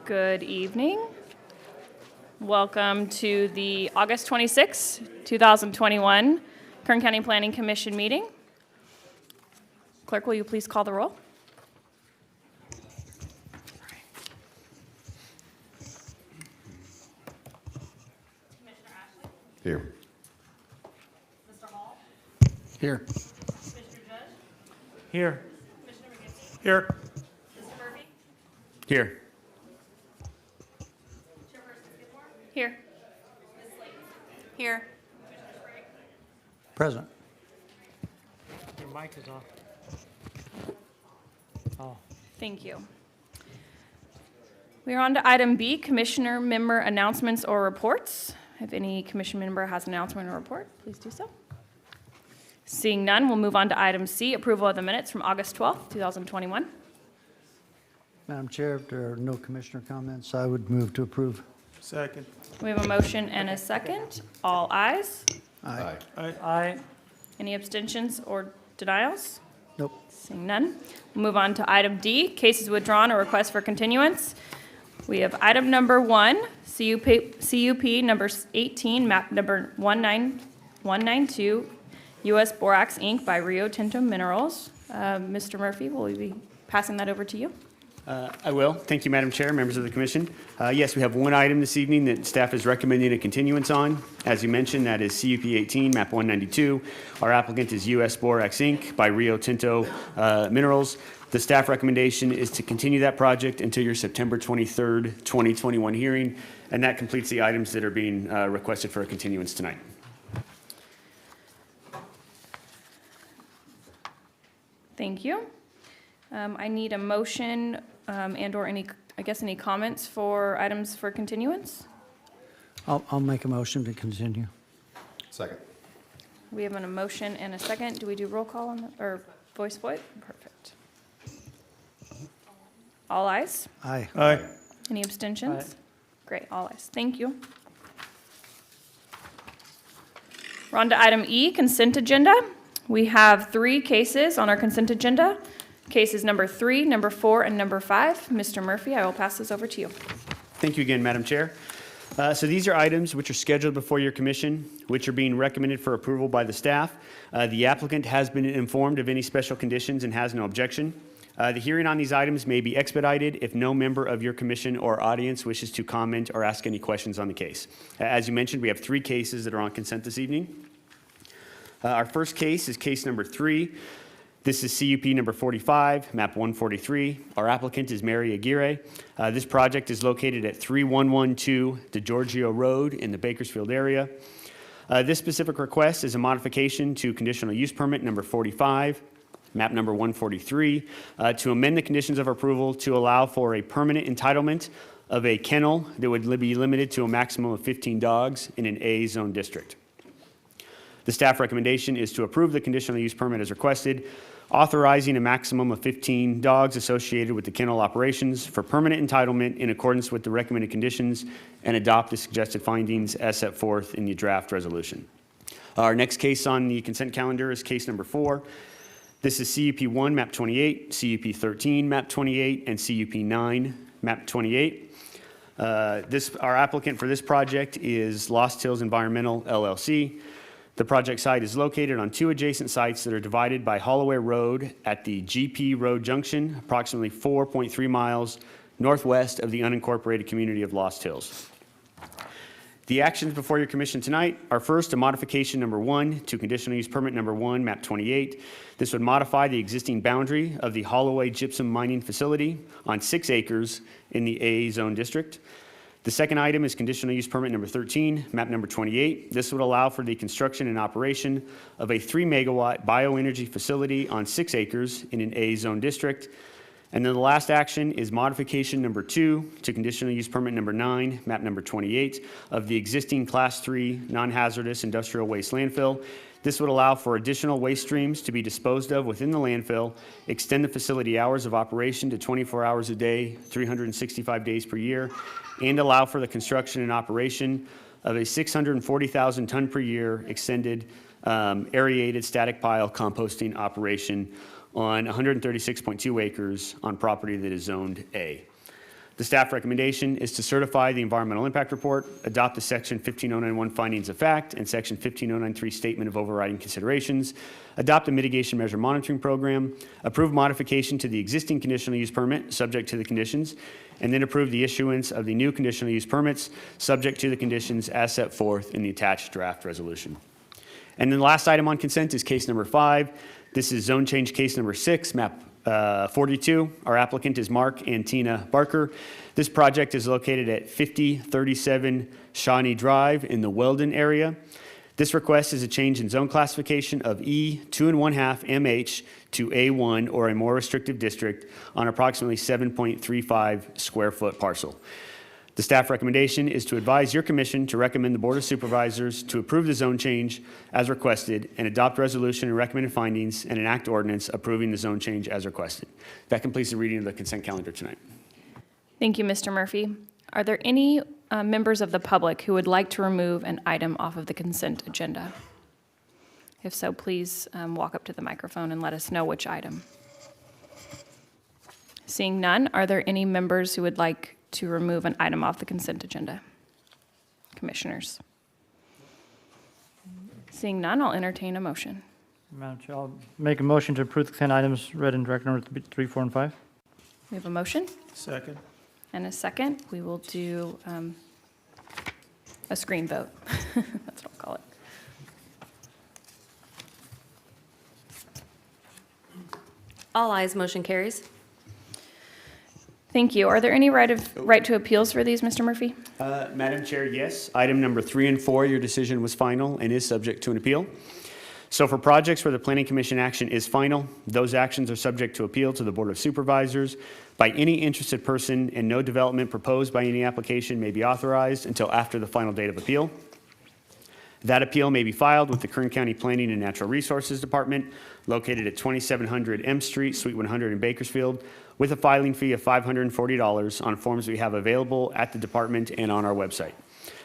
Good evening. Welcome to the August 26, 2021 Kern County Planning Commission meeting. Clerk, will you please call the roll? Commissioner Ashley? Here. Mr. Hall? Here. Commissioner Judge? Here. Commissioner McGinty? Here. Mr. Murphy? Here. Chairperson Skidmore? Here. Ms. Slate? Here. Commissioner Sprague? Present. Your mic is off. Oh. Thank you. We are on to item B, Commissioner member announcements or reports. If any commission member has an announcement or report, please do so. Seeing none, we'll move on to item C, approval of the minutes from August 12th, 2021. Madam Chair, if there are no commissioner comments, I would move to approve. Second. We have a motion and a second. All ayes. Aye. Aye. Any abstentions or denials? Nope. Seeing none. We'll move on to item D, cases withdrawn or request for continuance. We have item number 1, CUP number 18, map number 19192, U.S. Borax Inc. by Rio Tinto Minerals. Mr. Murphy, will we be passing that over to you? I will. Thank you, Madam Chair, members of the Commission. Yes, we have one item this evening that staff is recommending a continuance on. As you mentioned, that is CUP 18, map 192. Our applicant is U.S. Borax Inc. by Rio Tinto Minerals. The staff recommendation is to continue that project until your September 23rd, 2021 hearing, and that completes the items that are being requested for a continuance tonight. Thank you. I need a motion and or any comments for items for continuance. I'll make a motion to continue. Second. We have a motion and a second. Do we do roll call on that, or voice vote? Perfect. All ayes? Aye. Aye. Any abstentions? Great, all ayes. Thank you. We're on to item E, consent agenda. We have 3 cases on our consent agenda. Cases number 3, number 4, and number 5. Mr. Murphy, I will pass this over to you. Thank you again, Madam Chair. So these are items which are scheduled before your commission, which are being recommended for approval by the staff. The applicant has been informed of any special conditions and has no objection. The hearing on these items may be expedited if no member of your commission or audience wishes to comment or ask any questions on the case. As you mentioned, we have 3 cases that are on consent this evening. Our first case is case number 3. This is CUP number 45, map 143. Our applicant is Mary Aguirre. This project is located at 3112 DeGiorgio Road in the Bakersfield area. This specific request is a modification to conditional use permit number 45, map number 143, to amend the conditions of approval to allow for a permanent entitlement of a kennel that would be limited to a maximum of 15 dogs in an A zone district. The staff recommendation is to approve the conditional use permit as requested, authorizing a maximum of 15 dogs associated with the kennel operations for permanent entitlement in accordance with the recommended conditions, and adopt the suggested findings as set forth in the draft resolution. Our next case on the consent calendar is case number 4. This is CUP 1, map 28, CUP 13, map 28, and CUP 9, map 28. Our applicant for this project is Lost Hills Environmental, LLC. The project site is located on 2 adjacent sites that are divided by Holloway Road at the GP Road Junction, approximately 4.3 miles northwest of the unincorporated community of Lost Hills. The actions before your commission tonight are first a modification number 1 to conditional use permit number 1, map 28. This would modify the existing boundary of the Holloway Gypsum Mining Facility on 6 acres in the A zone district. The second item is conditional use permit number 13, map number 28. This would allow for the construction and operation of a 3 megawatt bioenergy facility on 6 acres in an A zone district. And then the last action is modification number 2 to conditional use permit number 9, map number 28, of the existing class 3 non-hazardous industrial waste landfill. This would allow for additional waste streams to be disposed of within the landfill, extend the facility hours of operation to 24 hours a day, 365 days per year, and allow for the construction and operation of a 640,000 ton per year extended aerated static pile composting operation on 136.2 acres on property that is zoned A. The staff recommendation is to certify the environmental impact report, adopt the Section 15091 findings of fact and Section 15093 statement of overriding considerations, adopt a mitigation measure monitoring program, approve modification to the existing conditional use permit subject to the conditions, and then approve the issuance of the new conditional use permits subject to the conditions as set forth in the attached draft resolution. And then the last item on consent is case number 5. This is zone change case number 6, map 42. Our applicant is Mark and Tina Barker. This project is located at 5037 Shawnee Drive in the Weldon area. This request is a change in zone classification of E 2.5 MH to A1 or a more restrictive district on approximately 7.35 square foot parcel. The staff recommendation is to advise your commission to recommend the Board of Supervisors to approve the zone change as requested and adopt resolution and recommended findings and enact ordinance approving the zone change as requested. That completes the reading of the consent calendar tonight. Thank you, Mr. Murphy. Are there any members of the public who would like to remove an item off of the consent agenda? If so, please walk up to the microphone and let us know which item. Seeing none, are there any members who would like to remove an item off the consent agenda? Commissioners? Seeing none, I'll entertain a motion. Madam Chair, I'll make a motion to approve the consent items read in direct number 3, 4, and 5. We have a motion Second. and a second. We will do a screen vote. That's what I'll call it. All ayes, motion carries. Thank you. Are there any right to appeals for these, Mr. Murphy? Madam Chair, yes. Item number 3 and 4, your decision was final and is subject to an appeal. So for projects where the Planning Commission action is final, those actions are subject to appeal to the Board of Supervisors by any interested person, and no development proposed by any application may be authorized until after the final date of appeal. That appeal may be filed with the Kern County Planning and Natural Resources Department, located at 2700 M Street, Suite 100 in Bakersfield, with a filing fee of $540 on forms we have available at the department and on our website.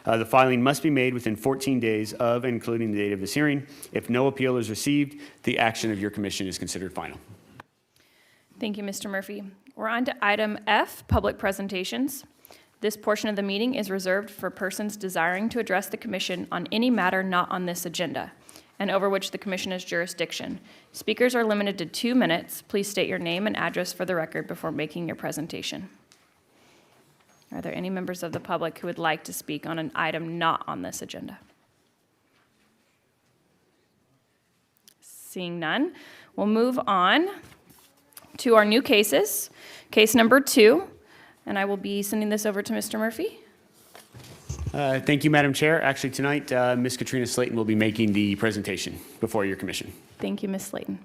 The filing must be made within 14 days of and including the date of this hearing. If no appeal is received, the action of your commission is considered final. Thank you, Mr. Murphy. We're on to item F, public presentations. This portion of the meeting is reserved for persons desiring to address the commission on any matter not on this agenda and over which the commission has jurisdiction. Speakers are limited to 2 minutes. Please state your name and address for the record before making your presentation. Are there any members of the public who would like to speak on an item not on this agenda? Seeing none, we'll move on to our new cases. Case number 2, and I will be sending this over to Mr. Murphy. Thank you, Madam Chair. Actually, tonight, Ms. Katrina Slayton will be making the presentation before your commission. Thank you, Ms. Slayton.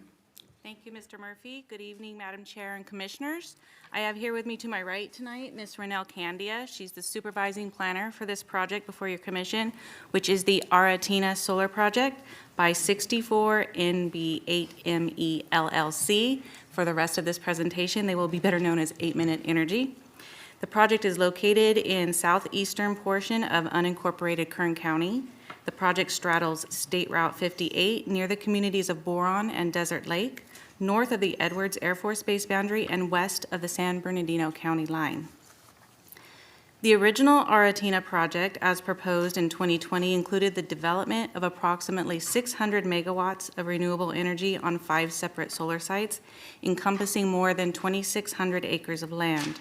Thank you, Mr. Murphy. Good evening, Madam Chair and Commissioners. I have here with me to my right tonight Ms. Renelle Candia. She's the supervising planner for this project before your commission, which is the Aratina Solar Project by 64 NB8ME LLC. For the rest of this presentation, they will be better known as 8-Minute Energy. The project is located in southeastern portion of unincorporated Kern County. The project straddles State Route 58 near the communities of Boron and Desert Lake, north of the Edwards Air Force Base boundary and west of the San Bernardino County line. The original Aratina project, as proposed in 2020, included the development of approximately 600 megawatts of renewable energy on 5 separate solar sites, encompassing more than 2,600 acres of land.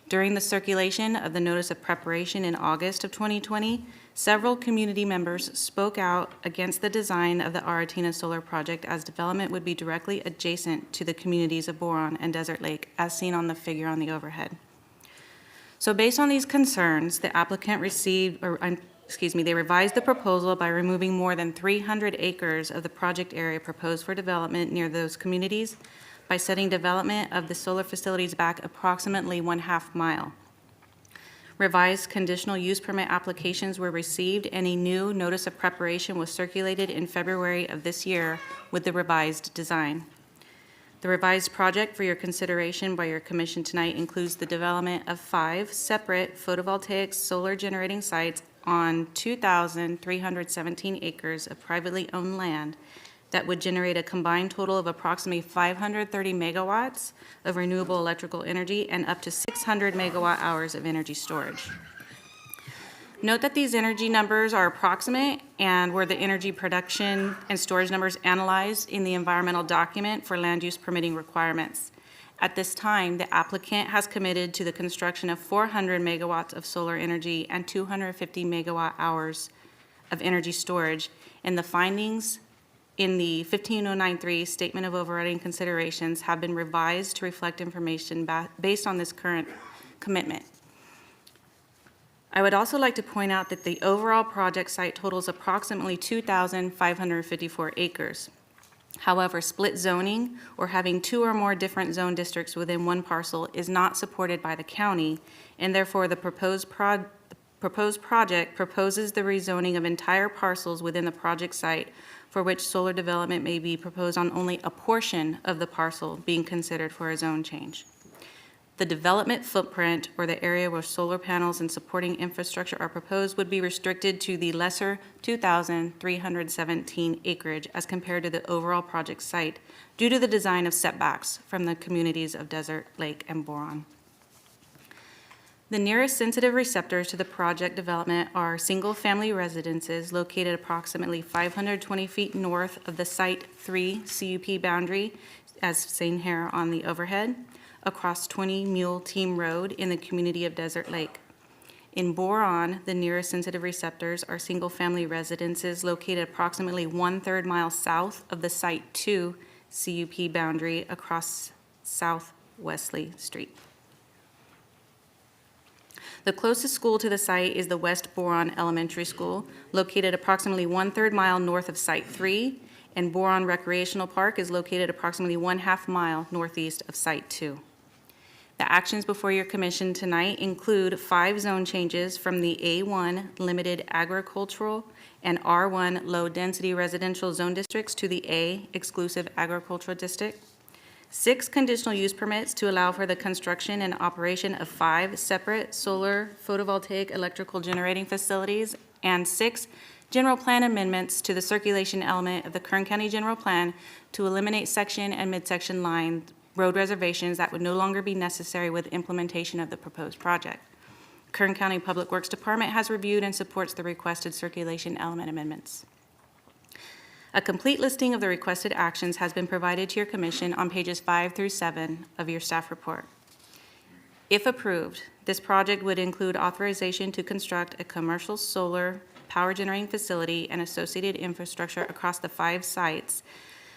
During the circulation of the notice of preparation in August of 2020, several community members spoke out against the design of the Aratina Solar Project, as development would be directly adjacent to the communities of Boron and Desert Lake, as seen on the figure on the overhead. So based on these concerns, the applicant they revised the proposal by removing more than 300 acres of the project area proposed for development near those communities, by setting development of the solar facilities back approximately 1/2 mile. Revised conditional use permit applications were received, and a new notice of preparation was circulated in February of this year with the revised design. The revised project for your consideration by your commission tonight includes the development of 5 separate photovoltaic solar generating sites on 2,317 acres of privately owned land that would generate a combined total of approximately 530 megawatts of renewable electrical energy and up to 600 megawatt hours of energy storage. Note that these energy numbers are approximate and were the energy production and storage numbers analyzed in the environmental document for land use permitting requirements. At this time, the applicant has committed to the construction of 400 megawatts of solar energy and 250 megawatt hours of energy storage, and the findings in the 15093 Statement of Overriding Considerations have been revised to reflect information based on this current commitment. I would also like to point out that the overall project site totals approximately 2,554 acres. However, split zoning or having two or more different zone districts within one parcel is not supported by the county, and therefore the proposed project proposes the rezoning of entire parcels within the project site for which solar development may be proposed on only a portion of the parcel being considered for a zone change. The development footprint, or the area where solar panels and supporting infrastructure are proposed, would be restricted to the lesser 2,317 acreage as compared to the overall project site due to the design of setbacks from the communities of Desert Lake and Boron. The nearest sensitive receptors to the project development are single-family residences located approximately 520 feet north of the Site 3 CUP boundary, as seen here on the overhead, across 20 Mule Team Road in the community of Desert Lake. In Boron, the nearest sensitive receptors are single-family residences located approximately 1/3 mile south of the Site 2 CUP boundary across South Wesley Street. The closest school to the site is the West Boron Elementary School, located approximately 1/3 mile north of Site 3, and Boron Recreational Park is located approximately 1/2 mile northeast of Site 2. The actions before your commission tonight include 5 zone changes from the A1 Limited Agricultural and R1 Low Density Residential Zone Districts to the A Exclusive Agricultural District, 6 conditional use permits to allow for the construction and operation of 5 separate solar photovoltaic electrical generating facilities, and 6 general plan amendments to the circulation element of the Kern County General Plan to eliminate section and midsection line road reservations that would no longer be necessary with implementation of the proposed project. Kern County Public Works Department has reviewed and supports the requested circulation element amendments. A complete listing of the requested actions has been provided to your commission on pages 5 through 7 of your staff report. If approved, this project would include authorization to construct a commercial solar power generating facility and associated infrastructure across the 5 sites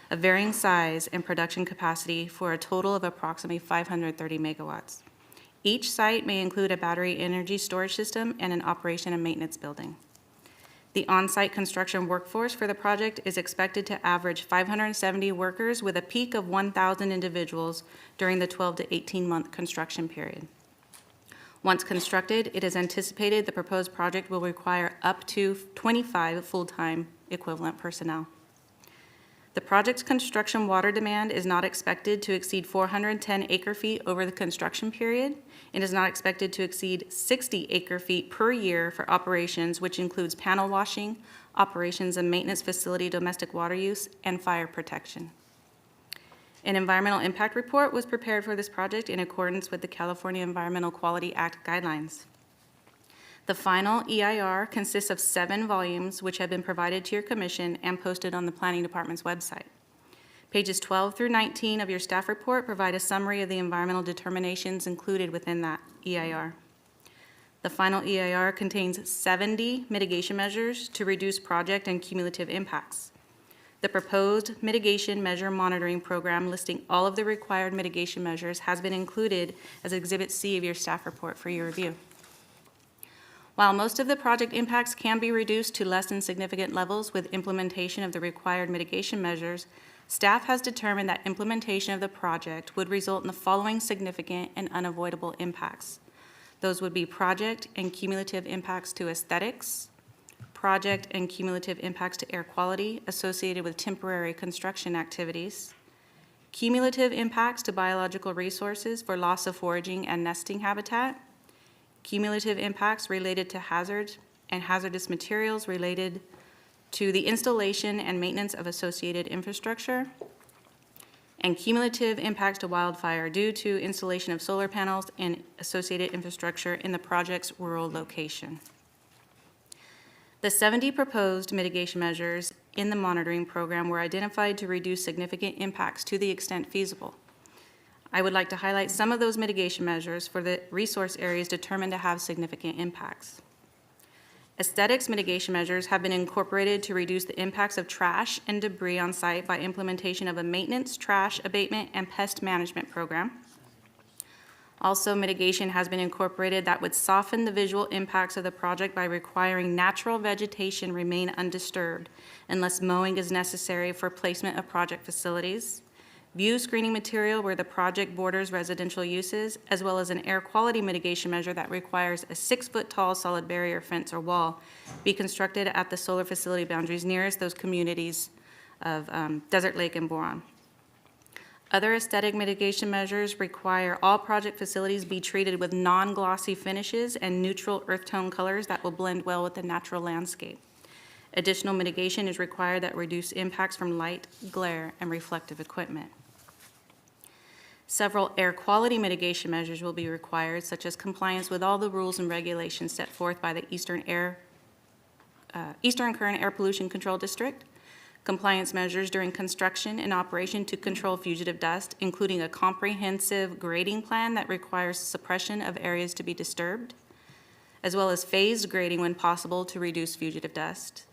of varying size and production capacity for a total of approximately 530 megawatts. Each site may include a battery energy storage system and an operation and maintenance building. The on-site construction workforce for the project is expected to average 570 workers with a peak of 1,000 individuals during the 12 to 18-month construction period. Once constructed, it is anticipated the proposed project will require up to 25 full-time equivalent personnel. The project's construction water demand is not expected to exceed 410 acre-feet over the construction period and is not expected to exceed 60 acre-feet per year for operations, which includes panel washing, operations and maintenance facility, domestic water use, and fire protection. An environmental impact report was prepared for this project in accordance with the California Environmental Quality Act guidelines. The final EIR consists of 7 volumes which have been provided to your commission and posted on the Planning Department's website. Pages 12 through 19 of your staff report provide a summary of the environmental determinations included within that EIR. The final EIR contains 70 mitigation measures to reduce project and cumulative impacts. The proposed mitigation measure monitoring program listing all of the required mitigation measures has been included as Exhibit C of your staff report for your review. While most of the project impacts can be reduced to less than significant levels with implementation of the required mitigation measures, staff has determined that implementation of the project would result in the following significant and unavoidable impacts. Those would be project and cumulative impacts to aesthetics, project and cumulative impacts to air quality associated with temporary construction activities, cumulative impacts to biological resources for loss of foraging and nesting habitat, cumulative impacts related to hazards and hazardous materials related to the installation and maintenance of associated infrastructure, and cumulative impacts to wildfire due to installation of solar panels and associated infrastructure in the project's rural location. The 70 proposed mitigation measures in the monitoring program were identified to reduce significant impacts to the extent feasible. I would like to highlight some of those mitigation measures for the resource areas determined to have significant impacts. Aesthetics mitigation measures have been incorporated to reduce the impacts of trash and debris on site by implementation of a maintenance, trash, abatement, and pest management program. Also, mitigation has been incorporated that would soften the visual impacts of the project by requiring natural vegetation remain undisturbed unless mowing is necessary for placement of project facilities, view screening material where the project borders residential uses, as well as an air quality mitigation measure that requires a 6-foot-tall solid barrier fence or wall be constructed at the solar facility boundaries nearest those communities of Desert Lake and Boron. Other aesthetic mitigation measures require all project facilities be treated with non-glossy finishes and neutral earth tone colors that will blend well with the natural landscape. Additional mitigation is required that reduce impacts from light, glare, and reflective equipment. Several air quality mitigation measures will be required, such as compliance with all the rules and regulations set forth by the Eastern Kern Air Pollution Control District, compliance measures during construction and operation to control fugitive dust, including a comprehensive grading plan that requires suppression of areas to be disturbed, as well as phased grading when possible to reduce fugitive dust,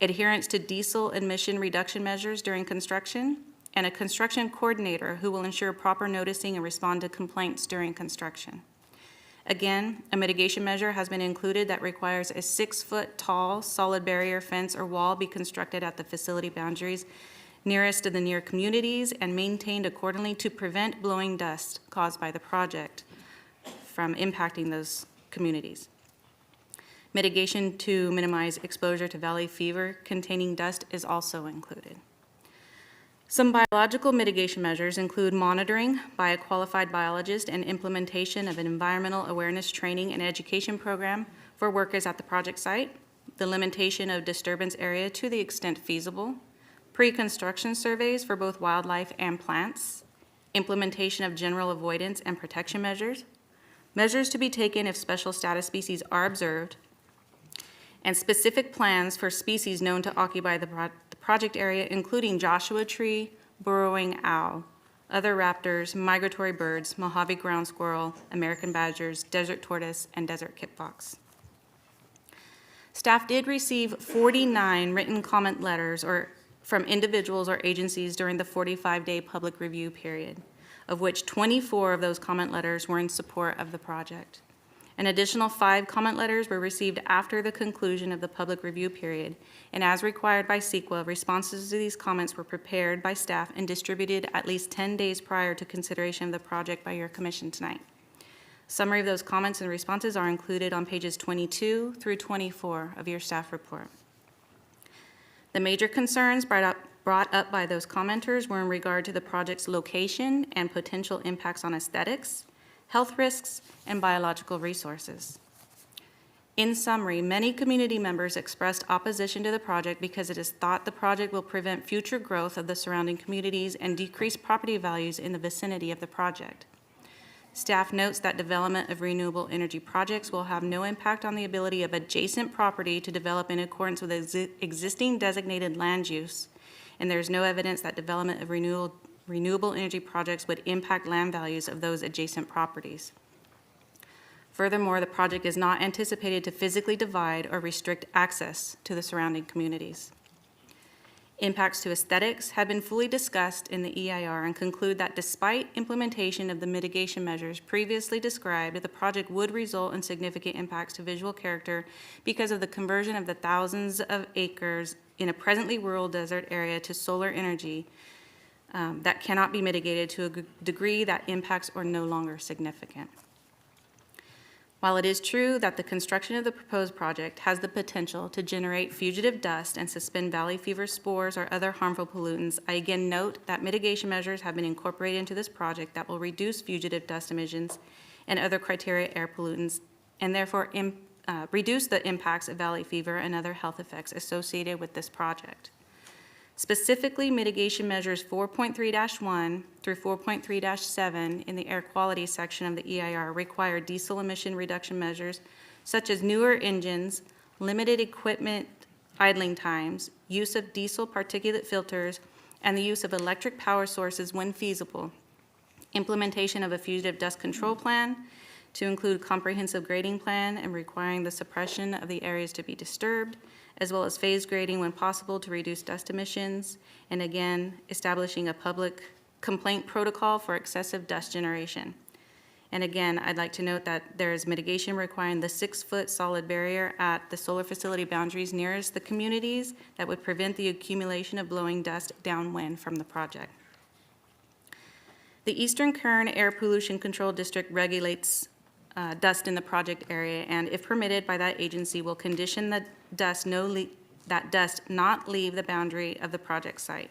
adherence to diesel emission reduction measures during construction, and a construction coordinator who will ensure proper noticing and respond to complaints during construction. Again, a mitigation measure has been included that requires a 6-foot-tall solid barrier fence or wall be constructed at the facility boundaries nearest to the near communities and maintained accordingly to prevent blowing dust caused by the project from impacting those communities. Mitigation to minimize exposure to valley fever containing dust is also included. Some biological mitigation measures include monitoring by a qualified biologist and implementation of an environmental awareness training and education program for workers at the project site, the limitation of disturbance area to the extent feasible, pre-construction surveys for both wildlife and plants, implementation of general avoidance and protection measures, measures to be taken if special status species are observed, and specific plans for species known to occupy the project area, including Joshua tree, burrowing owl, other raptors, migratory birds, Mojave ground squirrel, American badgers, desert tortoise, and desert kit fox. Staff did receive 49 written comment letters from individuals or agencies during the 45-day public review period, of which 24 of those comment letters were in support of the project. An additional 5 comment letters were received after the conclusion of the public review period, and as required by CEQA, responses to these comments were prepared by staff and distributed at least 10 days prior to consideration of the project by your commission tonight. Summary of those comments and responses are included on pages 22 through 24 of your staff report. The major concerns brought up by those commenters were in regard to the project's location and potential impacts on aesthetics, health risks, and biological resources. In summary, many community members expressed opposition to the project because it is thought the project will prevent future growth of the surrounding communities and decrease property values in the vicinity of the project. Staff notes that development of renewable energy projects will have no impact on the ability of adjacent property to develop in accordance with existing designated land use, and there is no evidence that development of renewable energy projects would impact land values of those adjacent properties. Furthermore, the project is not anticipated to physically divide or restrict access to the surrounding communities. Impacts to aesthetics have been fully discussed in the EIR and conclude that despite implementation of the mitigation measures previously described, the project would result in significant impacts to visual character because of the conversion of the thousands of acres in a presently rural desert area to solar energy that cannot be mitigated to a degree that impacts are no longer significant. While it is true that the construction of the proposed project has the potential to generate fugitive dust and suspend valley fever spores or other harmful pollutants, I again note that mitigation measures have been incorporated into this project that will reduce fugitive dust emissions and other criteria air pollutants, and therefore reduce the impacts of valley fever and other health effects associated with this project. Specifically, mitigation measures 4.3-1 through 4.3-7 in the air quality section of the EIR require diesel emission reduction measures such as newer engines, limited equipment idling times, use of diesel particulate filters, and the use of electric power sources when feasible, implementation of a fugitive dust control plan to include comprehensive grading plan and requiring the suppression of the areas to be disturbed, as well as phased grading when possible to reduce dust emissions, and again, establishing a public complaint protocol for excessive dust generation. And again, I'd like to note that there is mitigation requiring the 6-foot solid barrier at the solar facility boundaries nearest the communities that would prevent the accumulation of blowing dust downwind from the project. The Eastern Kern Air Pollution Control District regulates dust in the project area, and if permitted by that agency, will condition that dust not leave the boundary of the project site.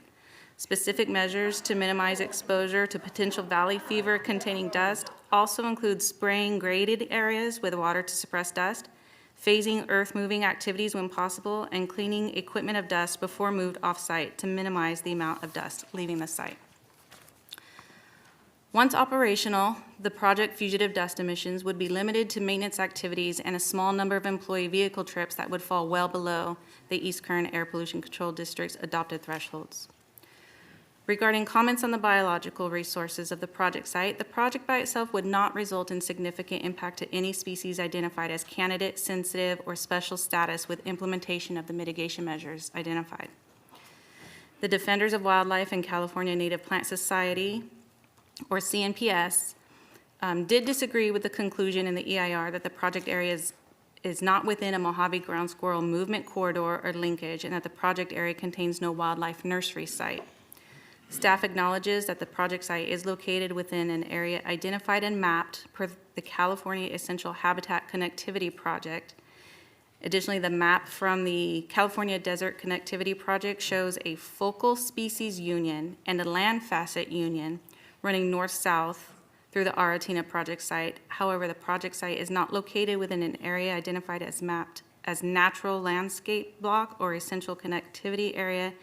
Specific measures to minimize exposure to potential valley fever containing dust also include spraying graded areas with water to suppress dust, phasing earth-moving activities when possible, and cleaning equipment of dust before moved off-site to minimize the amount of dust leaving the site. Once operational, the project fugitive dust emissions would be limited to maintenance activities and a small number of employee vehicle trips that would fall well below the East Kern Air Pollution Control District's adopted thresholds. Regarding comments on the biological resources of the project site, the project by itself would not result in significant impact to any species identified as candidate, sensitive, or special status with implementation of the mitigation measures identified. The Defenders of Wildlife and California Native Plant Society, or CNPS, did disagree with the conclusion in the EIR that the project area is not within a Mojave ground squirrel movement corridor or linkage, and that the project area contains no wildlife nursery site. Staff acknowledges that the project site is located within an area identified and mapped per the California Essential Habitat Connectivity Project. Additionally, the map from the California Desert Connectivity Project shows a focal species union and a land facet union running north-south through the Aratina project site. However, the project site is not located within an area identified as mapped as natural landscape block or essential connectivity area,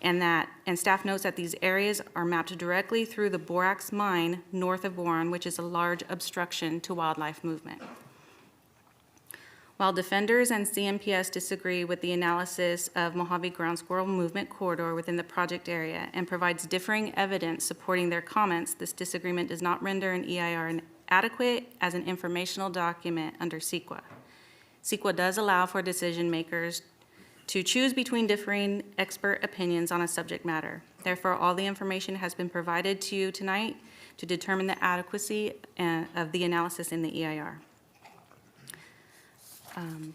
and staff notes that these areas are mapped directly through the borax mine north of Warren, which is a large obstruction to wildlife movement. While defenders and CNPS disagree with the analysis of Mojave ground squirrel movement corridor within the project area and provides differing evidence supporting their comments, this disagreement does not render an EIR inadequate as an informational document under CEQA. CEQA does allow for decision makers to choose between differing expert opinions on a subject matter. Therefore, all the information has been provided to you tonight to determine the adequacy of the analysis in the EIR.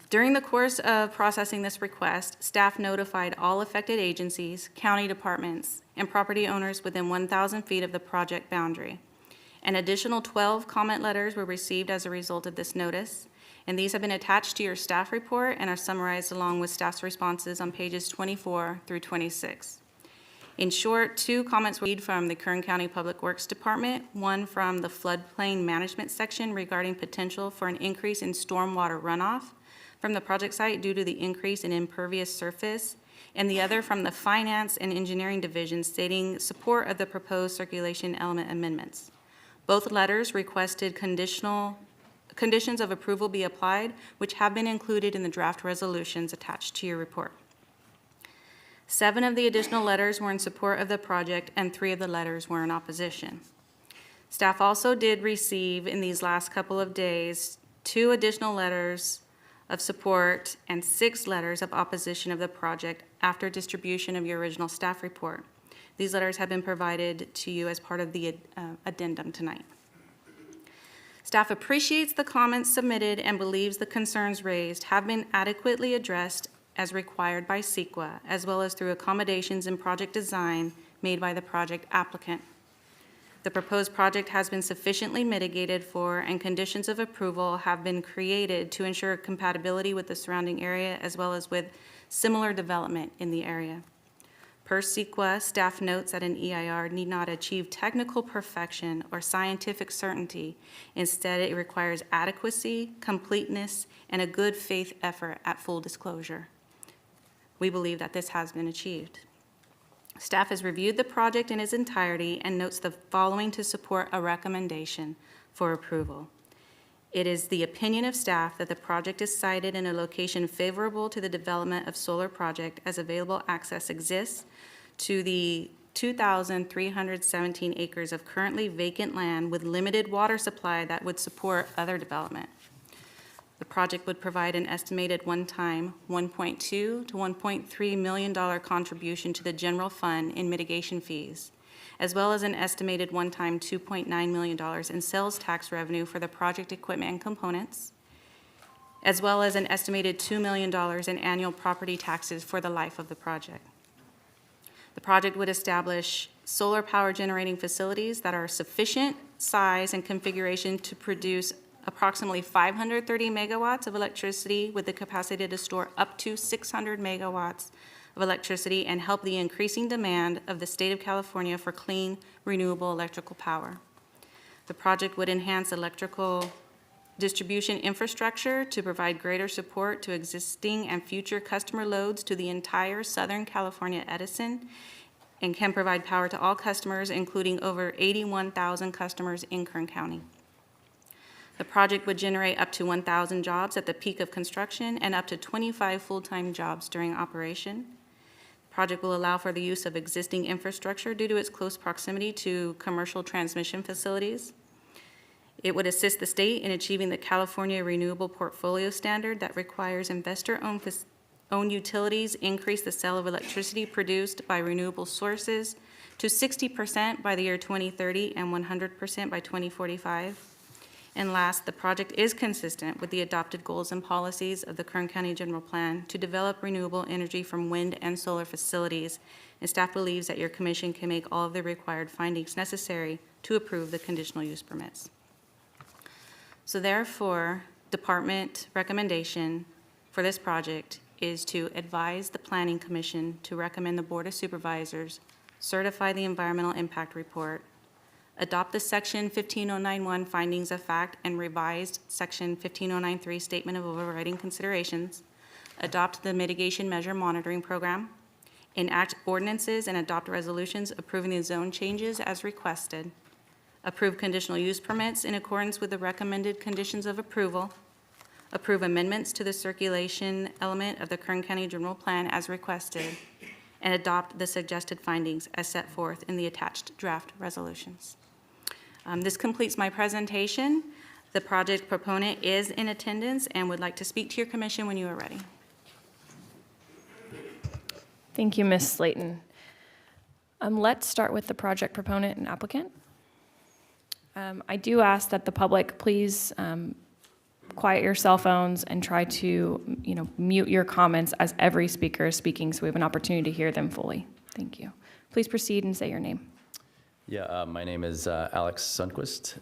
During the course of processing this request, staff notified all affected agencies, county departments, and property owners within 1,000 feet of the project boundary. An additional 12 comment letters were received as a result of this notice, and these have been attached to your staff report and are summarized along with staff's responses on pages 24 through 26. In short, 2 comments were from the Kern County Public Works Department, one from the floodplain management section regarding potential for an increase in stormwater runoff from the project site due to the increase in impervious surface, and the other from the Finance and Engineering Division stating support of the proposed circulation element amendments. Both letters requested conditions of approval be applied, which have been included in the draft resolutions attached to your report. 7 of the additional letters were in support of the project, and 3 of the letters were in opposition. Staff also did receive in these last couple of days 2 additional letters of support and 6 letters of opposition of the project after distribution of your original staff report. These letters have been provided to you as part of the addendum tonight. Staff appreciates the comments submitted and believes the concerns raised have been adequately addressed as required by CEQA, as well as through accommodations in project design made by the project applicant. The proposed project has been sufficiently mitigated for, and conditions of approval have been created to ensure compatibility with the surrounding area as well as with similar development in the area. Per SEQA, staff notes that an EIR need not achieve technical perfection or scientific certainty. Instead, it requires adequacy, completeness, and a good faith effort at full disclosure. We believe that this has been achieved. Staff has reviewed the project in its entirety and notes the following to support a recommendation for approval. It is the opinion of staff that the project is sited in a location favorable to the development of solar project as available access exists to the 2,317 acres of currently vacant land with limited water supply that would support other development. The project would provide an estimated one-time $1.2 to $1.3 million contribution to the general fund in mitigation fees, as well as an estimated one-time $2.9 million in sales tax revenue for the project equipment and components, as well as an estimated $2 million in annual property taxes for the life of the project. The project would establish solar power generating facilities that are sufficient size and configuration to produce approximately 530 megawatts of electricity with the capacity to store up to 600 megawatts of electricity and help the increasing demand of the state of California for clean, renewable electrical power. The project would enhance electrical distribution infrastructure to provide greater support to existing and future customer loads to the entire Southern California Edison, and can provide power to all customers, including over 81,000 customers in Kern County. The project would generate up to 1,000 jobs at the peak of construction and up to 25 full-time jobs during operation. The project will allow for the use of existing infrastructure due to its close proximity to commercial transmission facilities. It would assist the state in achieving the California Renewable Portfolio Standard that requires investor-owned utilities increase the sale of electricity produced by renewable sources to 60% by the year 2030 and 100% by 2045. And last, the project is consistent with the adopted goals and policies of the Kern County General Plan to develop renewable energy from wind and solar facilities, and staff believes that your commission can make all of the required findings necessary to approve the conditional use permits. So therefore, department recommendation for this project is to advise the Planning Commission to recommend the Board of Supervisors certify the environmental impact report, adopt the Section 15091 findings of fact and revised Section 15093 statement of overriding considerations, adopt the mitigation measure monitoring program, enact ordinances and adopt resolutions approving the zone changes as requested, approve conditional use permits in accordance with the recommended conditions of approval, approve amendments to the circulation element of the Kern County General Plan as requested, and adopt the suggested findings as set forth in the attached draft resolutions. This completes my presentation. The project proponent is in attendance and would like to speak to your commission when you are ready. Thank you, Ms. Slayton. Let's start with the project proponent and applicant. I do ask that the public please quiet your cell phones and try to, mute your comments as every speaker is speaking so we have an opportunity to hear them fully. Thank you. Please proceed and say your name. Yeah, my name is Alex Sundquist.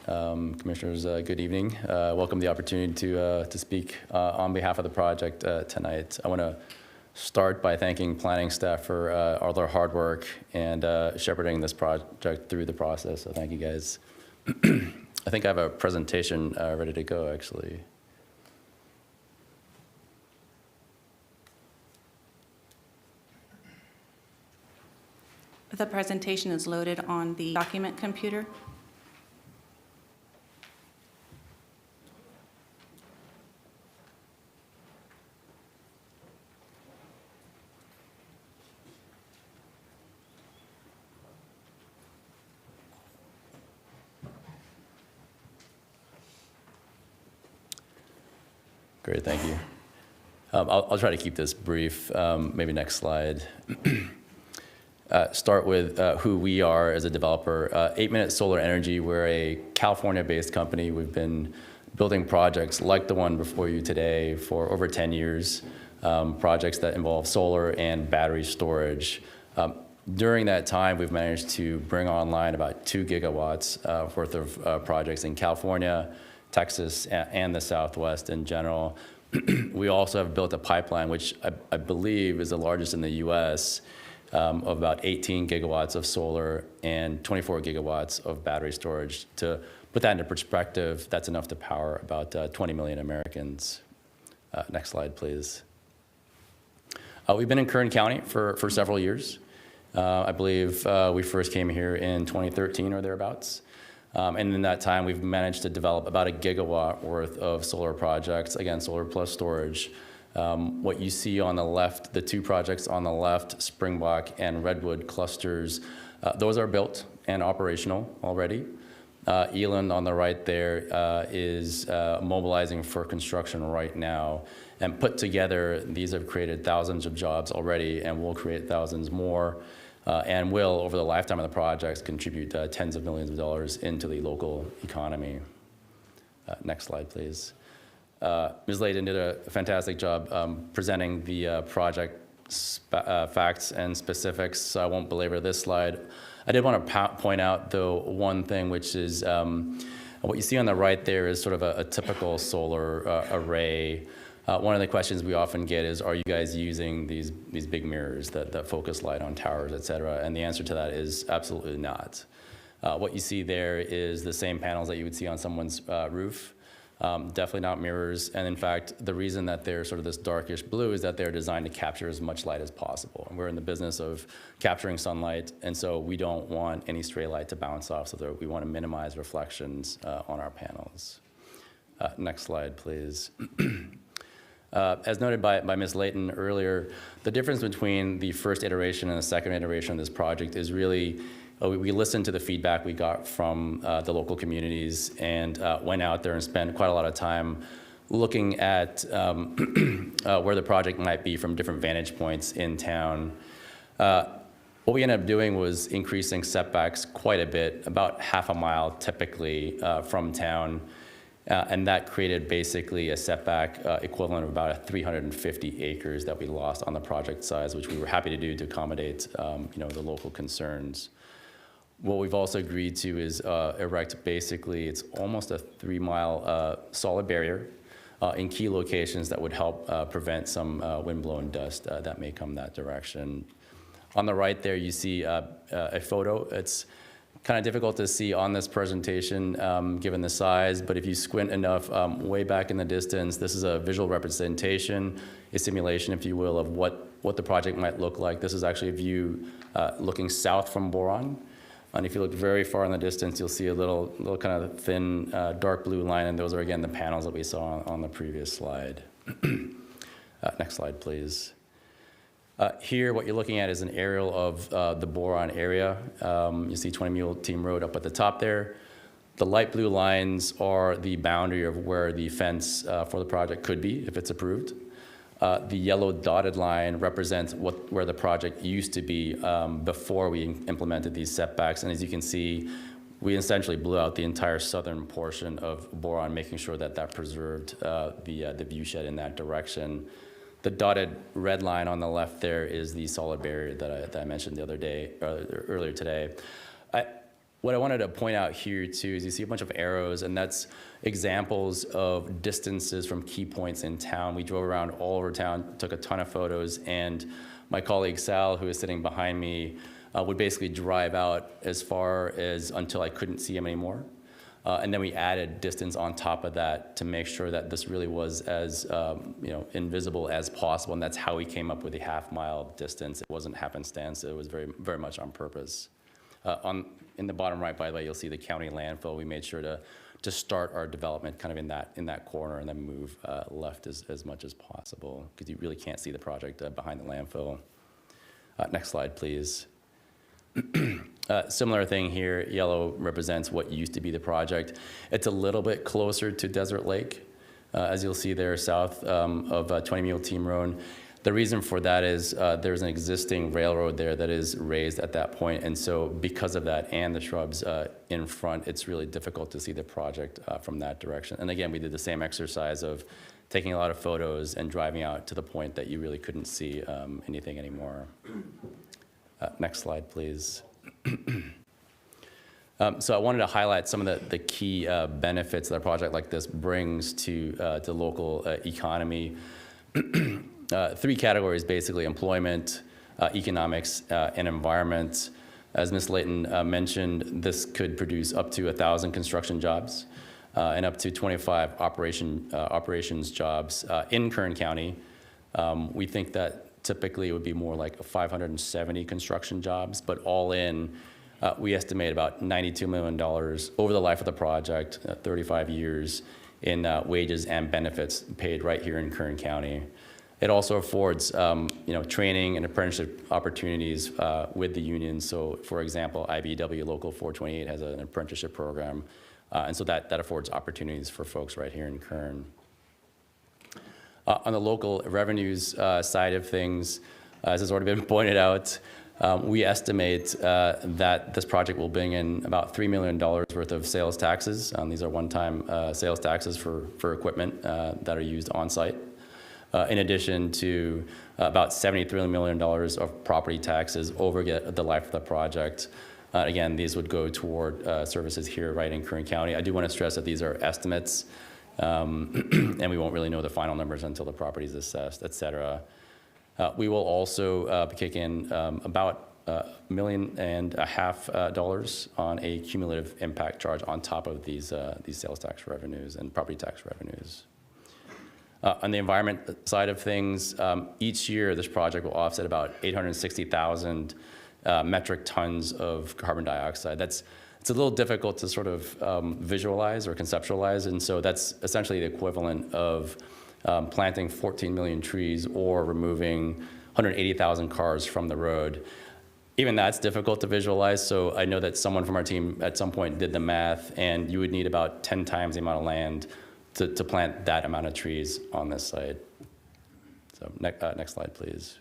Commissioners, good evening. Welcome the opportunity to speak on behalf of the project tonight. I want to start by thanking planning staff for all their hard work and shepherding this project through the process. So thank you guys. I think I have a presentation ready to go, actually. The presentation is loaded on the document computer. Great, thank you. I'll try to keep this brief. Maybe next slide. Start with who we are as a developer. 8-Minute Solar Energy, we're a California-based company. We've been building projects like the one before you today for over 10 years, projects that involve solar and battery storage. During that time, we've managed to bring online about 2 gigawatts worth of projects in California, Texas, and the Southwest in general. We also have built a pipeline, which I believe is the largest in the U.S., of about 18 gigawatts of solar and 24 gigawatts of battery storage. To put that into perspective, that's enough to power about 20 million Americans. Next slide, please. We've been in Kern County for several years. I believe we first came here in 2013 or thereabouts. And in that time, we've managed to develop about a gigawatt worth of solar projects, again, solar plus storage. What you see on the left, the two projects on the left, Springbok and Redwood clusters, those are built and operational already. Eland on the right there is mobilizing for construction right now. And put together, these have created thousands of jobs already and will create thousands more. And will, over the lifetime of the projects, contribute tens of millions of dollars into the local economy. Next slide, please. Ms. Layden did a fantastic job presenting the project facts and specifics, so I won't belabor this slide. I did want to point out, though, one thing, which is what you see on the right there is sort of a typical solar array. One of the questions we often get is, are you guys using these big mirrors that focus light on towers, et cetera? And the answer to that is absolutely not. What you see there is the same panels that you would see on someone's roof. Definitely not mirrors. And in fact, the reason that they're sort of this darkish blue is that they're designed to capture as much light as possible. And we're in the business of capturing sunlight, and so we don't want any stray light to bounce off, so we want to minimize reflections on our panels. Next slide, please. As noted by Ms. Layton earlier, the difference between the first iteration and the second iteration of this project is really, we listened to the feedback we got from the local communities and went out there and spent quite a lot of time looking at where the project might be from different vantage points in town. What we ended up doing was increasing setbacks quite a bit, about half a mile typically from town. And that created basically a setback equivalent of about 350 acres that we lost on the project size, which we were happy to do to accommodate the local concerns. What we've also agreed to is erect basically, it's almost a 3-mile solid barrier in key locations that would help prevent some wind-blown dust that may come that direction. On the right there, you see a photo. It's kind of difficult to see on this presentation given the size, but if you squint enough way back in the distance, this is a visual representation, a simulation, if you will, of what the project might look like. This is actually a view looking south from Boron. And if you look very far in the distance, you'll see a little kind of thin dark blue line, and those are, again, the panels that we saw on the previous slide. Next slide, please. Here, what you're looking at is an aerial of the Boron area. You see 20 Mule Team Road up at the top there. The light blue lines are the boundary of where the fence for the project could be if it's approved. The yellow dotted line represents where the project used to be before we implemented these setbacks. And as you can see, we essentially blew out the entire southern portion of Boron, making sure that preserved the view shed in that direction. The dotted red line on the left there is the solid barrier that I mentioned the other day, earlier today. What I wanted to point out here too is you see a bunch of arrows, and that's examples of distances from key points in town. We drove around all over town, took a ton of photos, and my colleague Sal, who is sitting behind me, would basically drive out as far as until I couldn't see him anymore. And then we added distance on top of that to make sure that this really was as invisible as possible, and that's how we came up with the half-mile distance. It wasn't happenstance; it was very, very much on purpose. In the bottom right, by the way, you'll see the county landfill. We made sure to start our development kind of in that corner, and then move left as much as possible, because you really can't see the project behind the landfill. Next slide, please. Similar thing here, yellow represents what used to be the project. It's a little bit closer to Desert Lake, as you'll see there south of 20 Mule Team Road. The reason for that is there's an existing railroad there that is raised at that point, and so because of that and the shrubs in front, it's really difficult to see the project from that direction. And again, we did the same exercise of taking a lot of photos and driving out to the point that you really couldn't see anything anymore. Next slide, please. So I wanted to highlight some of the key benefits that a project like this brings to the local economy. 3 categories, basically: employment, economics, and environment. As Ms. Layton mentioned, this could produce up to 1,000 construction jobs and up to 25 operations jobs in Kern County. We think that typically it would be more like 570 construction jobs, but all in, we estimate about $92 million over the life of the project, 35 years, in wages and benefits paid right here in Kern County. It also affords training and apprenticeship opportunities with the union. So, for example, IBEW Local 428 has an apprenticeship program, and so that affords opportunities for folks right here in Kern. On the local revenues side of things, as has already been pointed out, we estimate that this project will bring in about $3 million worth of sales taxes. These are one-time sales taxes for equipment that are used on site. In addition to about $73 million of property taxes over the life of the project. Again, these would go toward services here right in Kern County. I do want to stress that these are estimates, and we won't really know the final numbers until the property is assessed, et cetera. We will also kick in about $1.5 million on a cumulative impact charge on top of these sales tax revenues and property tax revenues. On the environment side of things, each year this project will offset about 860,000 metric tons of carbon dioxide. It's a little difficult to sort of visualize or conceptualize, and so that's essentially the equivalent of planting 14 million trees or removing 180,000 cars from the road. Even that's difficult to visualize, so I know that someone from our team at some point did the math, and you would need about 10 times the amount of land to plant that amount of trees on this site. So next slide, please.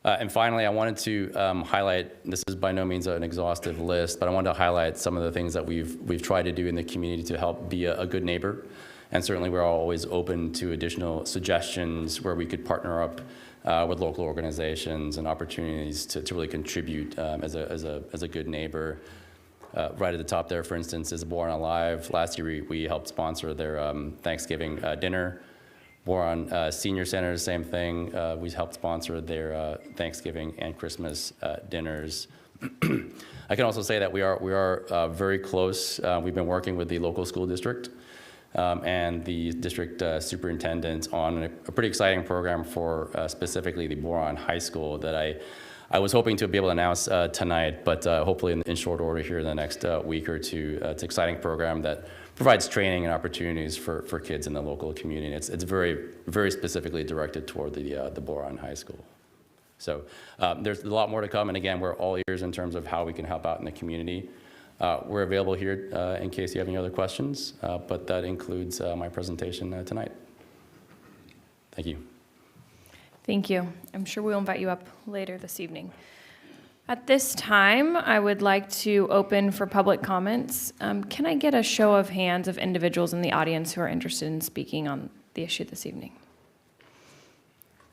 And finally, I wanted to highlight, this is by no means an exhaustive list, but I wanted to highlight some of the things that we've tried to do in the community to help be a good neighbor. And certainly we're always open to additional suggestions where we could partner up with local organizations and opportunities to really contribute as a good neighbor. Right at the top there, for instance, is Boron Alive. Last year, we helped sponsor their Thanksgiving dinner. Boron Senior Center, same thing. We helped sponsor their Thanksgiving and Christmas dinners. I can also say that we are very close. We've been working with the local school district and the district superintendent on a pretty exciting program for specifically the Boron High School that I was hoping to be able to announce tonight, but hopefully in short order here in the next week or two. It's an exciting program that provides training and opportunities for kids in the local community. And it's very, very specifically directed toward the Boron High School. So there's a lot more to come, and again, we're all ears in terms of how we can help out in the community. We're available here in case you have any other questions, but that includes my presentation tonight. Thank you. Thank you. I'm sure we'll invite you up later this evening. At this time, I would like to open for public comments. Can I get a show of hands of individuals in the audience who are interested in speaking on the issue this evening?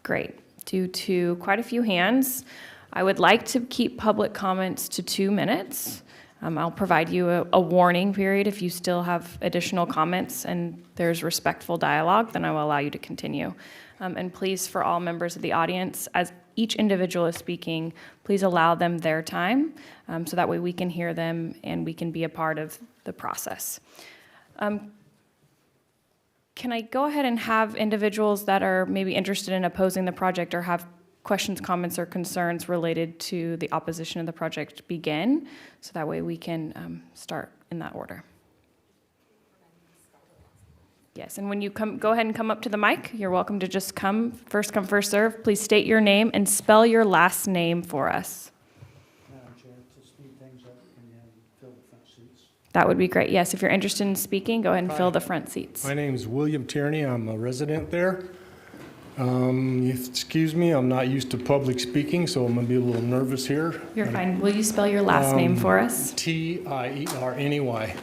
Great. Due to quite a few hands, I would like to keep public comments to 2 minutes. I'll provide you a warning period if you still have additional comments and there's respectful dialogue, then I will allow you to continue. And please, for all members of the audience, as each individual is speaking, please allow them their time so that way we can hear them and we can be a part of the process. Can I go ahead and have individuals that are maybe interested in opposing the project or have questions, comments, or concerns related to the opposition of the project begin, so that way we can start in that order. Yes, and when you go ahead and come up to the mic, you're welcome to just come, first serve. Please state your name and spell your last name for us. Madam Chair, to speed things up, can you fill the front seats? That would be great. Yes, if you're interested in speaking, go ahead and fill the front seats. My name's William Tierney. I'm a resident there. Excuse me, I'm not used to public speaking, so I'm going to be a little nervous here. You're fine. Will you spell your last name for us? T-I-E-R-N-E-Y.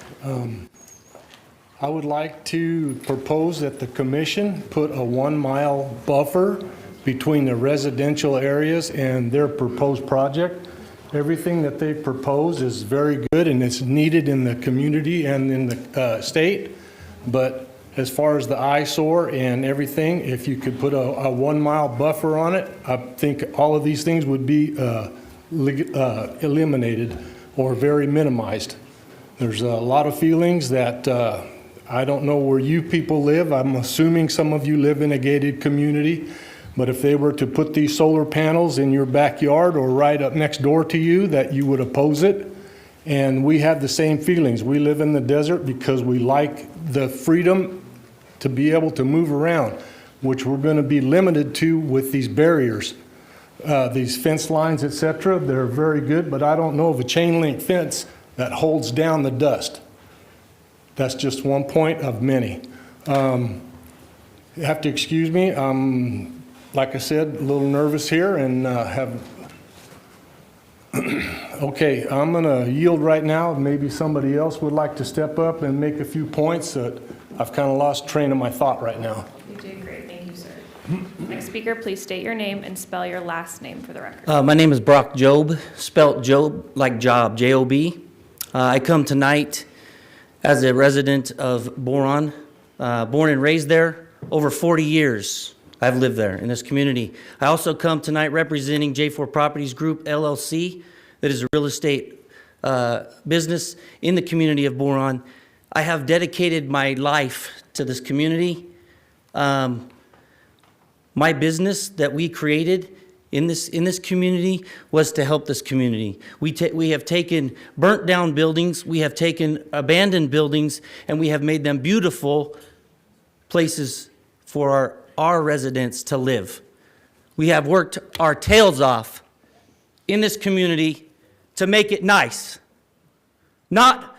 I would like to propose that the commission put a 1-mile buffer between the residential areas and their proposed project. Everything that they propose is very good and it's needed in the community and in the state, but as far as the eyesore and everything, if you could put a 1 mile buffer on it, I think all of these things would be eliminated or very minimized. There's a lot of feelings that I don't know where you people live. I'm assuming some of you live in a gated community. But if they were to put these solar panels in your backyard or right up next door to you, that you would oppose it. And we have the same feelings. We live in the desert because we like the freedom to be able to move around, which we're going to be limited to with these barriers. These fence lines, et cetera, they're very good, but I don't know of a chain link fence that holds down the dust. That's just one point of many. You have to excuse me. Like I said, a little nervous here and have. Okay, I'm going to yield right now. Maybe somebody else would like to step up and make a few points. I've kind of lost train of my thought right now. You did great. Thank you, sir. Next speaker, please state your name and spell your last name for the record. My name is Brock Job, spelt Job like job, J-O-B. I come tonight as a resident of Boron, born and raised there. Over 40 years I've lived there in this community. I also come tonight representing J4 Properties Group, LLC, that is a real estate business in the community of Boron. I have dedicated my life to this community. My business that we created in this community was to help this community. We have taken burnt down buildings, we have taken abandoned buildings, and we have made them beautiful places for our residents to live. We have worked our tails off in this community to make it nice, not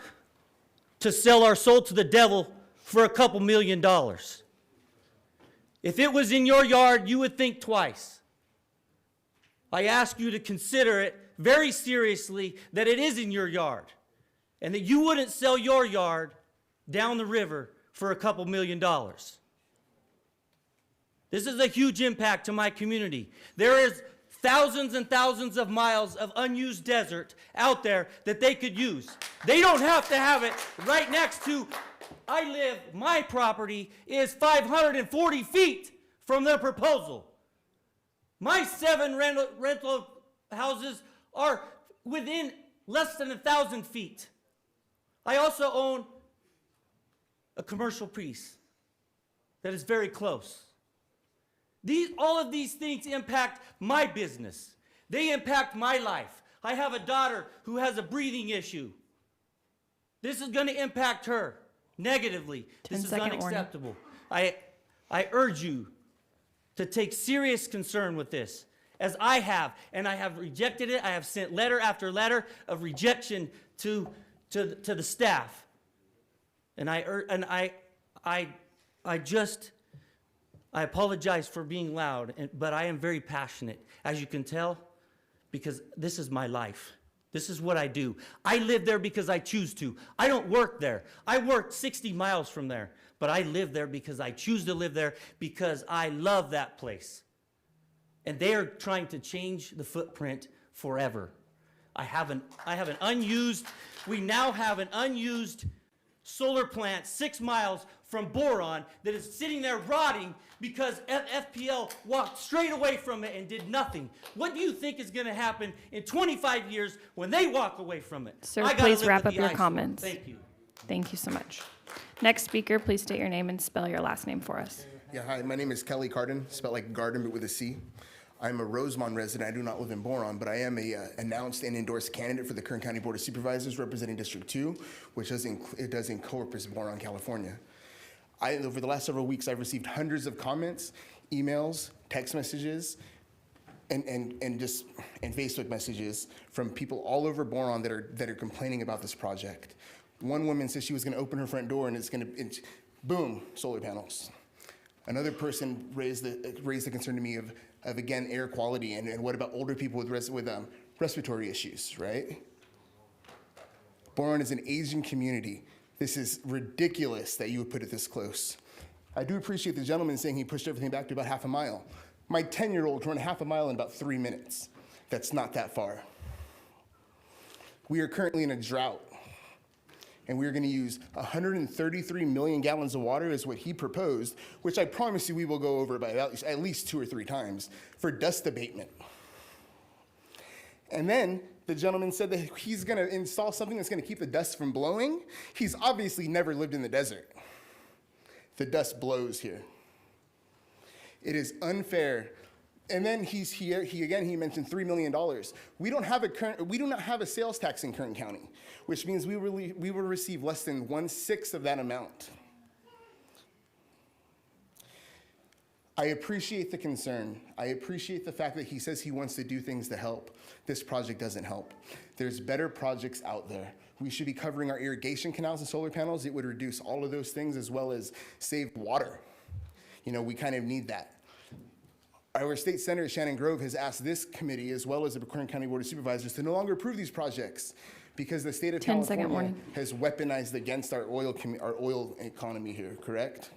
to sell our soul to the devil for a couple $1 million. If it was in your yard, you would think twice. I ask you to consider it very seriously that it is in your yard and that you wouldn't sell your yard down the river for a couple $1 million. This is a huge impact to my community. There is thousands and thousands of miles of unused desert out there that they could use. They don't have to have it right next to, my property is 540 feet from their proposal. My 7 rental houses are within less than 1,000 feet. I also own a commercial piece that is very close. All of these things impact my business. They impact my life. I have a daughter who has a breathing issue. This is going to impact her negatively. This is unacceptable. I urge you to take serious concern with this, as I have, and I have rejected it. I have sent letter after letter of rejection to the staff. And I apologize for being loud, but I am very passionate, as you can tell, because this is my life. This is what I do. I live there because I choose to. I don't work there. I work 60 miles from there, but I live there because I choose to live there because I love that place. And they are trying to change the footprint forever. We now have an unused solar plant 6 miles from Boron that is sitting there rotting because FPL walked straight away from it and did nothing. What do you think is going to happen in 25 years when they walk away from it? Sir, please wrap up your comments. Thank you. Thank you so much. Next speaker, please state your name and spell your last name for us. Yeah, hi, my name is Kelly Carden, spelled like garden but with a C. I'm a Rosemont resident. I do not live in Boron, but I am a announced and endorsed candidate for the Kern County Board of Supervisors representing District 2, which does encompass Boron, California. Over the last several weeks, I've received hundreds of comments, emails, text messages, and Facebook messages from people all over Boron that are complaining about this project. One woman said she was going to open her front door and boom, solar panels. Another person raised the concern to me of again, air quality, and what about older people with respiratory issues, right? Boron is an Asian community. This is ridiculous that you would put it this close. I do appreciate the gentleman saying he pushed everything back to about half a mile. My 10-year-old ran half a mile in about 3 minutes. That's not that far. We are currently in a drought. and we were going to use 133 million gallons of water is what he proposed, which I promise you we will go over by at least 2 or 3 times for dust abatement. And then the gentleman said that he's going to install something that's going to keep the dust from blowing. He's obviously never lived in the desert. The dust blows here. It is unfair. And then he mentioned $3 million. We do not have a sales tax in Kern County, which means we will receive less than 1/6 of that amount. I appreciate the concern. I appreciate the fact that he says he wants to do things to help. This project doesn't help. There's better projects out there. We should be covering our irrigation canals and solar panels. It would reduce all of those things as well as save water. You know, we kind of need that. Our state senator, Shannon Grove, has asked this committee as well as the Kern County Board of Supervisors to no longer approve these projects because the state of 10-second California warning. has weaponized against our oil economy here, correct?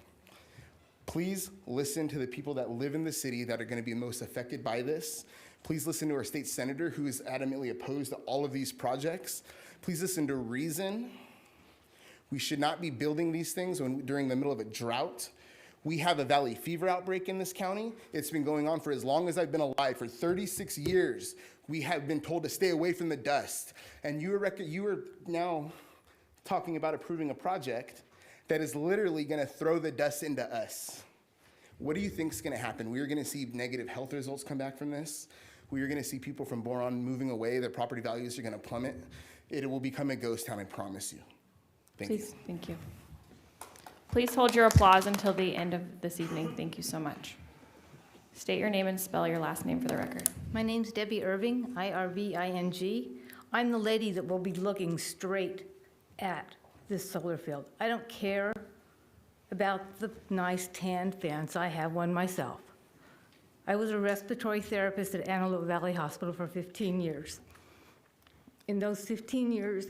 Please listen to the people that live in the city that are going to be most affected by this. Please listen to our state senator who is adamantly opposed to all of these projects. Please listen to reason. We should not be building these things during the middle of a drought. We have a valley fever outbreak in this county. It's been going on for as long as I've been alive. For 36 years, we have been told to stay away from the dust. And you are now talking about approving a project that is literally going to throw the dust into us. What do you think is going to happen? We are going to see negative health results come back from this. We are going to see people from Boron moving away. Their property values are going to plummet. It will become a ghost town, I promise you. Thank you. Please, thank you. Please hold your applause until the end of this evening. Thank you so much. State your name and spell your last name for the record. My name's Debbie Irving, I-R-V-I-N-G. I'm the lady that will be looking straight at this solar field. I don't care about the nice tan fence. I have one myself. I was a respiratory therapist at Antelope Valley Hospital for 15 years. In those 15 years,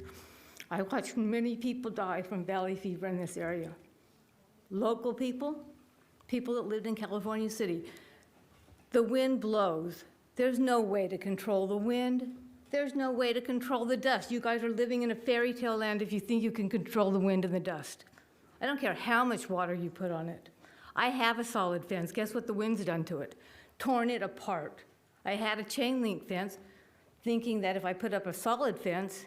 I watched many people die from valley fever in this area. Local people, people that lived in California City. The wind blows. There's no way to control the wind. There's no way to control the dust. You guys are living in a fairy tale land if you think you can control the wind and the dust. I don't care how much water you put on it. I have a solid fence. Guess what the wind's done to it? Torn it apart. I had a chain link fence thinking that if I put up a solid fence,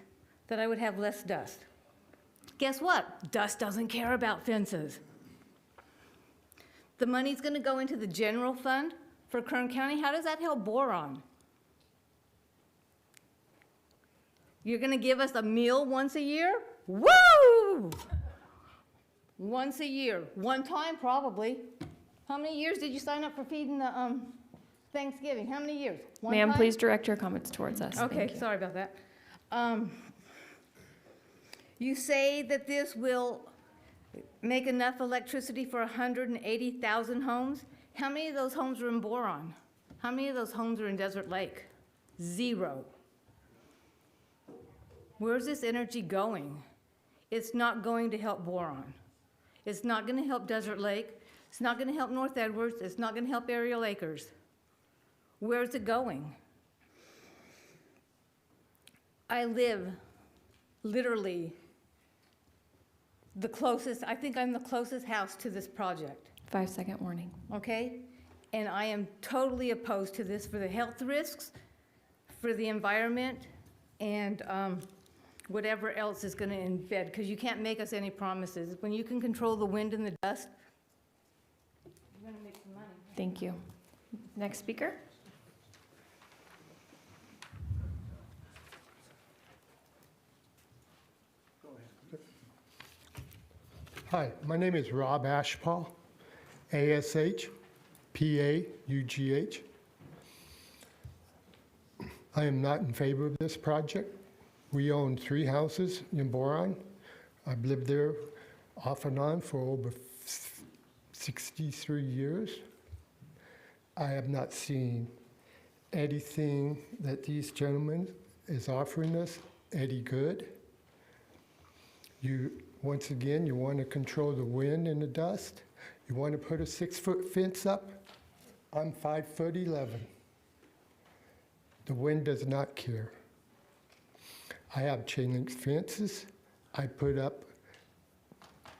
that I would have less dust. Guess what? Dust doesn't care about fences. The money's going to go into the general fund for Kern County. How does that help Boron? You're going to give us a meal once a year? Woo! Once a year. One time, probably. How many years did you sign up for feeding the Thanksgiving? How many years? One Ma'am, time? please direct your comments towards us. Okay, Thank you. sorry about that. You say that this will make enough electricity for 180,000 homes? How many of those homes are in Boron? How many of those homes are in Desert Lake? 0. Where's this energy going? It's not going to help Boron. It's not going to help Desert Lake. It's not going to help North Edwards. It's not going to help Aerial Acres. Where's it going? I live literally the closest, I think I'm the closest house to this project, 5-second warning. okay? And I am totally opposed to this for the health risks, for the environment, and whatever else is going to embed, because you can't make us any promises. When you can control the wind and the dust, you're going to make some money. Thank you. Next speaker. Hi, my name is Rob Ashpaw, A-S-H-P-A-U-G-H. I am not in favor of this project. We own 3 houses in Boron. I've lived there off and on for over 63 years. I have not seen anything that these gentlemen is offering us any good. Once again, you want to control the wind and the dust. You want to put a 6-foot fence up. I'm 5'11". The wind does not care. I have chain link fences. I put up,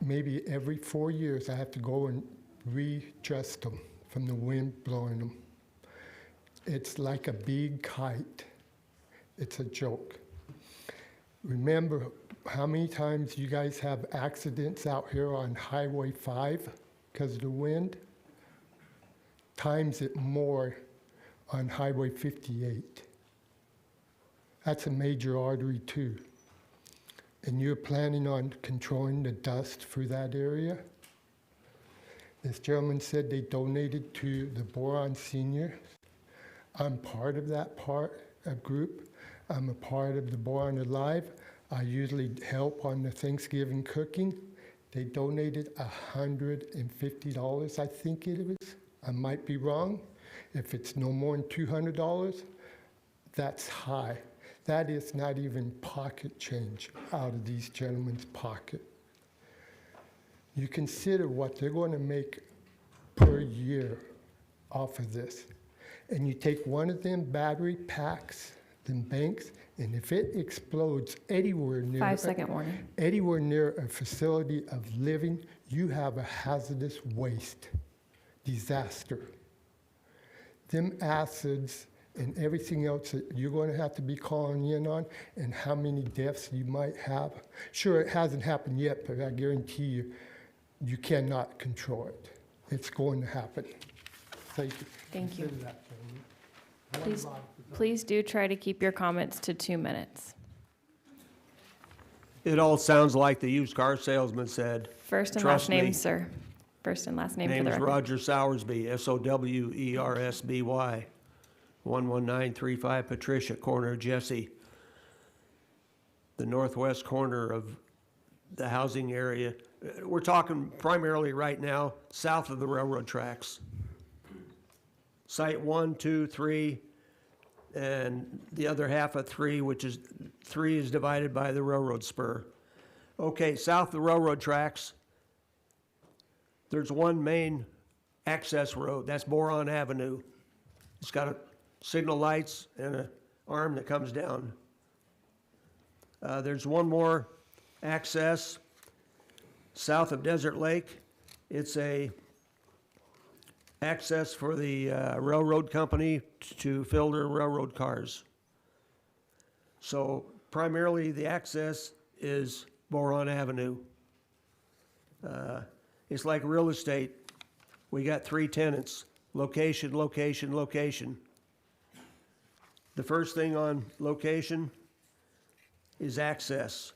maybe every 4 years, I have to go and readjust them from the wind blowing them. It's like a big kite. It's a joke. Remember how many times you guys have accidents out here on Highway 5 because of the wind? Times it more on Highway 58. That's a major artery too. And you're planning on controlling the dust for that area? This gentleman said they donated to the Boron Senior. I'm part of that group. I'm a part of the Boron Alive. I usually help on the Thanksgiving cooking. They donated $150, I think it was. I might be wrong. If it's no more than $200, that's high. That is not even pocket change out of these gentlemen's pocket. You consider what they're going to make per year off of this. And you take one of them battery packs, them banks, and if it explodes anywhere near 5-second warning. anywhere near a facility of living, you have a hazardous waste disaster. Them acids and everything else that you're going to have to be calling in on, and how many deaths you might have. Sure, it hasn't happened yet, but I guarantee you, you cannot control it. It's going to happen. Thank you. Thank you. Consider that, gentlemen. Please do try to keep your comments to 2 minutes. It all sounds like the used car salesman said. First and Trust last name, me. sir. First and last name for Name the is record. Roger Sowersby, Sowersby, 11935 Patricia, corner of Jesse. The northwest corner of the housing area. We're talking primarily right now south of the railroad tracks. Site 1, 2, 3, and the other half of 3, which is 3 is divided by the railroad spur. Okay, south of the railroad tracks, there's one main access road. That's Boron Avenue. It's got a signal lights and an arm that comes down. There's one more access south of Desert Lake. It's a access for the railroad company to fill their railroad cars. So primarily the access is Boron Avenue. It's like real estate. We got 3 tenants, location, location, location. The first thing on location is access.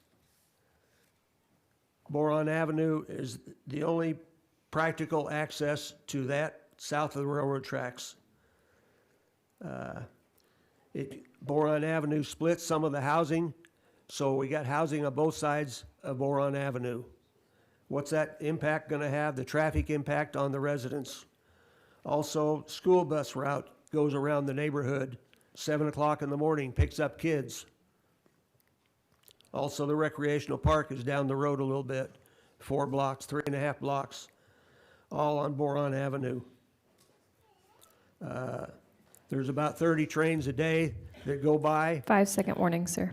Boron Avenue is the only practical access to that south of the railroad tracks. Boron Avenue splits some of the housing, so we got housing on both sides of Boron Avenue. What's that impact going to have? The traffic impact on the residents. Also, school bus route goes around the neighborhood, 7 o'clock in the morning, picks up kids. Also, the recreational park is down the road a little bit, 4 blocks, 3.5 blocks, all on Boron Avenue. There's about 30 trains a day that go by. 5-second warning, sir.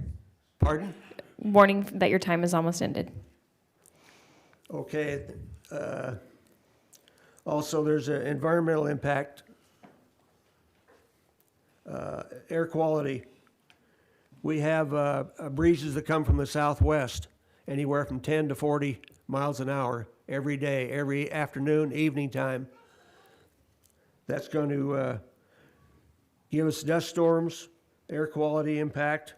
Pardon? Warning that your time is almost ended. Okay. Also, there's an environmental impact. Air quality. We have breezes that come from the southwest, anywhere from 10 to 40 miles an hour every day, every afternoon, evening time. That's going to give us dust storms, air quality impact.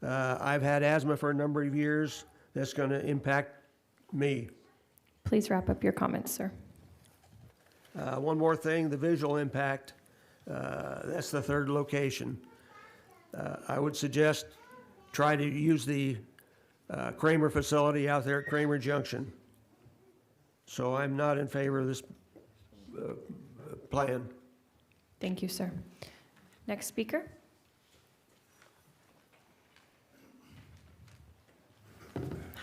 I've had asthma for a number of years. That's going to impact me. Please wrap up your comments, sir. One more thing, the visual impact. That's the third location. I would suggest try to use the Kramer facility out there at Kramer Junction. So I'm not in favor of this plan. Thank you, sir. Next speaker.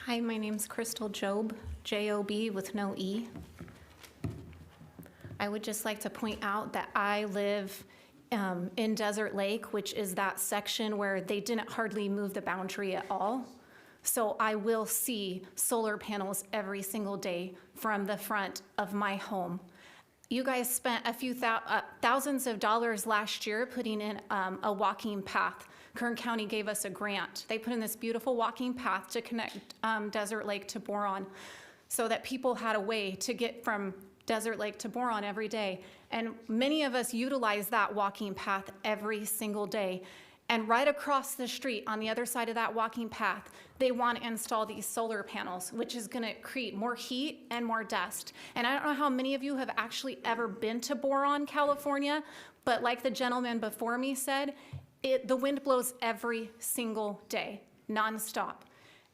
Hi, my name's Crystal Job, J-O-B with no E. I would just like to point out that I live in Desert Lake, which is that section where they didn't hardly move the boundary at all. So I will see solar panels every single day from the front of my home. You guys spent a few thousands of dollars last year putting in a walking path. Kern County gave us a grant. They put in this beautiful walking path to connect Desert Lake to Boron so that people had a way to get from Desert Lake to Boron every day. And many of us utilize that walking path every single day. And right across the street on the other side of that walking path, they want to install these solar panels, which is going to create more heat and more dust. And I don't know how many of you have actually ever been to Boron, California, but like the gentleman before me said, the wind blows every single day, nonstop.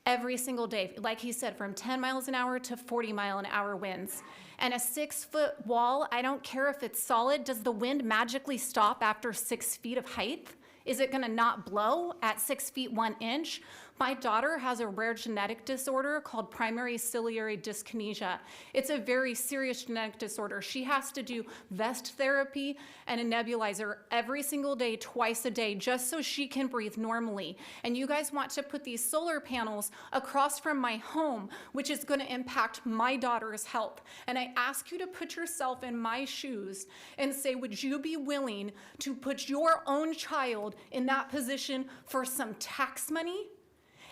Every single day, like he said, from 10 miles an hour to 40-mile-an-hour winds. And a 6-foot wall, I don't care if it's solid, does the wind magically stop after 6 feet of height? Is it gonna not blow at 6 feet 1 inch? My daughter has a rare genetic disorder called primary ciliary dyskinesia. It's a very serious genetic disorder. She has to do vest therapy and a nebulizer every single day, twice a day, just so she can breathe normally. And you guys want to put these solar panels across from my home, which is gonna impact my daughter's health. And I ask you to put yourself in my shoes and say, would you be willing to put your own child in that position for some tax money?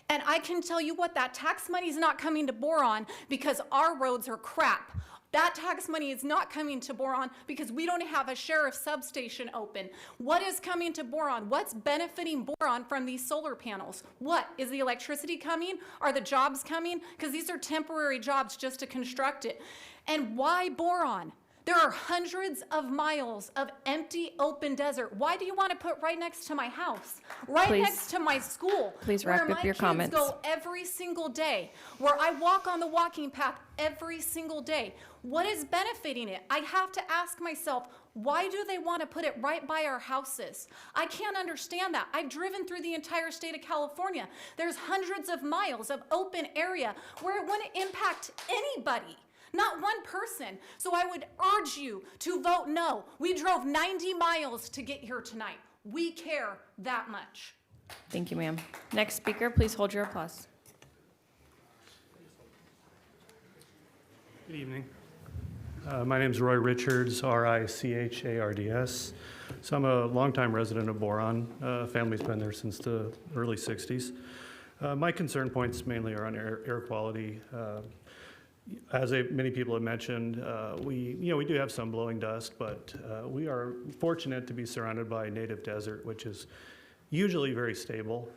And I can tell you what, that tax money is not coming to Boron because our roads are crap. That tax money is not coming to Boron because we don't have a sheriff's substation open. What is coming to Boron? What's benefiting Boron from these solar panels? What? Is the electricity coming? Are the jobs coming? Because these are temporary jobs just to construct it. And why Boron? There are hundreds of miles of empty, open desert. Why do you want to put right next to my house? Right Please. next to my school? Please wrap up your comments. Where my kids go every single day. Where I walk on the walking path every single day. What is benefiting it? I have to ask myself, why do they want to put it right by our houses? I can't understand that. I've driven through the entire state of California. There's hundreds of miles of open area where it wouldn't impact anybody. Not one person. So I would urge you to vote no. We drove 90 miles to get here tonight. We care that much. Thank you, ma'am. Next speaker, please hold your applause. Good evening. My name is Roy Richards, R-I-C-H-A-R-D-S. So I'm a longtime resident of Boron. Family's been there since the early 60s. My concern points mainly are on air quality. As many people have mentioned, we do have some blowing dust, but we are fortunate to be surrounded by native desert, which is usually very stable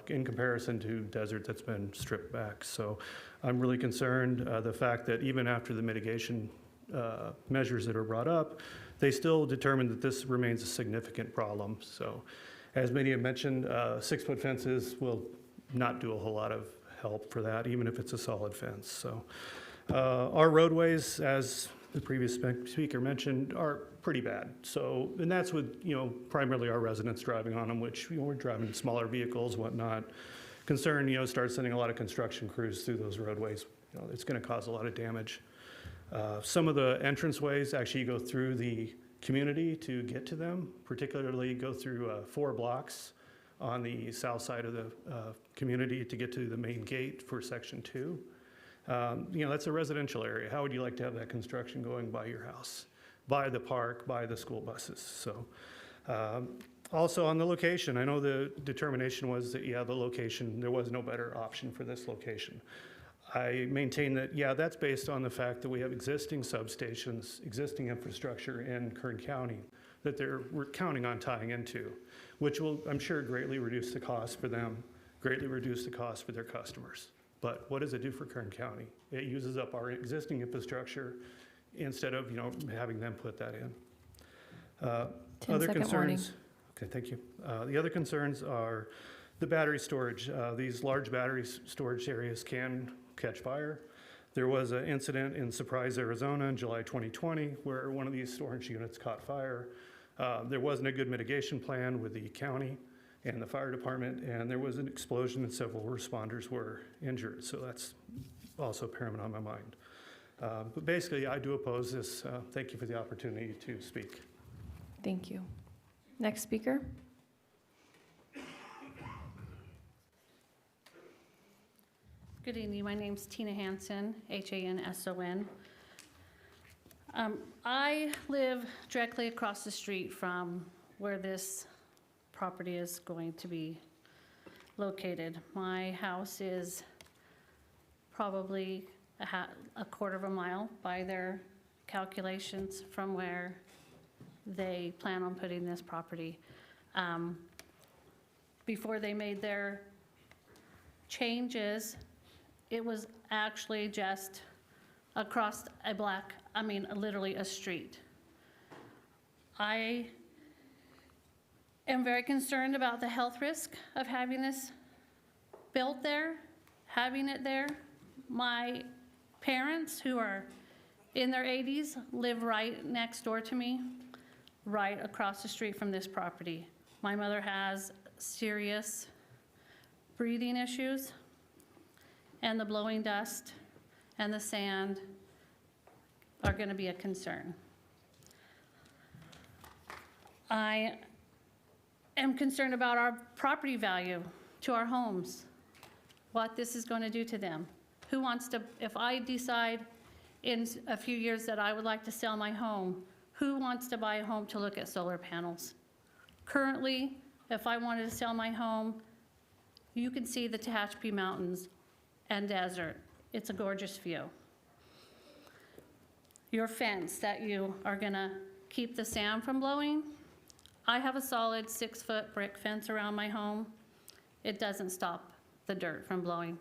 in comparison to desert that's been stripped back. So I'm really concerned the fact that even after the mitigation measures that are brought up, they still determined that this remains a significant problem. So as many have mentioned, 6-foot fences will not do a whole lot of help for that, even if it's a solid fence. So our roadways, as the previous speaker mentioned, are pretty bad. So, and that's with, primarily our residents driving on them, which, we're driving smaller vehicles, whatnot. Concern, start sending a lot of construction crews through those roadways. It's going to cause a lot of damage. Some of the entranceways actually go through the community to get to them, particularly go through 4 blocks on the south side of the community to get to the main gate for Section 2. That's a residential area. How would you like to have that construction going by your house, by the park, by the school buses? So also on the location, I know the determination was that, the location, there was no better option for this location. I maintain that, that's based on the fact that we have existing substations, existing infrastructure in Kern County that we're counting on tying into, which will, I'm sure, greatly reduce the cost for them, greatly reduce the cost for their customers. But what does it do for Kern County? It uses up our existing infrastructure instead of, having them put that in. Other concerns. Warning. Okay, thank you. The other concerns are the battery storage. These large battery storage areas can catch fire. There was an incident in Surprise, Arizona in July 2020 where one of these storage units caught fire. There wasn't a good mitigation plan with the county and the fire department, and there was an explosion and several responders were injured. So that's also paramount on my mind. But basically, I do oppose this. Thank you for the opportunity to speak. Thank you. Next speaker. Good evening, my name's Tina Hansen, Hanson. I live directly across the street from where this property is going to be located. My house is probably a quarter of a mile by their calculations from where they plan on putting this property. Before they made their changes, it was actually just across literally a street. I am very concerned about the health risk of having this built there, having it there. My parents, who are in their 80s, live right next door to me, right across the street from this property. My mother has serious breathing issues, and the blowing dust and the sand are going to be a concern. I am concerned about our property value to our homes, what this is going to do to them. Who wants to, if I decide in a few years that I would like to sell my home, who wants to buy a home to look at solar panels? Currently, if I wanted to sell my home, you can see the Tehachapi Mountains and desert. It's a gorgeous view. Your fence that you are gonna keep the sand from blowing, I have a solid 6-foot brick fence around my home. It doesn't stop the dirt from blowing.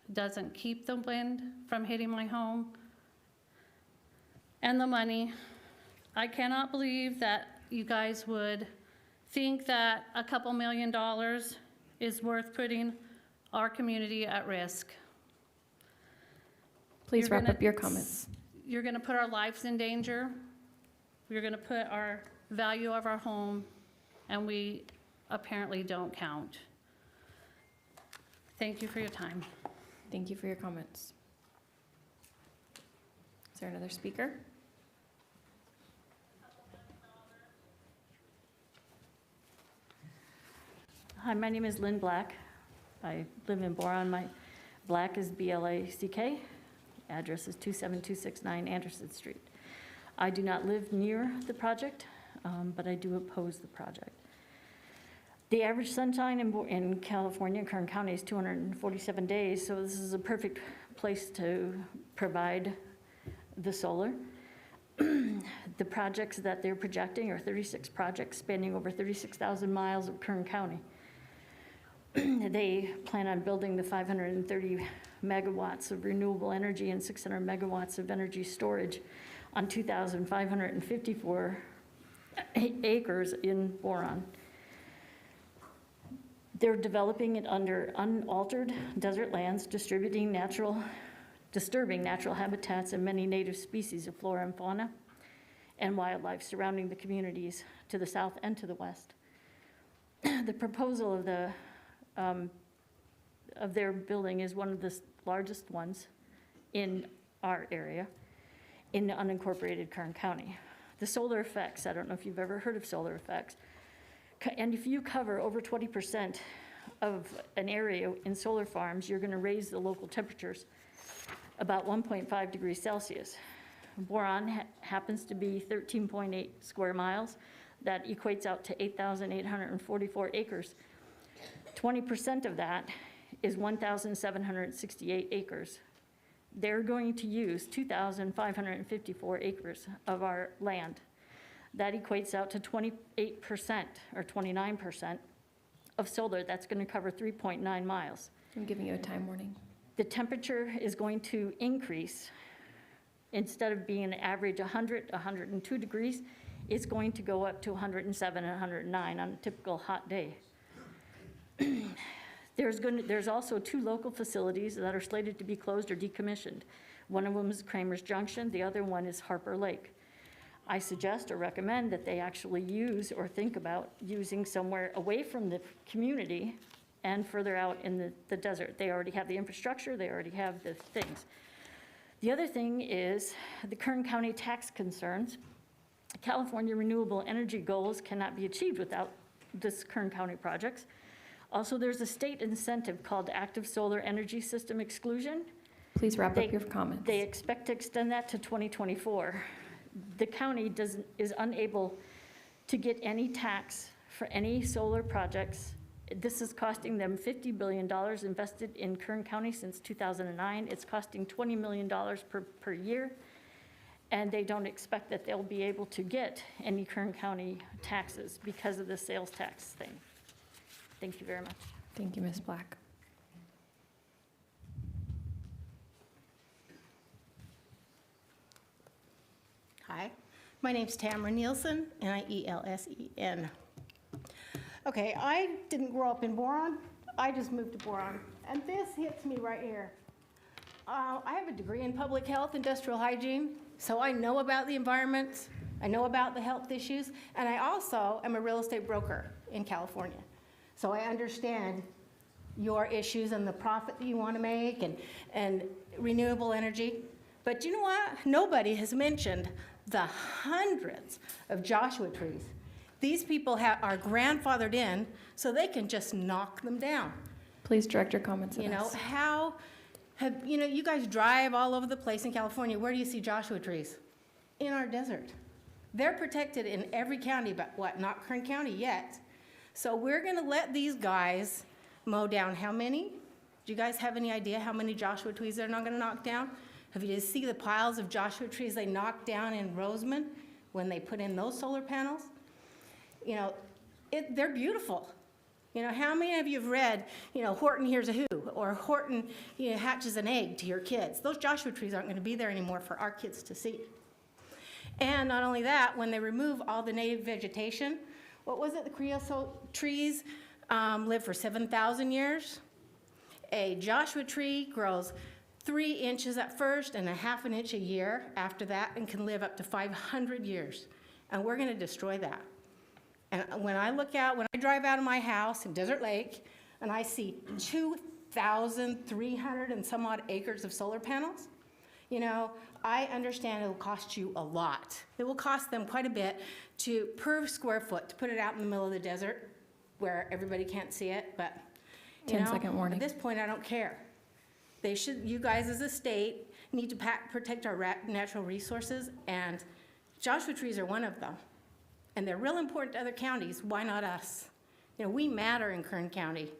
It doesn't keep the wind from hitting my home. And the money, I cannot believe that you guys would think that a couple $1 million is worth putting our community at risk. Please wrap up your comments. You're going to put our lives in danger. You're going to put our value of our home, and we apparently don't count. Thank you for your time. Thank you for your comments. Is there another speaker? Hi, my name is Lynn Black. I live in Boron. My Black is B-L-A-C-K. Address is 27269 Anderson Street. I do not live near the project, but I do oppose the project. The average sunshine in California, Kern County, is 247 days, so this is a perfect place to provide the solar. The projects that they're projecting are 36 projects spanning over 36,000 miles of Kern County. They plan on building the 530 megawatts of renewable energy and 600 megawatts of energy storage on 2,554 acres in Boron. They're developing it under unaltered desert lands, disturbing natural habitats and many native species of flora and fauna and wildlife surrounding the communities to the south and to the west. The proposal of their building is one of the largest ones in our area in unincorporated Kern County. The solar effects, I don't know if you've ever heard of solar effects, and if you cover over 20% of an area in solar farms, you're going to raise the local temperatures about 1.5 degrees Celsius. Boron happens to be 13.8 square miles. That equates out to 8,844 acres. 20% of that is 1,768 acres. They're going to use 2,554 acres of our land. That equates out to 28% or 29% of solar. That's going to cover 3.9 miles. I'm giving you a time warning. The temperature is going to increase. Instead of being an average 100, 102 degrees, it's going to go up to 107 and 109 on a typical hot day. There's also 2 local facilities that are slated to be closed or decommissioned. One of them is Kramer's Junction, the other one is Harper Lake. I suggest or recommend that they actually use or think about using somewhere away from the community and further out in the desert. They already have the infrastructure, they already have the things. The other thing is the Kern County tax concerns. California renewable energy goals cannot be achieved without this Kern County projects. Also, there's a state incentive called Active Solar Energy System Exclusion. Please wrap up your comments. They expect to extend that to 2024. The county is unable to get any tax for any solar projects. This is costing them $50 billion invested in Kern County since 2009. It's costing $20 million per year, and they don't expect that they'll be able to get any Kern County taxes because of the sales tax thing. Thank you very much. Thank you, Ms. Black. Hi, my name's Tamara Nielsen, Nielsen. Okay, I didn't grow up in Boron. I just moved to Boron, and this hits me right here. I have a degree in public health, industrial hygiene, so I know about the environment, I know about the health issues, and I also am a real estate broker in California. So I understand your issues and the profit that you want to make and renewable energy. But you know what? Nobody has mentioned the hundreds of Joshua trees. These people are grandfathered in, so they can just knock them down. Please direct your comments at You know, us. you guys drive all over the place in California. Where do you see Joshua trees? In our desert. They're protected in every county, but what, not Kern County yet. So we're gonna let these guys mow down how many? Do you guys have any idea how many Joshua trees they're not gonna knock down? Have you just see the piles of Joshua trees they knocked down in Roseman when they put in those solar panels? You know, they're beautiful. You know, how many of you have read, Horton Hears a Who, or Horton hatches an egg to your kids? Those Joshua trees aren't gonna be there anymore for our kids to see. And not only that, when they remove all the native vegetation, what was it, the creosote trees live for 7,000 years? A Joshua tree grows 3 inches at first and a ½ inch a year after that, and can live up to 500 years. And we're gonna destroy that. And when I drive out of my house in Desert Lake, and I see 2,300 and some odd acres of solar panels, I understand it'll cost you a lot. It will cost them quite a bit per square foot to put it out in the middle of the desert where everybody can't see it, but 10-second warning. At this point, I don't care. You guys as a state need to protect our natural resources, and Joshua trees are one of them. And they're real important to other counties. Why not us? We matter in Kern County.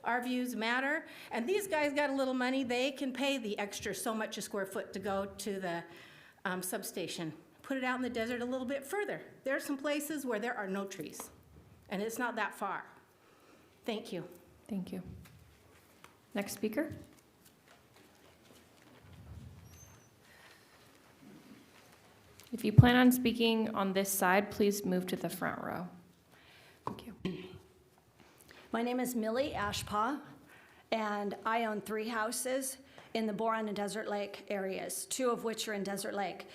Our views matter, and these guys got a little money. They can pay the extra so much a square foot to go to the substation. Put it out in the desert a little bit further. There are some places where there are no trees, and it's not that far. Thank you. Thank you. Next speaker. If you plan on speaking on this side, please move to the front row. Thank you. My name is Millie Ashpaw, and I own 3 houses in the Boron and Desert Lake areas, 2 of which are in Desert Lake.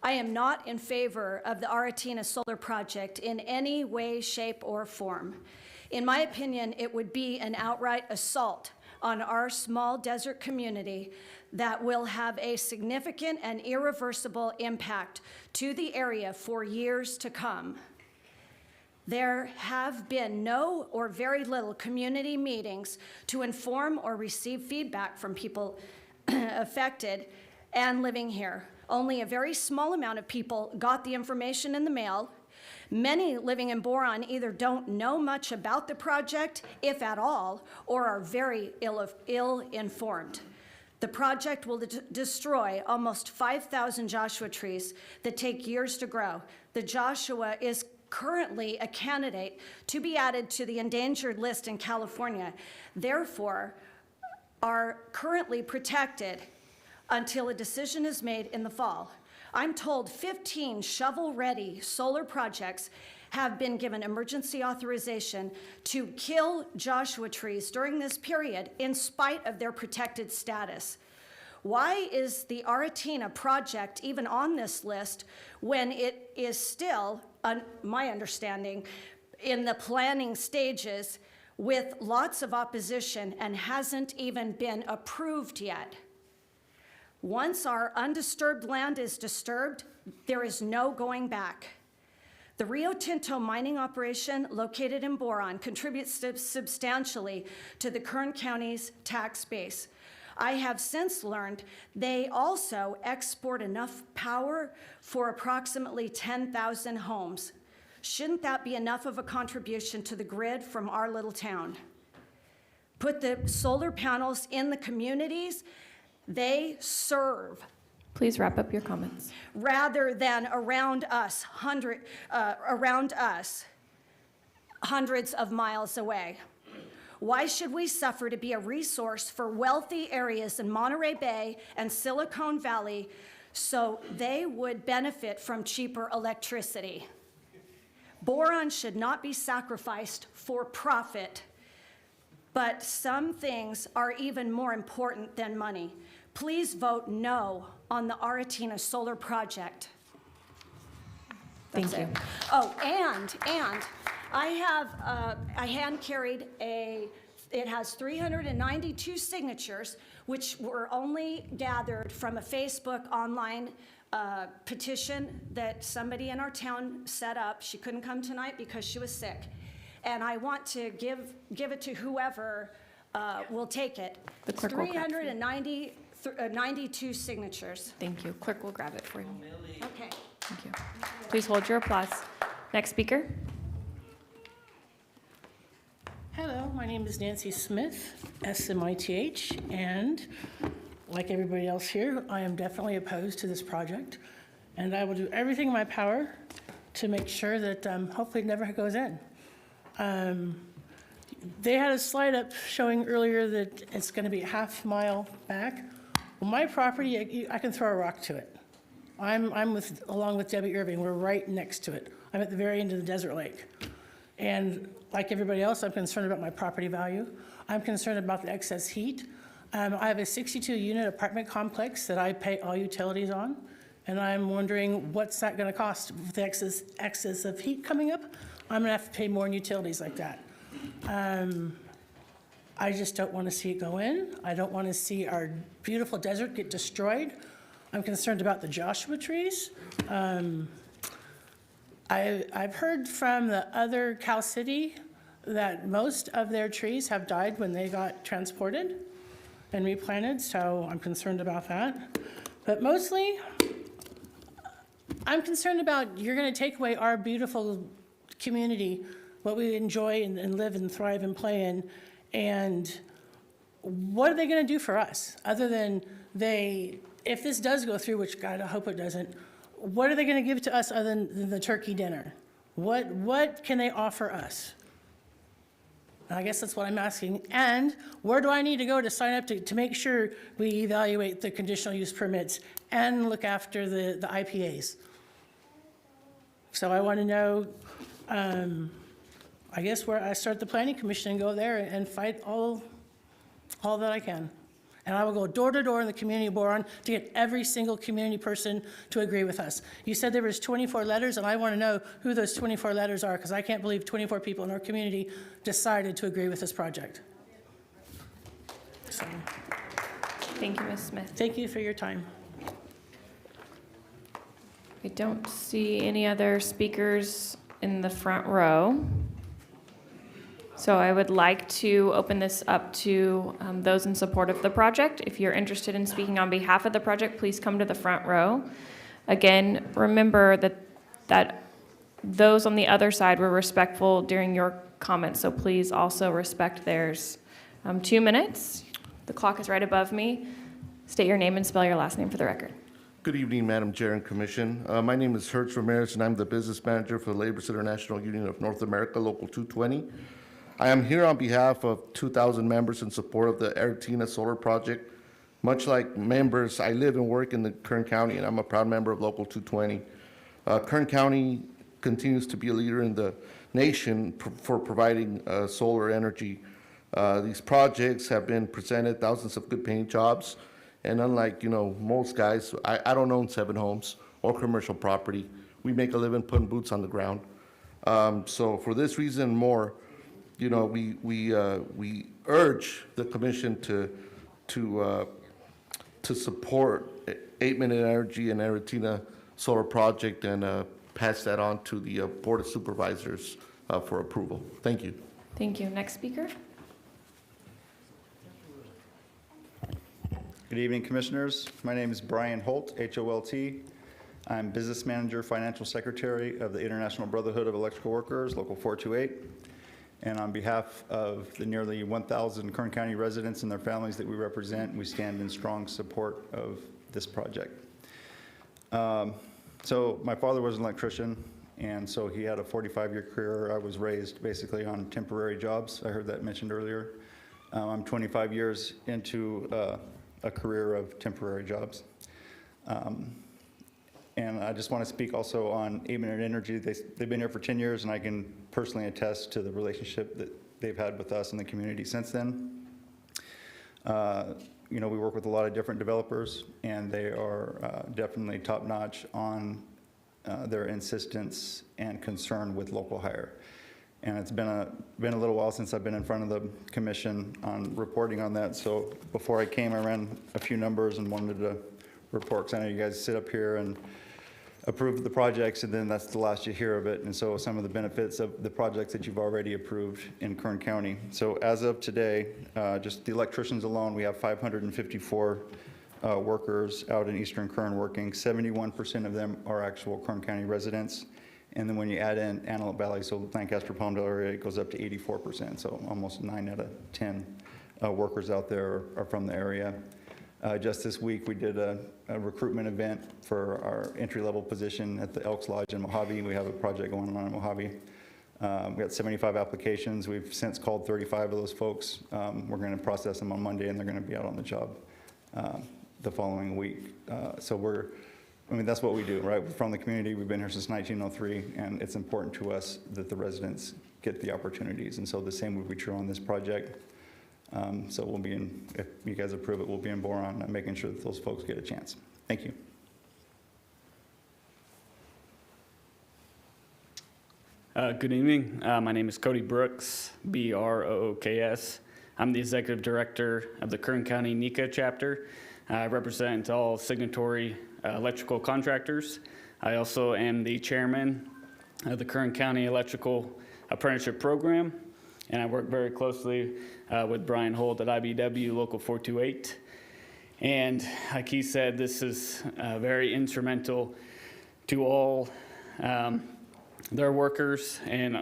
I am not in favor of the Aratina solar project in any way, shape, or form. In my opinion, it would be an outright assault on our small desert community that will have a significant and irreversible impact to the area for years to come. There have been no or very little community meetings to inform or receive feedback from people affected and living here. Only a very small amount of people got the information in the mail. Many living in Boron either don't know much about the project, if at all, or are very ill-informed. The project will destroy almost 5,000 Joshua trees that take years to grow. The Joshua is currently a candidate to be added to the endangered list in California, therefore are currently protected until a decision is made in the fall. I'm told 15 shovel-ready solar projects have been given emergency authorization to kill Joshua trees during this period in spite of their protected status. Why is the Aratina project even on this list when it is still, my understanding, in the planning stages with lots of opposition and hasn't even been approved yet? Once our undisturbed land is disturbed, there is no going back. The Rio Tinto mining operation located in Boron contributes substantially to the Kern County's tax base. I have since learned they also export enough power for approximately 10,000 homes. Shouldn't that be enough of a contribution to the grid from our little town? Put the solar panels in the communities they serve, Please wrap up your comments. rather than around us, hundreds of miles away. Why should we suffer to be a resource for wealthy areas in Monterey Bay and Silicon Valley so they would benefit from cheaper electricity? Boron should not be sacrificed for profit, but some things are even more important than money. Please vote no on the Aratina solar project. Thank you. Oh, and I hand-carried it has 392 signatures, which were only gathered from a Facebook online petition that somebody in our town set up. She couldn't come tonight because she was sick. And I want to give it to whoever will take it. The clerk will grab it. 392 signatures. Thank you. Clerk will grab it for you. Okay. Thank you. Please hold your applause. Next speaker. Hello, my name is Nancy Smith, SMITH, and like everybody else here, I am definitely opposed to this project, and I will do everything in my power to make sure that hopefully it never goes in. They had a slide up showing earlier that it's going to be a half mile back. Well, my property, I can throw a rock to it. Along with Debbie Irving, we're right next to it. I'm at the very end of the desert lake. And like everybody else, I'm concerned about my property value. I'm concerned about the excess heat. I have a 62-unit apartment complex that I pay all utilities on, and I'm wondering what's that going to cost with the excess of heat coming up. I'm going to have to pay more in utilities like that. I just don't want to see it go in. I don't want to see our beautiful desert get destroyed. I'm concerned about the Joshua trees. I've heard from the other Cal City that most of their trees have died when they got transported and replanted, so I'm concerned about that. But mostly, I'm concerned about you're going to take away our beautiful community, what we enjoy and live and thrive and play in, and what are they going to do for us other than if this does go through, which God, I hope it doesn't, what are they going to give to us other than the turkey dinner? What can they offer us? I guess that's what I'm asking. And where do I need to go to sign up to make sure we evaluate the conditional use permits and look after the IPAs? So I want to know, I guess, where I start the planning commission and go there and fight all that I can. And I will go door to door in the community of Boron to get every single community person to agree with us. You said there was 24 letters, and I want to know who those 24 letters are, because I can't believe 24 people in our community decided to agree with this project. So, Thank you, Ms. Smith. thank you for your time. I don't see any other speakers in the front row. So I would like to open this up to those in support of the project. If you're interested in speaking on behalf of the project, please come to the front row. Again, remember that those on the other side were respectful during your comments, so please also respect theirs. 2 minutes. The clock is right above me. State your name and spell your last name for the record. Good evening, Madam Chair and Commission. My name is Hertz Ramirez, and I'm the business manager for the Laborers International Union of North America, Local 220. I am here on behalf of 2,000 members in support of the Aratina Solar Project. Much like members, I live and work in the Kern County, and I'm a proud member of Local 220. Kern County continues to be a leader in the nation for providing solar energy. These projects have been presented thousands of good paying jobs, and unlike most guys, I don't own 7 homes or commercial property. We make a living putting boots on the ground. So for this reason and more, we urge the commission to support Abatement Energy and Aratina Solar Project, and pass that on to the Board of Supervisors for approval. Thank you. Thank you. Next speaker. Good evening, Commissioners. My name is Brian Holt, H-O-L-T. I'm Business Manager, Financial Secretary of the International Brotherhood of Electrical Workers, Local 428. And on behalf of the nearly 1,000 Kern County residents and their families that we represent, we stand in strong support of this project. So my father was an electrician, and so he had a 45-year career. I was raised basically on temporary jobs. I heard that mentioned earlier. I'm 25 years into a career of temporary jobs. And I just want to speak also on Abatement Energy. They've been here for 10 years, and I can personally attest to the relationship that they've had with us and the community since then. You know, we work with a lot of different developers, and they are definitely top-notch on their insistence and concern with local hire. And it's been a little while since I've been in front of the commission on reporting on that. So before I came, I ran a few numbers and wanted to report, because I know you guys sit up here and approve the projects, and then that's the last you hear of it. And so some of the benefits of the projects that you've already approved in Kern County. So as of today, just the electricians alone, we have 554 workers out in Eastern Kern working. 71% of them are actual Kern County residents. And then when you add in Antelope Valley, so Lancaster, Palmdale area, it goes up to 84%. So almost 9 out of 10 workers out there are from the area. Just this week, we did a recruitment event for our entry-level position at the Elks Lodge in Mojave. We have a project going on in Mojave. We got 75 applications. We've since called 35 of those folks. We're going to process them on Monday, and they're going to be out on the job the following week. So that's what we do, right? We're from the community. We've been here since 1903, and it's important to us that the residents get the opportunities. And so the same would be true on this project. So we'll be in, if you guys approve it, we'll be in Boron making sure that those folks get a chance. Thank you. Good evening. My name is Cody Brooks, B-R-O-O-K-S. I'm the Executive Director of the Kern County NECA chapter. I represent all signatory electrical contractors. I also am the Chairman of the Kern County Electrical Apprenticeship Program, and I work very closely with Brian Holt at IBW Local 428. And like he said, this is very instrumental to all their workers and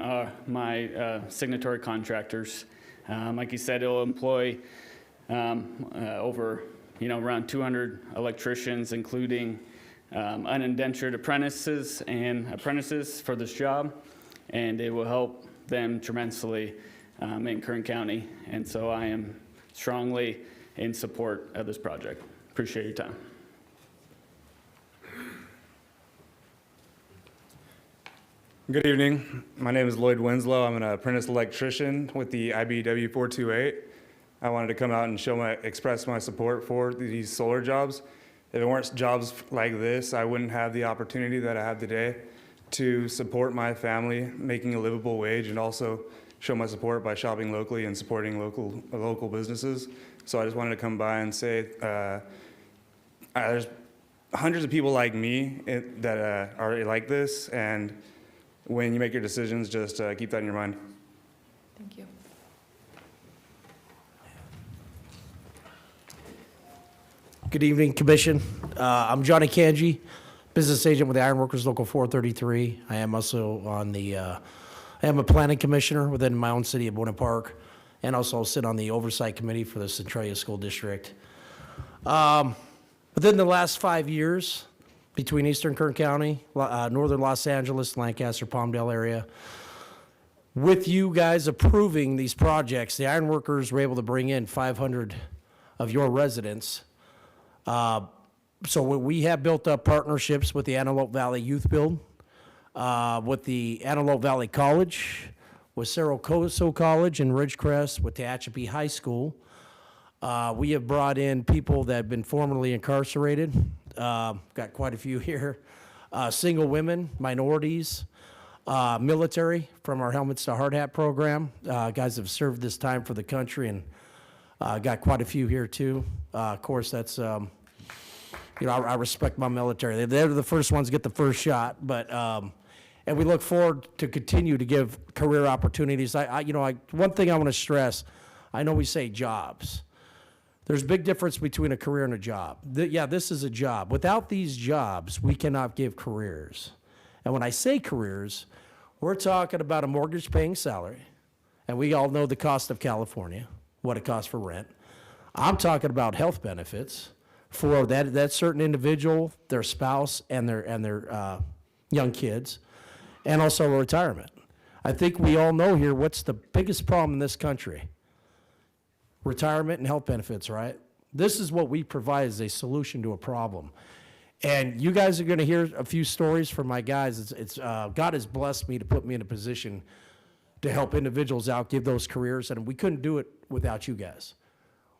my signatory contractors. Like he said, it'll employ over around 200 electricians, including unindentured apprentices and apprentices for this job, and it will help them tremendously in Kern County. And so I am strongly in support of this project. Appreciate your time. Good evening. My name is Lloyd Winslow. I'm an apprentice electrician with the IBW 428. I wanted to come out and express my support for these solar jobs. If it weren't jobs like this, I wouldn't have the opportunity that I have today to support my family, making a livable wage, and also show my support by shopping locally and supporting local businesses. So I just wanted to come by and say there's hundreds of people like me that are like this, and when you make your decisions, just keep that in your mind. Thank you. Good evening, Commission. I'm Johnny Kanji, business agent with the Ironworkers Local 433. I am also on I am a planning commissioner within my own city of Buena Park, and also sit on the oversight committee for the Centralia School District. Within the last 5 years, between Eastern Kern County, Northern Los Angeles, Lancaster, Palmdale area, with you guys approving these projects, the Ironworkers were able to bring in 500 of your residents. So we have built up partnerships with the Antelope Valley Youth Build, with the Antelope Valley College, with Cerro Coso College and Ridgecrest, with Tehachapi High School. We have brought in people that have been formerly incarcerated, got quite a few here, single women, minorities, military from our Helmets to Hard Hat program, guys that have served this time for the country, and got quite a few here too. Of course, that's You know, I respect my military. They're the first ones to get the first shot, but, and we look forward to continue to give career opportunities. One thing I want to stress, I know we say jobs. There's a big difference between a career and a job. Yeah, this is a job. Without these jobs, we cannot give careers. And when I say careers, we're talking about a mortgage-paying salary, and we all know the cost of California, what it costs for rent. I'm talking about health benefits for that certain individual, their spouse, and their young kids, and also retirement. I think we all know here what's the biggest problem in this country. Retirement and health benefits, right? This is what we provide as a solution to a problem. And you guys are going to hear a few stories from my guys. God has blessed me to put me in a position to help individuals out, give those careers, and we couldn't do it without you guys.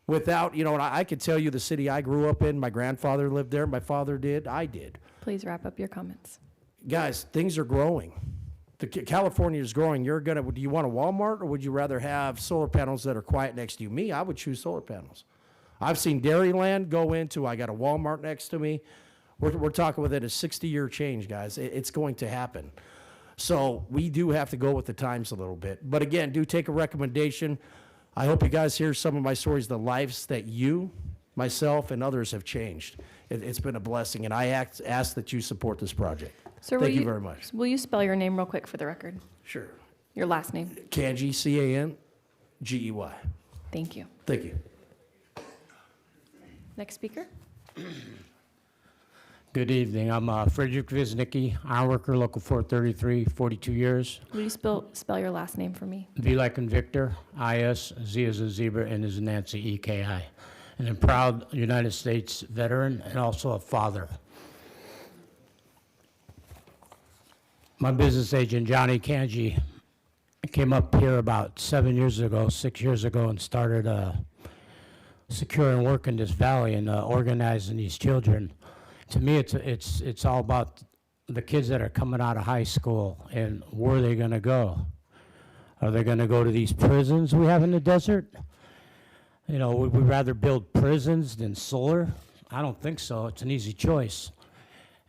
Without, and I could tell you the city I grew up in, my grandfather lived there, my father did, I did. Please wrap up your comments. Guys, things are growing. California is growing. Do you want a Walmart, or would you rather have solar panels that are quiet next to you? Me, I would choose solar panels. I've seen Dairyland go into, I got a Walmart next to me. We're talking within a 60-year change, guys. It's going to happen. So we do have to go with the times a little bit. But again, do take a recommendation. I hope you guys hear some of my stories, the lives that you, myself, and others have changed. It's been a blessing, and I ask that you support this project. Sir, Thank you very much. Will you spell your name real quick for the record? Sure. Your last name. Kanji, C-A-N-G-E-Y. Thank you. Thank you. Next speaker. Good evening. I'm Frederick Wisnicki, ironworker, local 433, 42 years. Will you spell your last name for me? V like in Victor, I-S, Z as in zebra, N as in Nancy, E-K-I. And a proud United States veteran and also a father. My business agent, Johnny Kanji, came up here about 6 years ago, and started securing work in this valley and organizing these children. To me, it's all about the kids that are coming out of high school and where are they going to go? Are they going to go to these prisons we have in the desert? Would we rather build prisons than solar? I don't think so. It's an easy choice.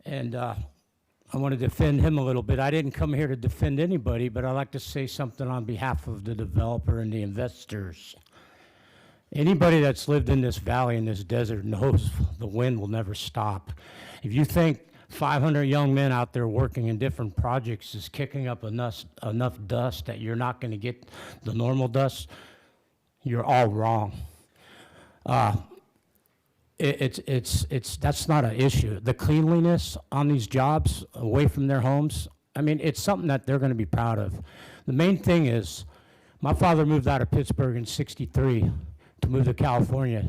And I want to defend him a little bit. I didn't come here to defend anybody, but I'd like to say something on behalf of the developer and the investors. Anybody that's lived in this valley, in this desert, knows the wind will never stop. If you think 500 young men out there working in different projects is kicking up enough dust that you're not going to get the normal dust, you're all wrong. That's not an issue. The cleanliness on these jobs away from their homes, it's something that they're going to be proud of. The main thing is, my father moved out of Pittsburgh in '63 to move to California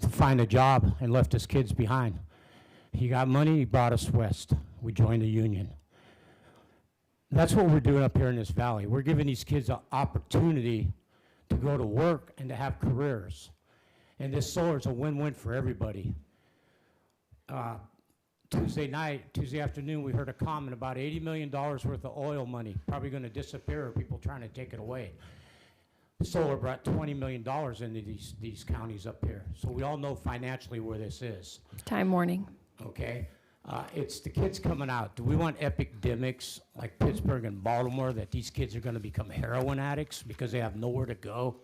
to find a job and left his kids behind. He got money, he brought us west. We joined the union. That's what we're doing up here in this valley. We're giving these kids an opportunity to go to work and to have careers. And this solar is a win-win for everybody. Tuesday afternoon, we heard a comment about $80 million worth of oil money, probably going to disappear, or people trying to take it away. Solar brought $20 million into these counties up here. So we all know financially where this is. Time warning. Okay? It's the kids coming out. Do we want epidemics like Pittsburgh and Baltimore that these kids are going to become heroin addicts because they have nowhere to go?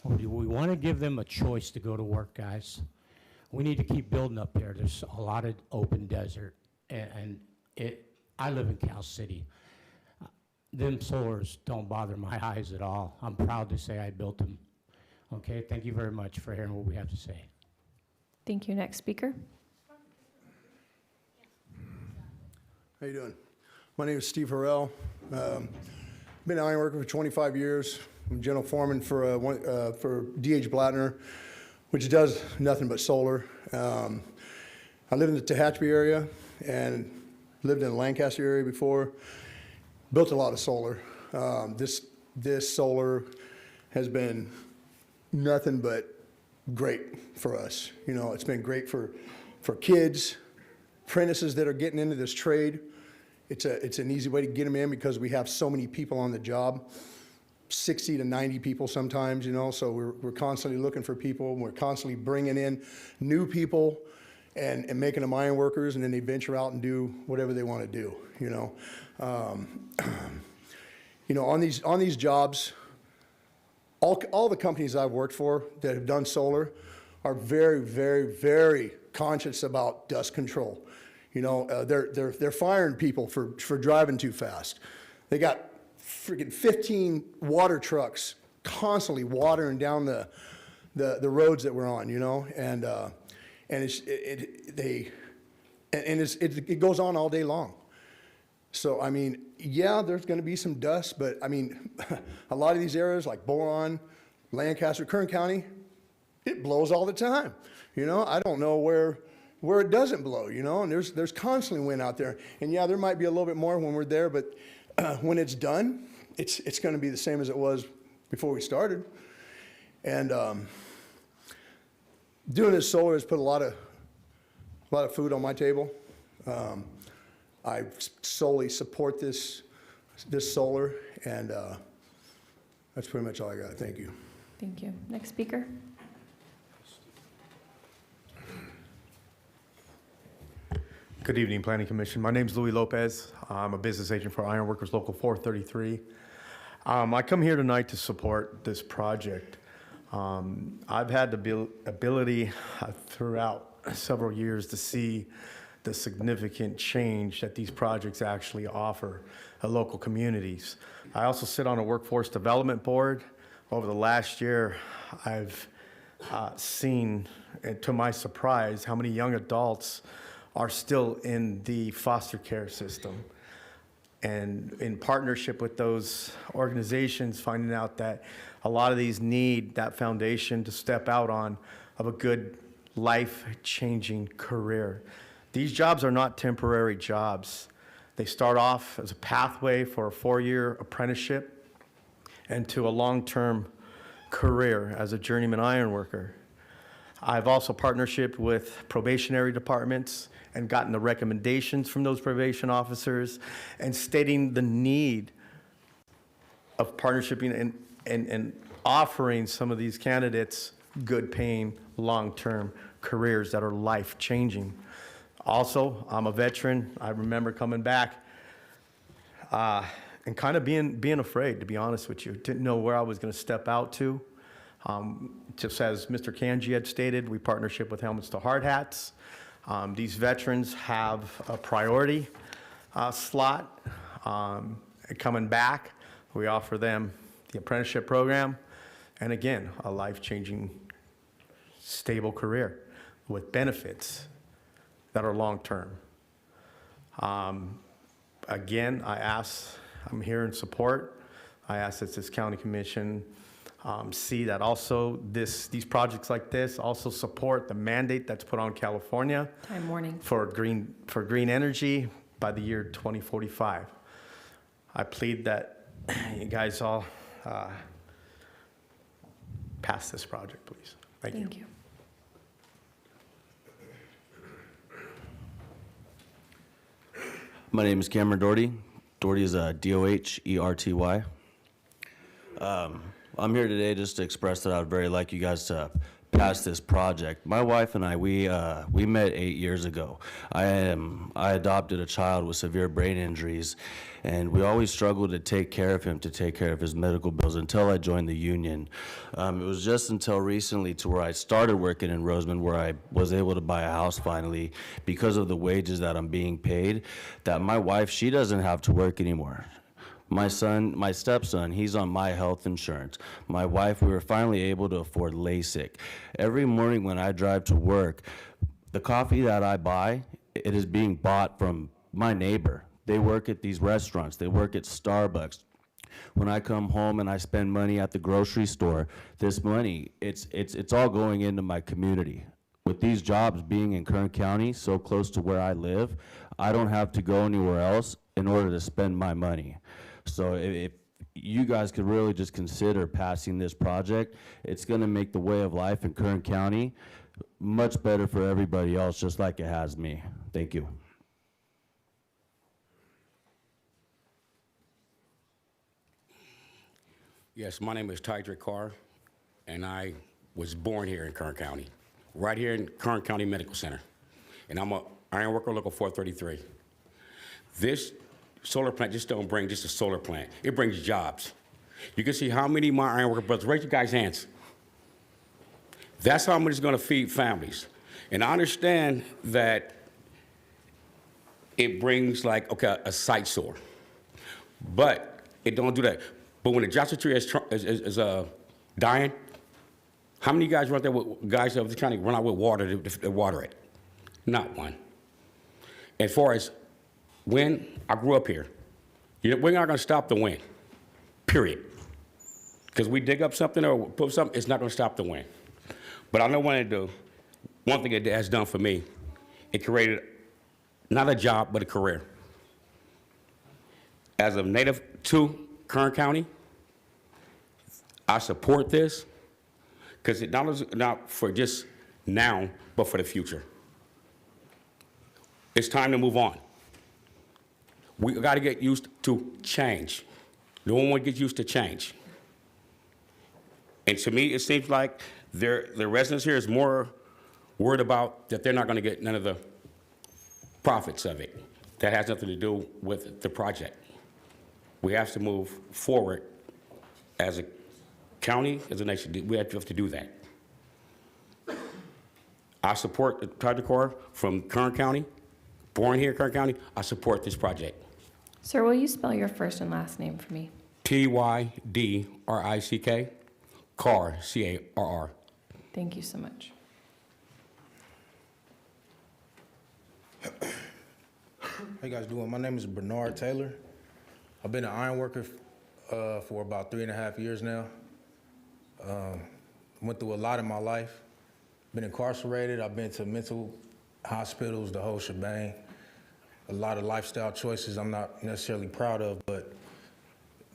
Or do we want to give them a choice to go to work, guys? We need to keep building up here. There's a lot of open desert. I live in Cal City. Them solars don't bother my eyes at all. I'm proud to say I built them. Okay, thank you very much for hearing what we have to say. Thank you. Next speaker. How you doing? My name is Steve Harrell. Been an iron worker for 25 years. I'm general foreman for D.H. Blattner, which does nothing but solar. I live in the Tehachapi area and lived in the Lancaster area before. Built a lot of solar. This solar has been nothing but great for us. It's been great for kids, apprentices that are getting into this trade. It's an easy way to get them in because we have so many people on the job, 60 to 90 people sometimes, so we're constantly looking for people. We're constantly bringing in new people, and making them iron workers, and then they venture out and do whatever they want to do, you know. You know, on these jobs, all the companies I've worked for that have done solar are very, very, very conscious about dust control. You know, they're firing people for driving too fast. They got freaking 15 water trucks constantly watering down the roads that we're on, you know, and it goes on all day long. So, I mean, yeah, there's going to be some dust, but I mean, a lot of these areas like Boron, Lancaster, Kern County, it blows all the time. You know, I don't know where it doesn't blow, you know, and there's constantly wind out there. And yeah, there might be a little bit more when we're there, but when it's done, it's going to be the same as it was before we started. And doing this solar has put a lot of food on my table. I solely support this solar, and that's pretty much all I got. Thank you. Thank you. Next speaker. Good evening, Planning Commission. My name is Louis Lopez. I'm a business agent for Ironworkers Local 433. I come here tonight to support this project. I've had the ability throughout several years to see the significant change that these projects actually offer local communities. I also sit on a workforce development board. Over the last year, I've seen, to my surprise, how many young adults are still in the foster care system. And in partnership with those organizations, finding out that a lot of these need that foundation to step out on of a good life-changing career. These jobs are not temporary jobs. They start off as a pathway for a 4-year apprenticeship and to a long-term career as a journeyman ironworker. I've also partnershiped with probationary departments and gotten the recommendations from those probation officers and stating the need of partnershiping and offering some of these candidates good paying long-term careers that are life-changing. Also, I'm a veteran. I remember coming back and kind of being afraid, to be honest with you. Didn't know where I was going to step out to. Just as Mr. Kanji had stated, we partnership with Helmets to Hard Hats. These veterans have a priority slot. Coming back, we offer them the apprenticeship program, and again, a life-changing, stable career with benefits that are long-term. Again, I'm here in support. I ask that this county commission see that also these projects like this also support the mandate that's put on California for green energy by the year 2045. I plead that you guys all pass this project, please. Thank you. My name is Cameron Doherty. Doherty is D-O-H-E-R-T-Y. I'm here today just to express that I would very like you guys to pass this project. My wife and I, we met 8 years ago. I adopted a child with severe brain injuries, and we always struggled to take care of him, to take care of his medical bills until I joined the union. It was just until recently to where I started working in Roseman, where I was able to buy a house finally because of the wages that I'm being paid, that my wife, she doesn't have to work anymore. My stepson, he's on my health insurance. My wife, we were finally able to afford LASIK. Every morning when I drive to work, the coffee that I buy, it is being bought from my neighbor. They work at these restaurants. They work at Starbucks. When I come home and I spend money at the grocery store, this money, it's all going into my community. With these jobs being in Kern County, so close to where I live, I don't have to go anywhere else in order to spend my money. So if you guys could really just consider passing this project, it's going to make the way of life in Kern County much better for everybody else, just like it has me. Thank you. Yes, my name is Carr, and I was born here in Kern County, right here in Kern County Medical Center. and I'm a iron worker local 433. This solar plant just don't bring just a solar plant. It brings jobs. You can see how many of my iron worker brothers, raise your guys' hands. That's how much it's gonna feed families. And I understand that it brings like, okay, a site sore, but it don't do that. But when the Joshua tree is dying, how many guys run there with guys that are trying to run out with water to water it? Not one. As far as wind, I grew up here. We're not gonna stop the wind, period. Because we dig up something or put something, it's not gonna stop the wind. But I know what it do. One thing it has done for me, it created not a job, but a career. As a native to Kern County, I support this because it not for just now, but for the future. It's time to move on. We got to get used to change. No one gets used to change. And to me, it seems like the residents here is more worried about that they're not going to get none of the profits of it. That has nothing to do with the project. We have to move forward as a county, as a nation. We have to do that. I support the project Carr from Kern County, born here in Kern County. I support this project. Sir, will you spell your first and last name for me? Tydrick, Carr, C-A-R-R. Thank you so much. How you guys doing? My name is Bernard Taylor. I've been an iron worker for about 3.5 years now. Went through a lot in my life. Been incarcerated. I've been to mental hospitals, the whole shebang. A lot of lifestyle choices I'm not necessarily proud of, but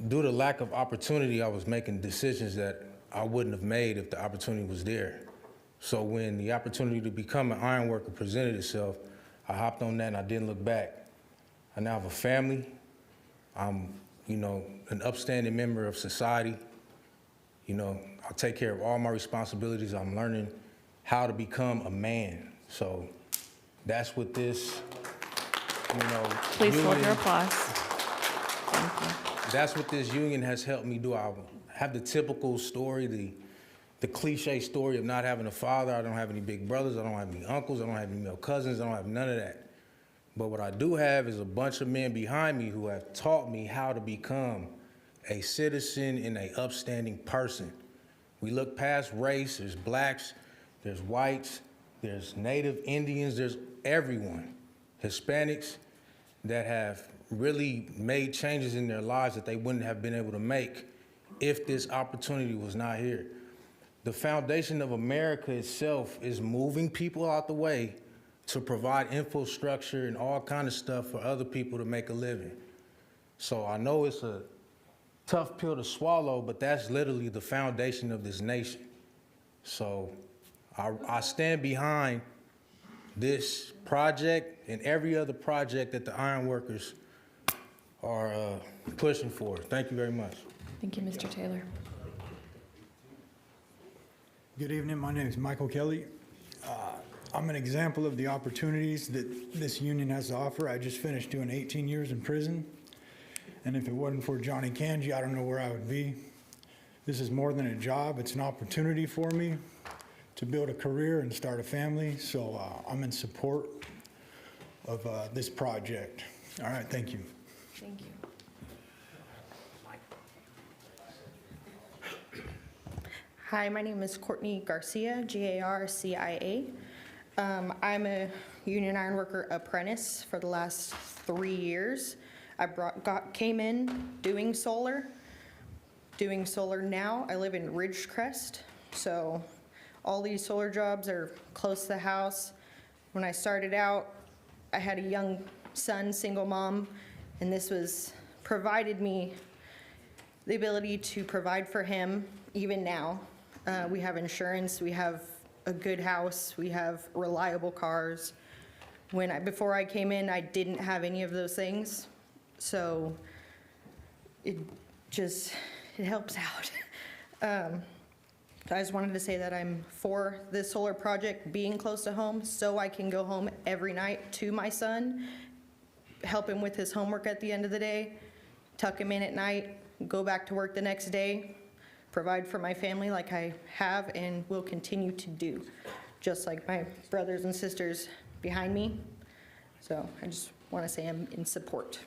due to lack of opportunity, I was making decisions that I wouldn't have made if the opportunity was there. So when the opportunity to become an iron worker presented itself, I hopped on that and I didn't look back. I now have a family. I'm, an upstanding member of society. I take care of all my responsibilities. I'm learning how to become a man. So that's what this, Please hold union- your applause. Thank you. That's what this union has helped me do. I have the typical story, the cliche story of not having a father. I don't have any big brothers. I don't have any uncles. I don't have any male cousins. I don't have none of that. But what I do have is a bunch of men behind me who have taught me how to become a citizen and an upstanding person. We look past race. There's blacks, there's whites, there's native Indians, there's everyone. Hispanics that have really made changes in their lives that they wouldn't have been able to make if this opportunity was not here. The foundation of America itself is moving people out the way to provide infrastructure and all kind of stuff for other people to make a living. So I know it's a tough pill to swallow, but that's literally the foundation of this nation. So I stand behind this project and every other project that the iron workers are pushing for. Thank you very much. Thank you, Mr. Taylor. Good evening. My name is Michael Kelly. I'm an example of the opportunities that this union has to offer. I just finished doing 18 years in prison. And if it wasn't for Johnny Kanji, I don't know where I would be. This is more than a job. It's an opportunity for me to build a career and start a family. So I'm in support of this project. All right, thank you. Thank you. Hi, my name is Courtney Garcia, Garcia. I'm a union iron worker apprentice for the last 3 years. I came in doing solar now. I live in Ridgecrest, so all these solar jobs are close to the house. When I started out, I had a young son, single mom, and this was provided me the ability to provide for him even now. We have insurance, we have a good house, we have reliable cars. Before I came in, I didn't have any of those things, so it helps out. I just wanted to say that I'm for this solar project being close to home so I can go home every night to my son, help him with his homework at the end of the day, tuck him in at night, go back to work the next day, provide for my family like I have and will continue to do, just like my brothers and sisters behind me. So I just want to say I'm in support.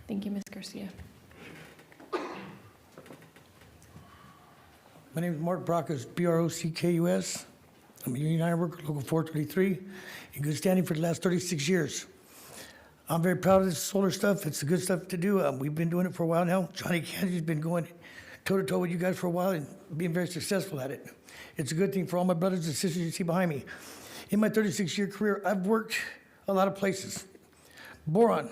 Thank you, Ms. Garcia. My name is Mark Brockus, B-R-O-C-K-U-S. I'm a union iron worker, Local 433, in good standing for the last 36 years. I'm very proud of this solar stuff. It's the good stuff to do. We've been doing it for a while now. Johnny Kanji's been going toe-to-toe with you guys for a while and being very successful at it. It's a good thing for all my brothers and sisters you see behind me. In my 36-year career, I've worked a lot of places. Boron.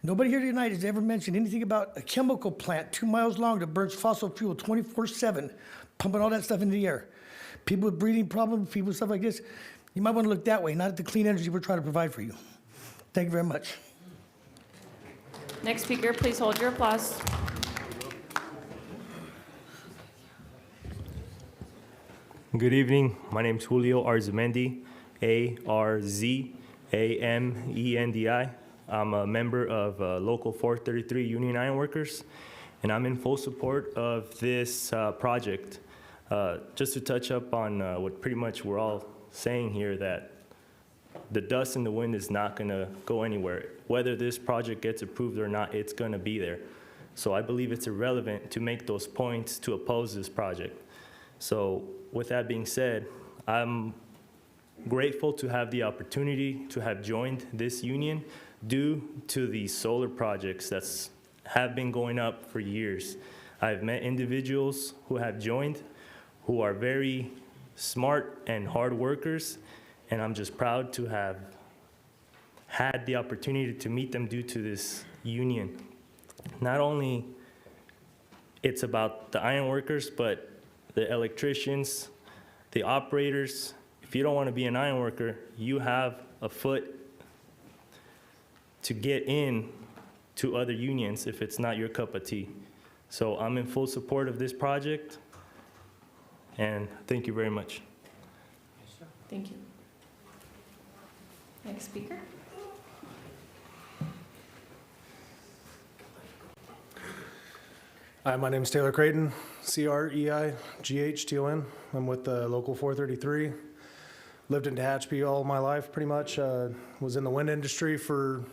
Nobody here tonight has ever mentioned anything about a chemical plant 2 miles long that burns fossil fuel 24/7, pumping all that stuff into the air. People with breathing problems, people with stuff like this, you might want to look that way, not at the clean energy we're trying to provide for you. Thank you very much. Next speaker, please hold your applause. Good evening. My name is Julio Arzamendi, A-R-Z-A-M-E-N-D-I. I'm a member of Local 433 Union Iron Workers, and I'm in full support of this project. Just to touch up on what pretty much we're all saying here, that the dust in the wind is not going to go anywhere. Whether this project gets approved or not, it's going to be there. So I believe it's irrelevant to make those points to oppose this project. So with that being said, I'm grateful to have the opportunity to have joined this union due to the solar projects that have been going up for years. I've met individuals who have joined who are very smart and hard workers, and I'm just proud to have had the opportunity to meet them due to this union. Not only it's about the iron workers, but the electricians, the operators. If you don't want to be an iron worker, you have a foot to get in to other unions if it's not your cup of tea. So I'm in full support of this project, and thank you very much. Thank you. Next speaker. Hi, my name is Taylor Creighton, C-R-E-I-G-H-T-O-N. I'm with Local 433. Lived in Tehachapi all my life, pretty much. Was in the wind industry for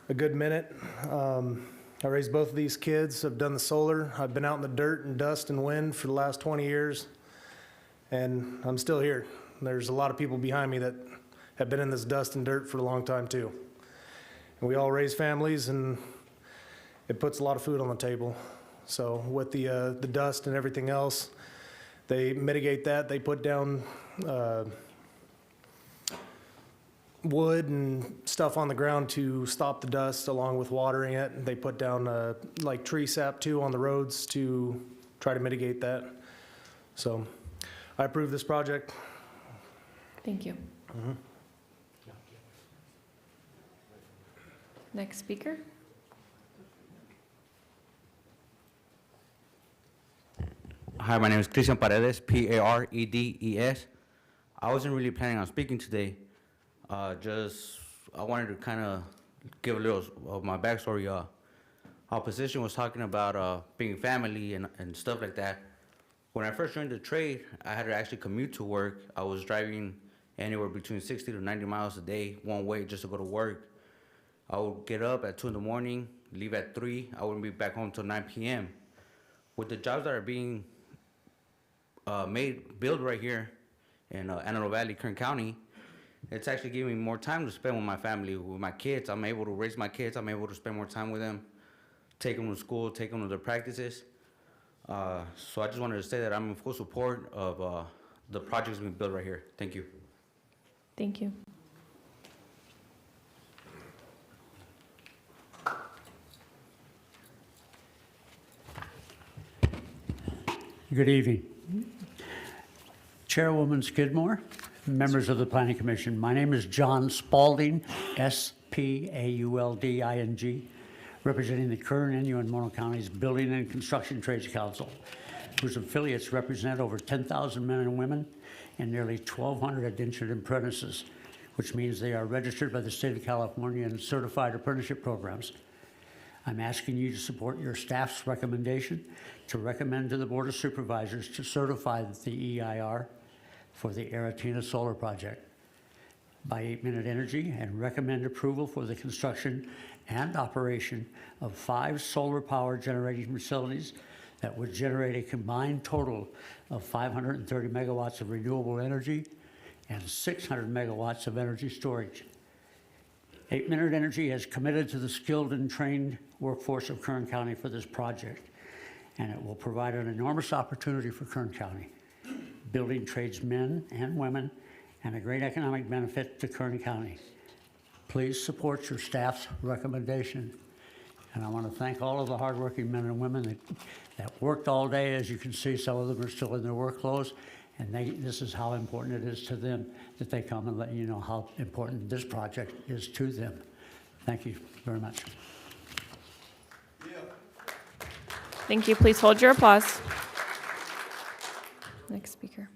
a good minute. I raised both of these kids. I've done the solar. I've been out in the dirt and dust and wind for the last 20 years, and I'm still here. There's a lot of people behind me that have been in this dust and dirt for a long time too. And we all raise families, and it puts a lot of food on the table. So with the dust and everything else, they mitigate that. They put down wood and stuff on the ground to stop the dust along with watering it. They put down like tree sap too on the roads to try to mitigate that. So I approve this project. Thank you. Next speaker. Hi, my name is Christian Paredes, P-A-R-E-D-E-S. I wasn't really planning on speaking today. I wanted to kind of give a little of my backstory. Our position was talking about being family and stuff like that. When I first joined the trade, I had to actually commute to work. I was driving anywhere between 60 to 90 miles a day, one way, just to go to work. I would get up at 2 in the morning, leave at 3. I wouldn't be back home till 9 p.m. With the jobs that are being built right here in Antelope Valley, Kern County, it's actually giving me more time to spend with my family, with my kids. I'm able to raise my kids. I'm able to spend more time with them, take them to school, take them to their practices. So I just wanted to say that I'm in full support of the projects being built right here. Thank you. Thank you. Good evening. Chairwoman Skidmore, members of the Planning Commission. My name is John Spalding, S-P-A-U-L-D-I-N-G, representing the Kern, Inyo, and Mono Counties Building and Construction Trades Council. whose affiliates represent over 10,000 men and women and nearly 1,200 indentured apprentices, which means they are registered by the state of California and certified apprenticeship programs. I'm asking you to support your staff's recommendation to recommend to the Board of Supervisors to certify the EIR for the Aratina Solar Project by 8-Minute Energy and recommend approval for the construction and operation of 5 solar power generating facilities that would generate a combined total of 530 megawatts of renewable energy and 600 megawatts of energy storage. 8-Minute Energy has committed to the skilled and trained workforce of Kern County for this project, and it will provide an enormous opportunity for Kern County, building tradesmen and women, and a great economic benefit to Kern County. Please support your staff's recommendation. And I want to thank all of the hardworking men and women that worked all day. As you can see, some of them are still in their work clothes, and this is how important it is to them that they come and let you know how important this project is to them. Thank you very much. Thank you. Please hold your applause. Next speaker.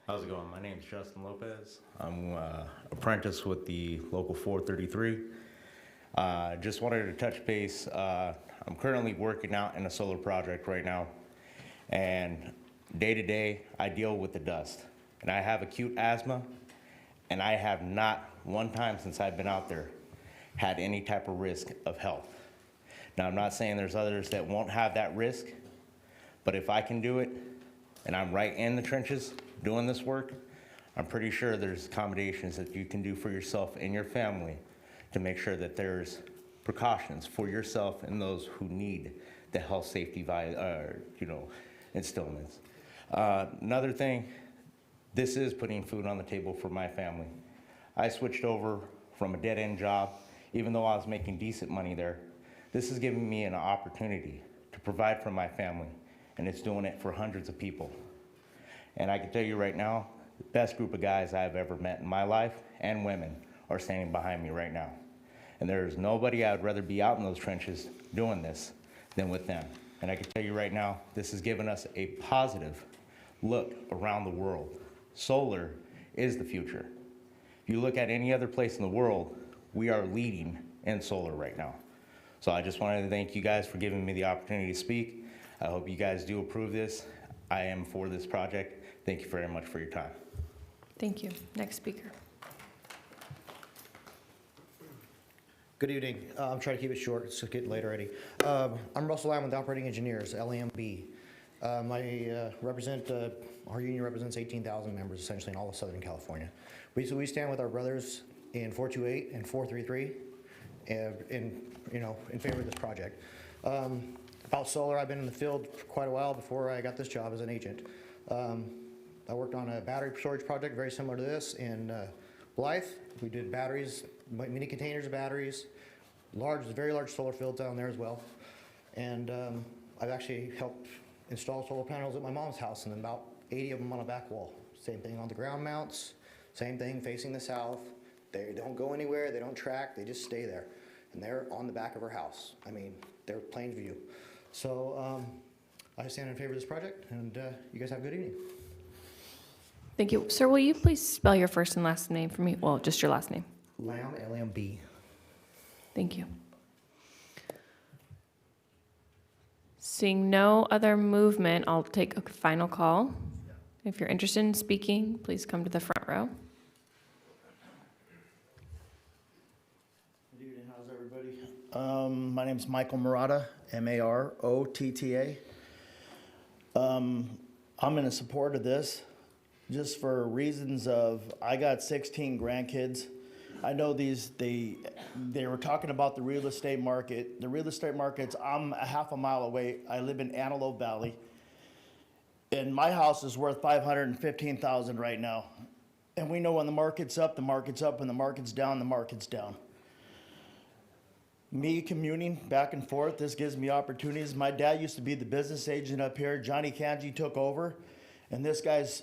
How's it going? My name is Justin Lopez. I'm apprentice with the local 433. Just wanted to touch base. I'm currently working out in a solar project right now, and day to day I deal with the dust. And I have acute asthma, and I have not one time since I've been out there had any type of risk of health. Now, I'm not saying there's others that won't have that risk, but if I can do it, and I'm right in the trenches doing this work, I'm pretty sure there's accommodations that you can do for yourself and your family to make sure that there's precautions for yourself and those who need the health safety instillments. Another thing, this is putting food on the table for my family. I switched over from a dead-end job, even though I was making decent money there. This is giving me an opportunity to provide for my family, and it's doing it for hundreds of people. And I can tell you right now, the best group of guys I've ever met in my life, and women, are standing behind me right now. And there's nobody I'd rather be out in those trenches doing this than with them. And I can tell you right now, this has given us a positive look around the world. Solar is the future. If you look at any other place in the world, we are leading in solar right now. So I just wanted to thank you guys for giving me the opportunity to speak. I hope you guys do approve this. I am for this project. Thank you very much for your time. Thank you. Next speaker. Good evening. I'm trying to keep it short. It's getting late already. I'm Russell Lamb with Operating Engineers, LAMB. Our union represents 18,000 members, essentially in all of Southern California. We stand with our brothers in 428 and 433 in favor of this project. About solar, I've been in the field for quite a while before I got this job as an agent. I worked on a battery storage project very similar to this in Blythe. We did batteries, mini containers of batteries, very large solar fields down there as well. And I've actually helped install solar panels at my mom's house, and then about 80 of them on a back wall. Same thing on the ground mounts, same thing facing the south. They don't go anywhere, they don't track, they just stay there. And they're on the back of her house. I mean, they're plain view. So I stand in favor of this project, and you guys have a good evening. Thank you. Sir, will you please spell your first and last name for me? Well, just your last name. Lamb, L-A-M-B. Thank you. Seeing no other movement, I'll take a final call. If you're interested in speaking, please come to the front row. Good evening. How's everybody? My name is Michael Marotta, M-A-R-O-T-T-A. I'm in support of this just for reasons of I got 16 grandkids. I know they were talking about the real estate market. The real estate markets, I'm a half a mile away. I live in Antelope Valley. And my house is worth $515,000 right now. And we know when the market's up, the market's up. When the market's down, the market's down. Me commuting back and forth, this gives me opportunities. My dad used to be the business agent up here. Johnny Kanji took over. And this guy's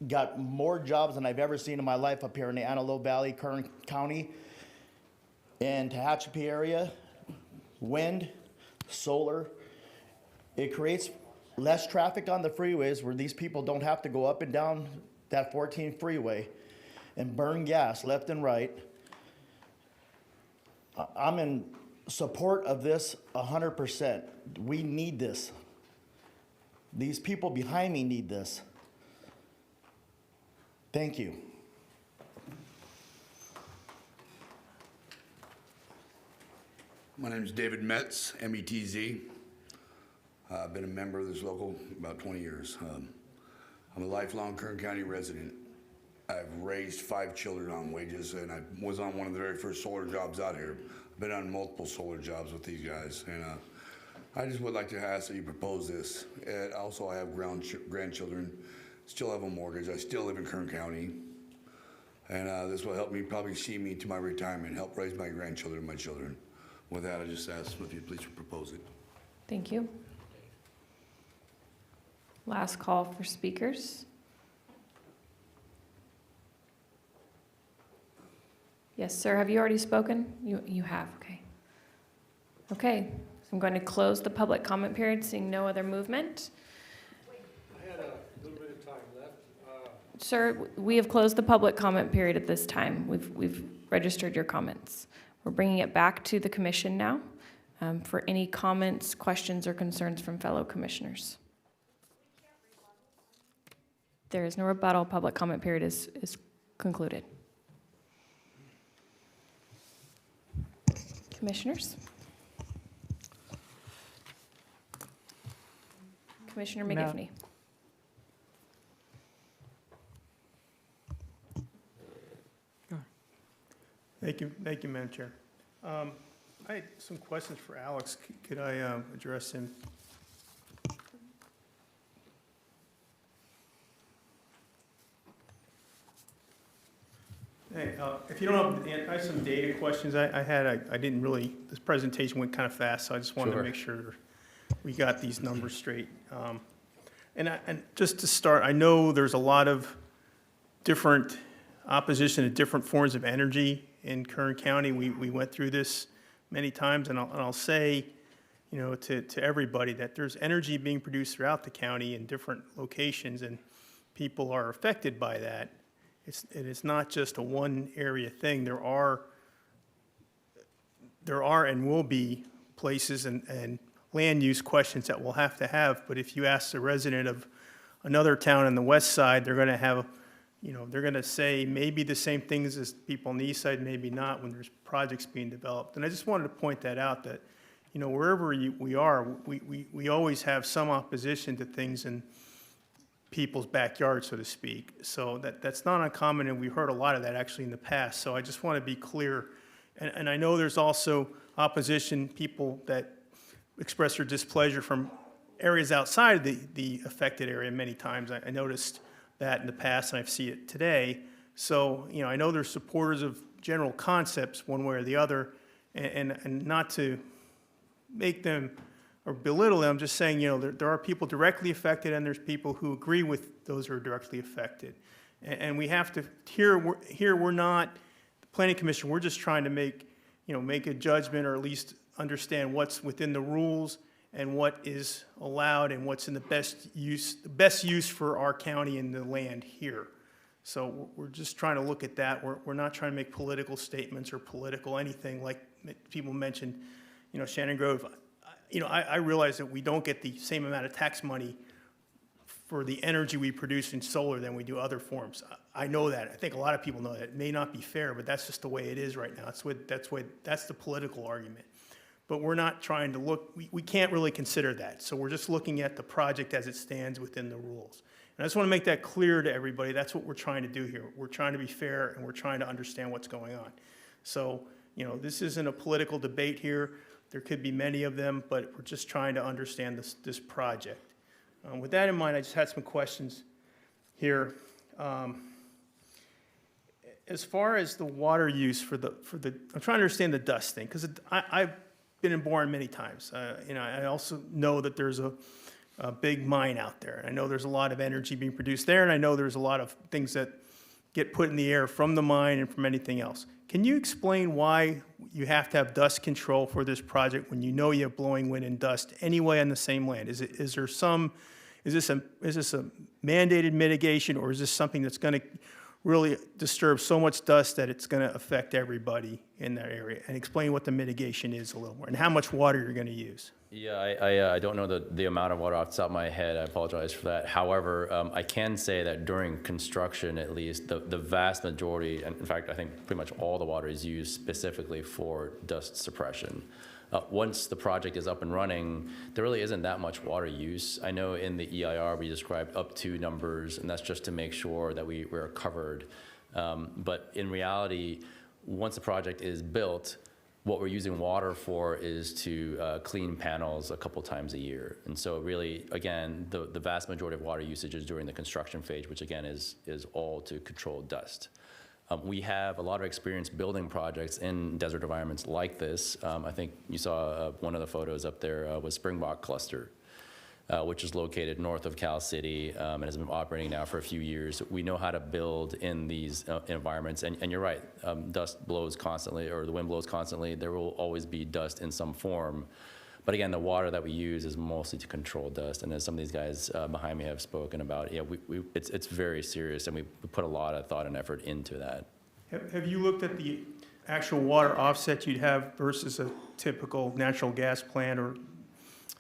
got more jobs than I've ever seen in my life up here in the Antelope Valley, Kern County, and Tehachapi area, wind, solar. It creates less traffic on the freeways where these people don't have to go up and down that 14 freeway and burn gas left and right. I'm in support of this 100%. We need this. These people behind me need this. Thank you. My name is David Metz, M-E-T-Z. I've been a member of this local about 20 years. I'm a lifelong Kern County resident. I've raised 5 children on wages, and I was on one of the very first solar jobs out here. I've been on multiple solar jobs with these guys, and I just would like to ask that you propose this. And also, I have grandchildren, still have a mortgage. I still live in Kern County, and this will help me probably see me to my retirement, help raise my grandchildren and my children. With that, I just ask if you please propose it. Thank you. Last call for speakers. Yes, sir, have you already spoken? You have, okay. Okay, so I'm going to close the public comment period, seeing no other movement. I had a little bit of time left. Sir, we have closed the public comment period at this time. We've registered your comments. We're bringing it back to the commission now for any comments, questions, or concerns from fellow commissioners. There is no rebuttal. Public comment period is concluded. Commissioners? Commissioner McGivney. Thank you, Madam Chair. I had some questions for Alex. Could I address him? Hey, if you don't have, I have some data questions I didn't really, this presentation went kind of fast, so I just wanted to make sure we got these numbers straight. And just to start, I know there's a lot of different opposition to different forms of energy in Kern County. We went through this many times, and I'll say, you know, to everybody that there's energy being produced throughout the county in different locations, and people are affected by that. It's not just a one area thing. There are and will be places and land use questions that we'll have to have, but if you ask a resident of another town on the west side, they're gonna have, you know, they're gonna say maybe the same things as people on the east side, maybe not, when there's projects being developed. And I just wanted to point that out, that, you know, wherever we are, we always have some opposition to things in people's backyard, so to speak. So that's not uncommon, and we've heard a lot of that actually in the past. So I just want to be clear. And I know there's also opposition, people that express their displeasure from areas outside of the affected area many times. I noticed that in the past, and I see it today. So, you know, I know there's supporters of general concepts one way or the other, and not to make them or belittle them, I'm just saying, you know, there are people directly affected, and there's people who agree with those who are directly affected. And we have to, here we're not, the Planning Commission, we're just trying to make a judgment, or at least understand what's within the rules and what is allowed and what's in the best use for our county and the land here. So we're just trying to look at that. We're not trying to make political statements or political anything like people mentioned, you know, Shannon Grove. You know, I realize that we don't get the same amount of tax money for the energy we produce in solar than we do other forms. I know that. I think a lot of people know that. It may not be fair, but that's just the way it is right now. That's the political argument. But we're not trying to look, we can't really consider that. So we're just looking at the project as it stands within the rules. And I just want to make that clear to everybody. That's what we're trying to do here. We're trying to be fair, and we're trying to understand what's going on. So, you know, this isn't a political debate here. There could be many of them, but we're just trying to understand this project. With that in mind, I just had some questions here. As far as the water use for the, I'm trying to understand the dust thing, because I've been in Bourne many times. You know, I also know that there's a big mine out there. I know there's a lot of energy being produced there, and I know there's a lot of things that get put in the air from the mine and from anything else. Can you explain why you have to have dust control for this project when you know you have blowing wind and dust anyway on the same land? Is this a mandated mitigation, or is this something that's going to really disturb so much dust that it's going to affect everybody in that area? And explain what the mitigation is a little more, and how much water you're going to use. Yeah, I don't know the amount of water off the top of my head. I apologize for that. However, I can say that during construction, at least, the vast majority, and in fact, I think pretty much all the water is used specifically for dust suppression. Once the project is up and running, there really isn't that much water use. I know in the EIR we described up to numbers, and that's just to make sure that we're covered. But in reality, once the project is built, what we're using water for is to clean panels a couple times a year. And so really, again, the vast majority of water usage is during the construction phase, which again is all to control dust. We have a lot of experience building projects in desert environments like this. I think you saw one of the photos up there was Springbok Cluster, which is located north of Cal City and has been operating now for a few years. We know how to build in these environments, and you're right, dust blows constantly, or the wind blows constantly. There will always be dust in some form. But again, the water that we use is mostly to control dust, and as some of these guys behind me have spoken about, yeah, it's very serious, and we put a lot of thought and effort into that. Have you looked at the actual water offset you'd have versus a typical natural gas plant, or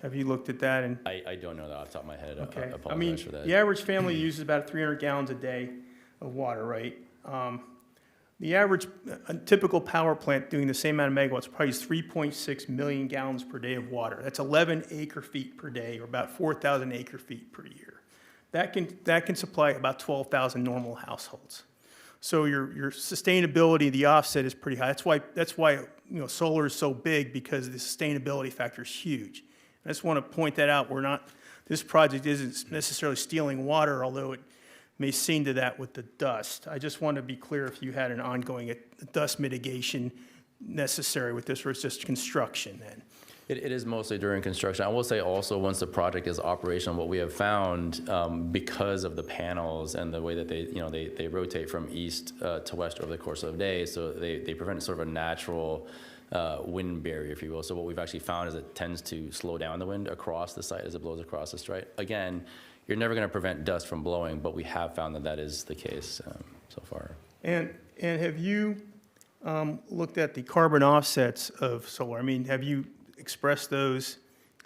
have you looked at that? And I don't know that off the top of my head. okay, I apologize I mean, for that. the average family uses about 300 gallons a day of water, right? The average, a typical power plant doing the same amount of megawatts probably is 3.6 million gallons per day of water. That's 11 acre-feet per day, or about 4,000 acre-feet per year. That can supply about 12,000 normal households. So your sustainability, the offset is pretty high. That's why solar is so big, because the sustainability factor is huge. I just want to point that out. This project isn't necessarily stealing water, although it may seem to that with the dust. I just want to be clear if you had an ongoing dust mitigation necessary with this, or it's just construction then. It is mostly during construction. I will say also, once the project is operational, what we have found, because of the panels and the way that they rotate from east to west over the course of the day, so they prevent sort of a natural wind barrier, if you will. So what we've actually found is it tends to slow down the wind across the site as it blows across the site. Again, you're never going to prevent dust from blowing, but we have found that is the case so far. And have you looked at the carbon offsets of solar? I mean, have you expressed those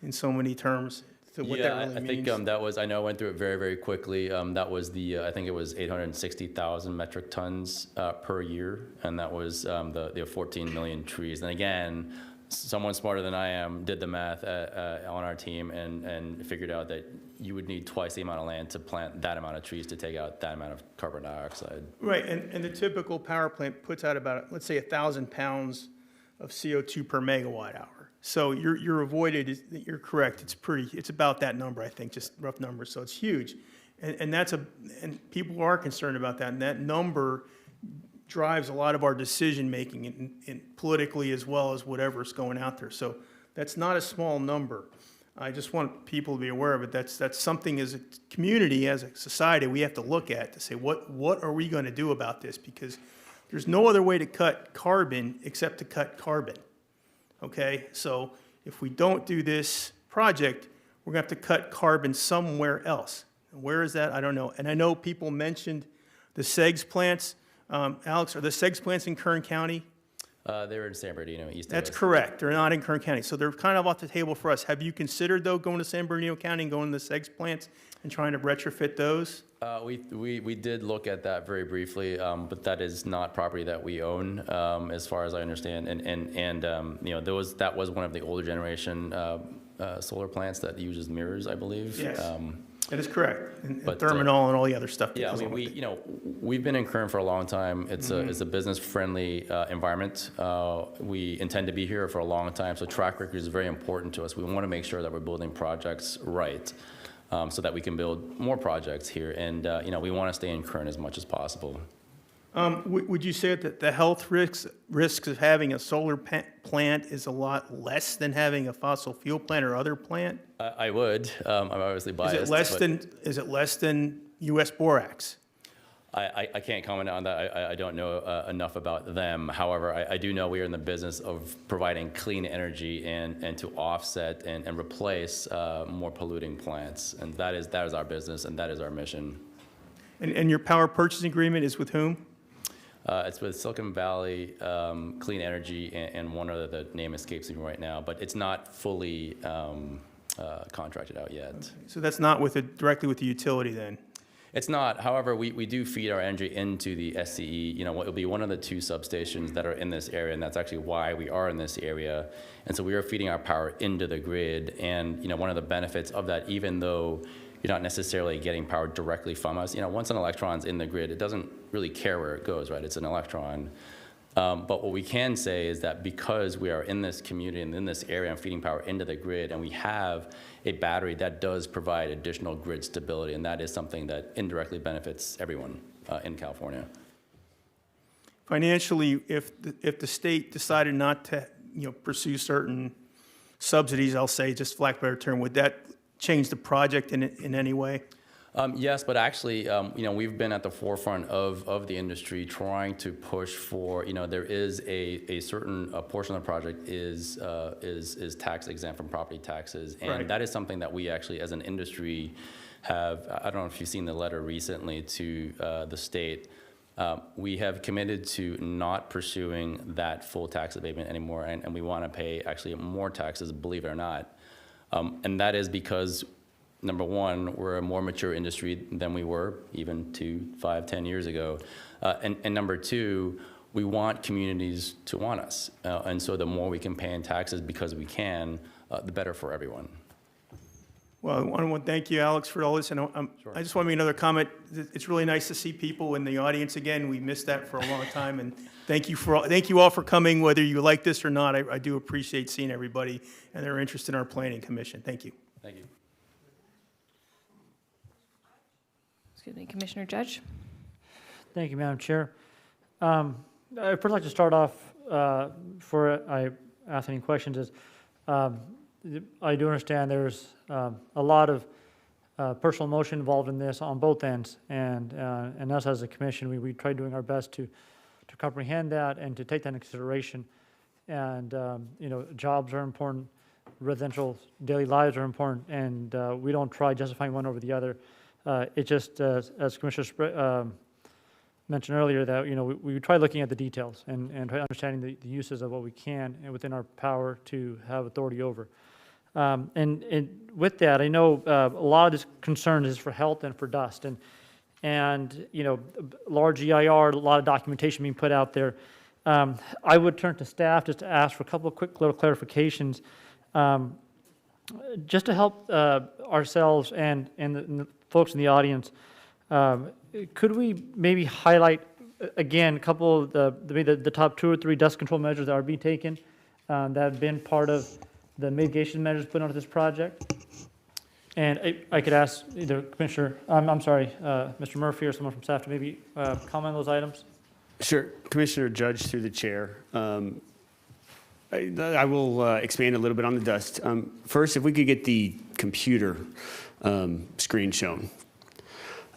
in so many terms to what that really means? I think that was, I know I went through it very, very quickly. That was I think it was 860,000 metric tons per year, and that was the 14 million trees. And again, someone smarter than I am did the math on our team and figured out that you would need twice the amount of land to plant that amount of trees to take out that amount of carbon dioxide. Right, and the typical power plant puts out about, let's say, 1,000 pounds of CO2 per megawatt hour. So you're avoided, you're correct, it's about that number, I think, just rough numbers, so it's huge. And people are concerned about that, and that number drives a lot of our decision-making in politically, as well as whatever's going out there. So that's not a small number. I just want people to be aware of it. That's something as a community, as a society, we have to look at to say, what are we going to do about this? Because there's no other way to cut carbon except to cut carbon. Okay, so if we don't do this project, we're going to have to cut carbon somewhere else. And where is that? I don't know. And I know people mentioned the SEGS plants. Alex, are the SEGS plants in Kern County? They're in San Bernardino, east of us. That's correct. They're not in Kern County. So they're kind of off the table for us. Have you considered, though, going to San Bernardino County and going to the SEGS plants and trying to retrofit those? We did look at that very briefly, but that is not property that we own, as far as I understand. And that was one of the older generation solar plants that uses mirrors, I believe. Yes. That is correct, and Therminal and all the other stuff. Yeah, I mean, we've been in Kern for a long time. It's a business-friendly environment. We intend to be here for a long time, so track record is very important to us. We want to make sure that we're building projects right, so that we can build more projects here. And we want to stay in Kern as much as possible. Would you say that the health risks of having a solar plant is a lot less than having a fossil fuel plant or other plant? I would. I'm obviously biased. Is it less than U.S. borax? I can't comment on that. I don't know enough about them. However, I do know we are in the business of providing clean energy and to offset and replace more polluting plants. And that is our business and that is our mission. And your power purchasing agreement is with whom? It's with Silicon Valley Clean Energy and one other, the name escapes me right now, but it's not fully contracted out yet. So that's not directly with the utility then? It's not. However, we do feed our energy into the SCE. You know, it'll be one of the 2 substations that are in this area, and that's actually why we are in this area. And so we are feeding our power into the grid. And, you know, one of the benefits of that, even though you're not necessarily getting power directly from us, you know, once an electron's in the grid, it doesn't really care where it goes, right? It's an electron. But what we can say is that because we are in this community and in this area and feeding power into the grid, and we have a battery that does provide additional grid stability, and that is something that indirectly benefits everyone in California. Financially, if the state decided not to, pursue certain subsidies, I'll say, just for lack of a better term, would that change the project in any way? Yes, but actually, we've been at the forefront of the industry trying to push for, there is a certain portion of the project is tax exempt from property taxes. And Right. that is something that we actually, as an industry, have, I don't know if you've seen the letter recently to the state. We have committed to not pursuing that full tax abatement anymore, and we want to pay actually more taxes, believe it or not. And that is because, number one, we're a more mature industry than we were even 2, 5, 10 years ago. And number two, we want communities to want us. And so the more we can pay in taxes because we can, the better for everyone. Well, I want to thank you, Alex, for all this. And I just want to make another comment. It's really nice to see people in the audience again. We missed that for a long time. And thank you all for coming, whether you like this or not. I do appreciate seeing everybody and their interest in our planning commission. Thank you. Thank you. Excuse me, Commissioner Judge. Thank you, Madam Chair. I'd first like to start off, before I ask any questions, is I do understand there's a lot of personal emotion involved in this on both ends, and us as a commission, we try doing our best to comprehend that and to take that into consideration. And jobs are important, residential daily lives are important, and we don't try justifying one over the other. It just, as Commissioner mentioned earlier, that we try looking at the details and try understanding the uses of what we can and within our power to have authority over. And with that, I know a lot of this concern is for health and for dust, and large EIR, a lot of documentation being put out there. I would turn to staff just to ask for a couple of quick little clarifications, just to help ourselves and the folks in the audience. Could we maybe highlight again a couple of the top 2 or 3 dust control measures that are being taken that have been part of the mitigation measures put onto this project? And I could ask either Commissioner, Mr. Murphy or someone from staff to maybe comment on those items. Sure, Commissioner Judge through the chair. I will expand a little bit on the dust. First, if we could get the computer screen shown.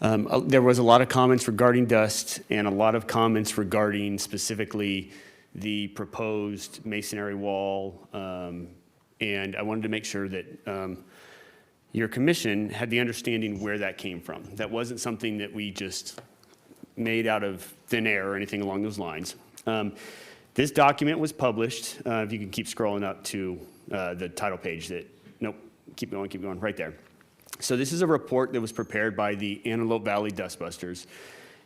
There was a lot of comments regarding dust and a lot of comments regarding specifically the proposed masonry wall. And I wanted to make sure that your commission had the understanding where that came from. That wasn't something that we just made out of thin air or anything along those lines. This document was published, if you can keep scrolling up to the title page nope, keep going, right there. So this is a report that was prepared by the Antelope Valley Dustbusters.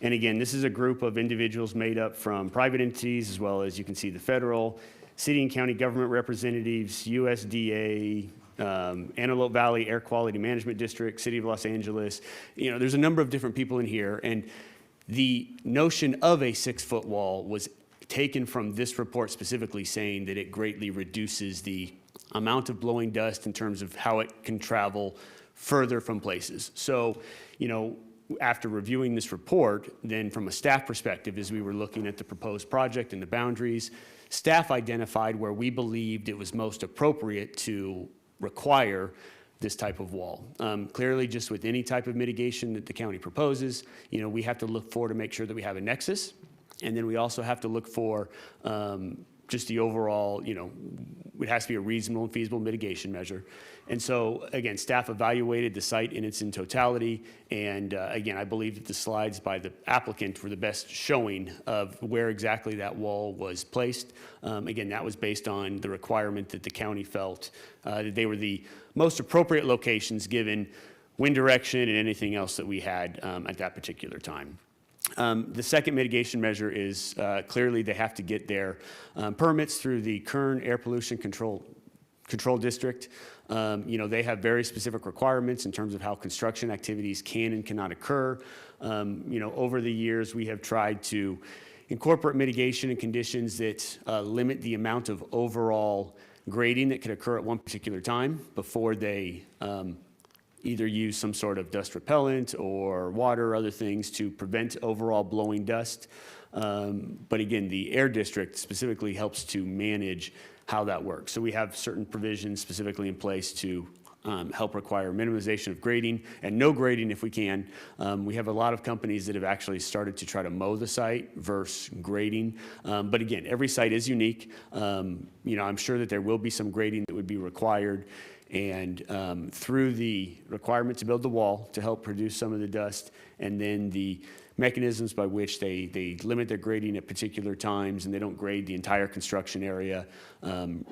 And again, this is a group of individuals made up from private entities, as well as you can see the federal, city and county government representatives, USDA, Antelope Valley Air Quality Management District, City of Los Angeles. There's a number of different people in here. And the notion of a 6-foot wall was taken from this report specifically, saying that it greatly reduces the amount of blowing dust in terms of how it can travel further from places. So, after reviewing this report, then from a staff perspective, as we were looking at the proposed project and the boundaries, staff identified where we believed it was most appropriate to require this type of wall. Clearly, just with any type of mitigation that the county proposes, we have to look for to make sure that we have a nexus. And then we also have to look for just the overall, it has to be a reasonable and feasible mitigation measure. And so, again, staff evaluated the site in its totality. And again, I believe that the slides by the applicant were the best showing of where exactly that wall was placed. Again, that was based on the requirement that the county felt that they were the most appropriate locations given wind direction and anything else that we had at that particular time. The second mitigation measure is clearly they have to get their permits through the Kern Air Pollution Control District. They have very specific requirements in terms of how construction activities can and cannot occur. Over the years, we have tried to incorporate mitigation and conditions that limit the amount of overall grading that could occur at one particular time before they either use some sort of dust repellent or water or other things to prevent overall blowing dust. But again, the air district specifically helps to manage how that works. So we have certain provisions specifically in place to help require minimization of grading and no grading if we can. We have a lot of companies that have actually started to try to mow the site versus grading. But again, every site is unique. I'm sure that there will be some grading that would be required. And through the requirement to build the wall to help produce some of the dust, and then the mechanisms by which they limit their grading at particular times and they don't grade the entire construction area.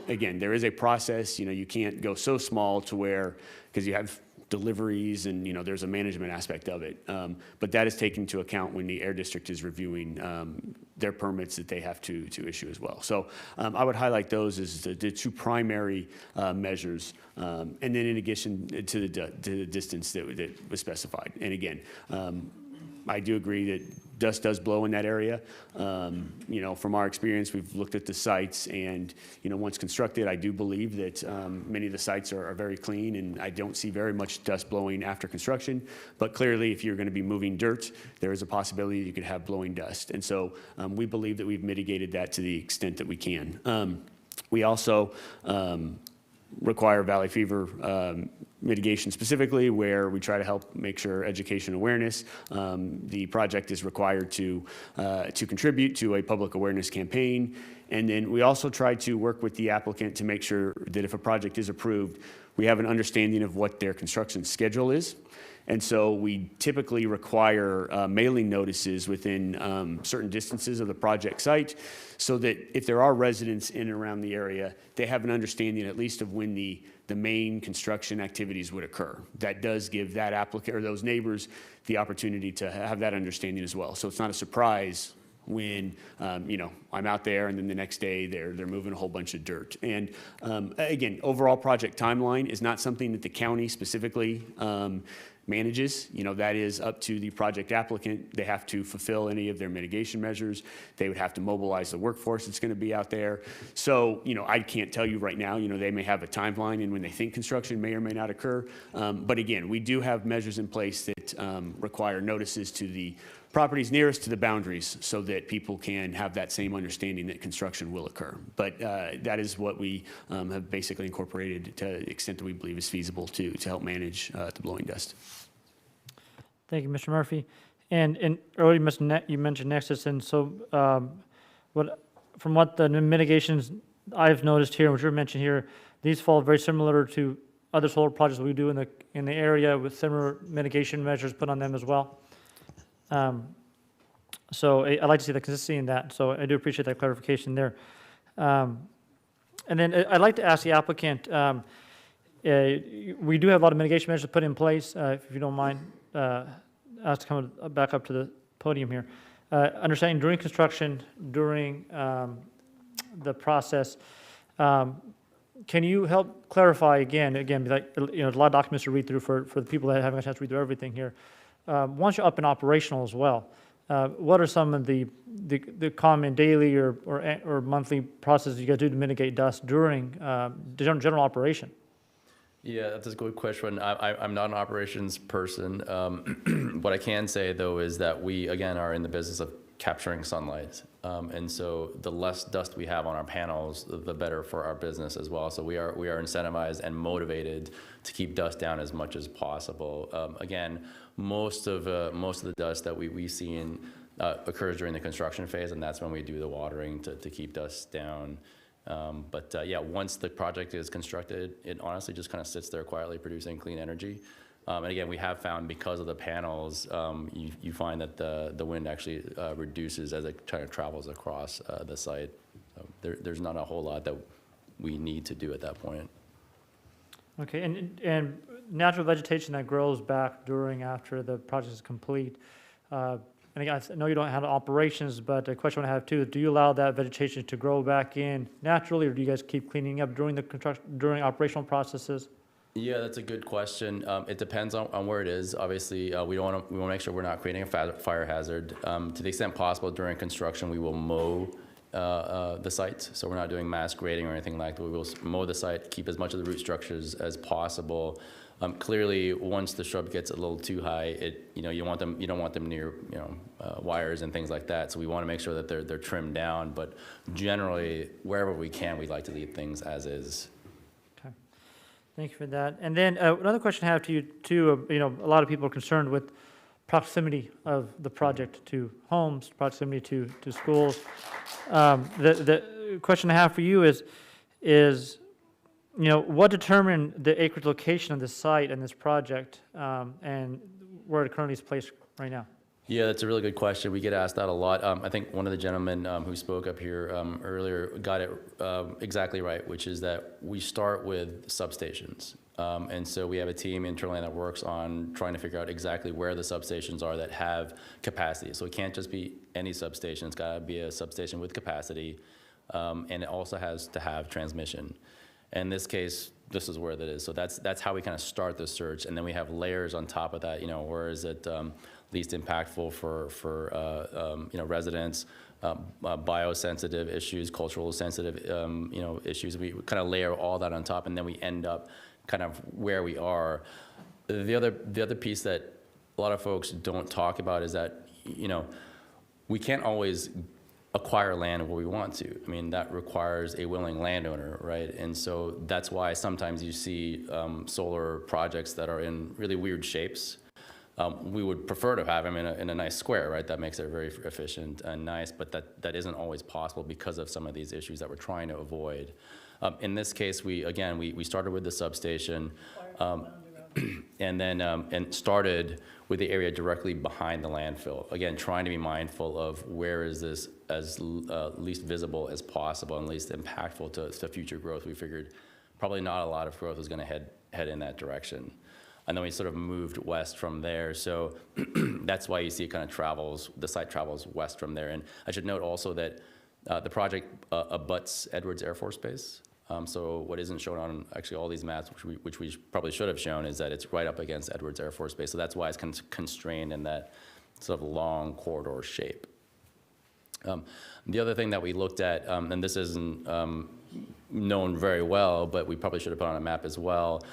Again, there is a process. You can't go so small to where, because you have deliveries and there's a management aspect of it. But that is taken into account when the air district is reviewing their permits that they have to issue as well. So I would highlight those as the two primary measures. And then in addition to the distance that was specified. And again, I do agree that dust does blow in that area. From our experience, we've looked at the sites and, once constructed, I do believe that many of the sites are very clean and I don't see very much dust blowing after construction. But clearly, if you're going to be moving dirt, there is a possibility you could have blowing dust. And so we believe that we've mitigated that to the extent that we can. We also require valley fever mitigation specifically, where we try to help make sure education awareness. The project is required to contribute to a public awareness campaign. And then we also try to work with the applicant to make sure that if a project is approved, we have an understanding of what their construction schedule is. And so we typically require mailing notices within certain distances of the project site so that if there are residents in and around the area, they have an understanding at least of when the main construction activities would occur. That does give that applicant or those neighbors the opportunity to have that understanding as well. So it's not a surprise when I'm out there and then the next day they're moving a whole bunch of dirt. And again, overall project timeline is not something that the county specifically manages. That is up to the project applicant. They have to fulfill any of their mitigation measures. They would have to mobilize the workforce that's going to be out there. So, I can't tell you right now, they may have a timeline and when they think construction may or may not occur. But again, we do have measures in place that require notices to the properties nearest to the boundaries so that people can have that same understanding that construction will occur. But that is what we have basically incorporated to the extent that we believe is feasible to help manage the blowing dust. Thank you, Mr. Murphy. And earlier you mentioned Nexus, and so from what the mitigations I've noticed here, which were mentioned here, these fall very similar to other solar projects we do in the area with similar mitigation measures put on them as well. So I'd like to see the consistency in that. So I do appreciate that clarification there. And then I'd like to ask the applicant, we do have a lot of mitigation measures put in place. If you don't mind, ask to come back up to the podium here. Understanding during construction, during the process, can you help clarify again, like, a lot of documents to read through for the people that haven't had a chance to read through everything here. Once you're up and operational as well, what are some of the common daily or monthly processes you guys do to mitigate dust during general operation? Yeah, that's a good question. I'm not an operations person. What I can say, though, is that we, again, are in the business of capturing sunlight. And so the less dust we have on our panels, the better for our business as well. So we are incentivized and motivated to keep dust down as much as possible. Again, most of the dust that we see occurs during the construction phase, and that's when we do the watering to keep dust down. But yeah, once the project is constructed, it honestly just kind of sits there quietly producing clean energy. And again, we have found because of the panels, you find that the wind actually reduces as it kind of travels across the site. So there's not a whole lot that we need to do at that point. Okay, and natural vegetation that grows back after the project is complete. And again, I know you don't have operations, but a question I have too, do you allow that vegetation to grow back in naturally, or do you guys keep cleaning up during operational processes? Yeah, that's a good question. It depends on where it is. Obviously, we want to make sure we're not creating a fire hazard. To the extent possible during construction, we will mow the site. So we're not doing mass grading or anything like that. We will mow the site, keep as much of the root structures as possible. Clearly, once the shrub gets a little too high, you don't want them near wires and things like that. So we want to make sure that they're trimmed down. But generally, wherever we can, we like to leave things as is. Okay, thank you for that. And then another question I have to you too. A lot of people are concerned with proximity of the project to homes, proximity to schools. The question I have for you is what determined the acreage location of this site and this project, and where it currently is placed right now? Yeah, that's a really good question. We get asked that a lot. I think one of the gentlemen who spoke up here earlier got it exactly right, which is that we start with substations. And so we have a team internally that works on trying to figure out exactly where the substations are that have capacity. So it can't just be any substation. It's got to be a substation with capacity, and it also has to have transmission. In this case, this is where that is. So that's how we kind of start the search, and then we have layers on top of that. Where is it least impactful for residents, biosensitive issues, cultural sensitive issues. We kind of layer all that on top, and then we end up kind of where we are. The other piece that a lot of folks don't talk about is that we can't always acquire land where we want to. I mean, that requires a willing landowner, right? And so that's why sometimes you see solar projects that are in really weird shapes. We would prefer to have them in a nice square, right? That makes it very efficient and nice, but that isn't always possible because of some of these issues that we're trying to avoid. In this case, we started with the substation, and then started with the area directly behind the landfill. Again, trying to be mindful of where is this as least visible as possible and least impactful to future growth. We figured probably not a lot of growth was going to head in that direction. And then we sort of moved west from there. So that's why you see it kind of the site travels west from there. And I should note also that the project abuts Edwards Air Force Base. So what isn't shown on actually all these maps, which we probably should have shown, is that it's right up against Edwards Air Force Base. So that's why it's constrained in that sort of long corridor shape. The other thing that we looked at, and this isn't known very well, but we probably should have put on a map as well,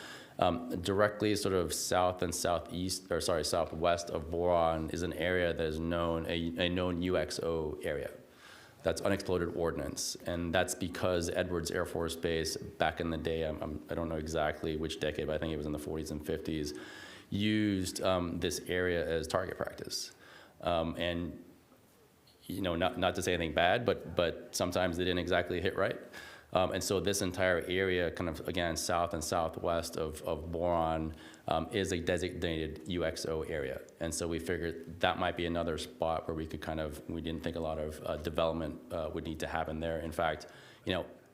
directly sort of south and southwest of Boron is an area that is known, a known UXO area. That's unexploded ordnance, and that's because Edwards Air Force Base, back in the day, I don't know exactly which decade, but I think it was in the 40s and 50s, used this area as target practice. And not to say anything bad, but sometimes they didn't exactly hit right. And so this entire area, kind of again south and southwest of Boron, is a designated UXO area. And so we figured that might be another spot where we didn't think a lot of development would need to happen there. In fact,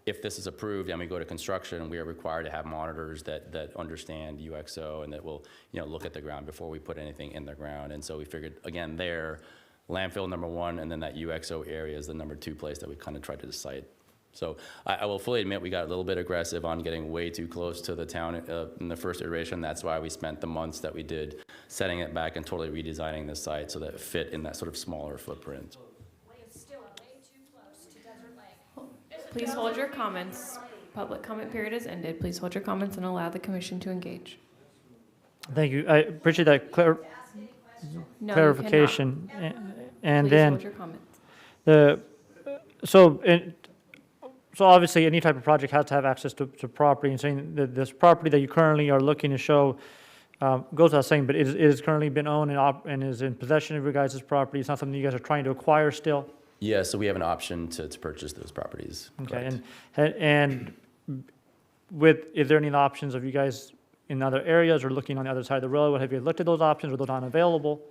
if this is approved and we go to construction, we are required to have monitors that understand UXO and that will look at the ground before we put anything in the ground. And so we figured, again, there, landfill number one, and then that UXO area is the number two place that we kind of tried to decide. So I will fully admit we got a little bit aggressive on getting way too close to the town in the first iteration. That's why we spent the months that we did setting it back and totally redesigning the site so that it fit in that sort of smaller footprint. Please hold your comments. Public comment period has ended. Please hold your comments and allow the commission to engage. Thank you. I appreciate that. No, you clarification. And Please then hold your comments. the, so, so obviously, any type of project has to have access to property, and saying that this property that you currently are looking to show goes without saying, but it is currently been owned and is in possession of your guys' property. It's not something you guys are trying to acquire still? Yeah, so we have an option to purchase those properties. Okay, correct. and is there any options of you guys in other areas or looking on the other side of the road? Have you looked at those options? Are those not available?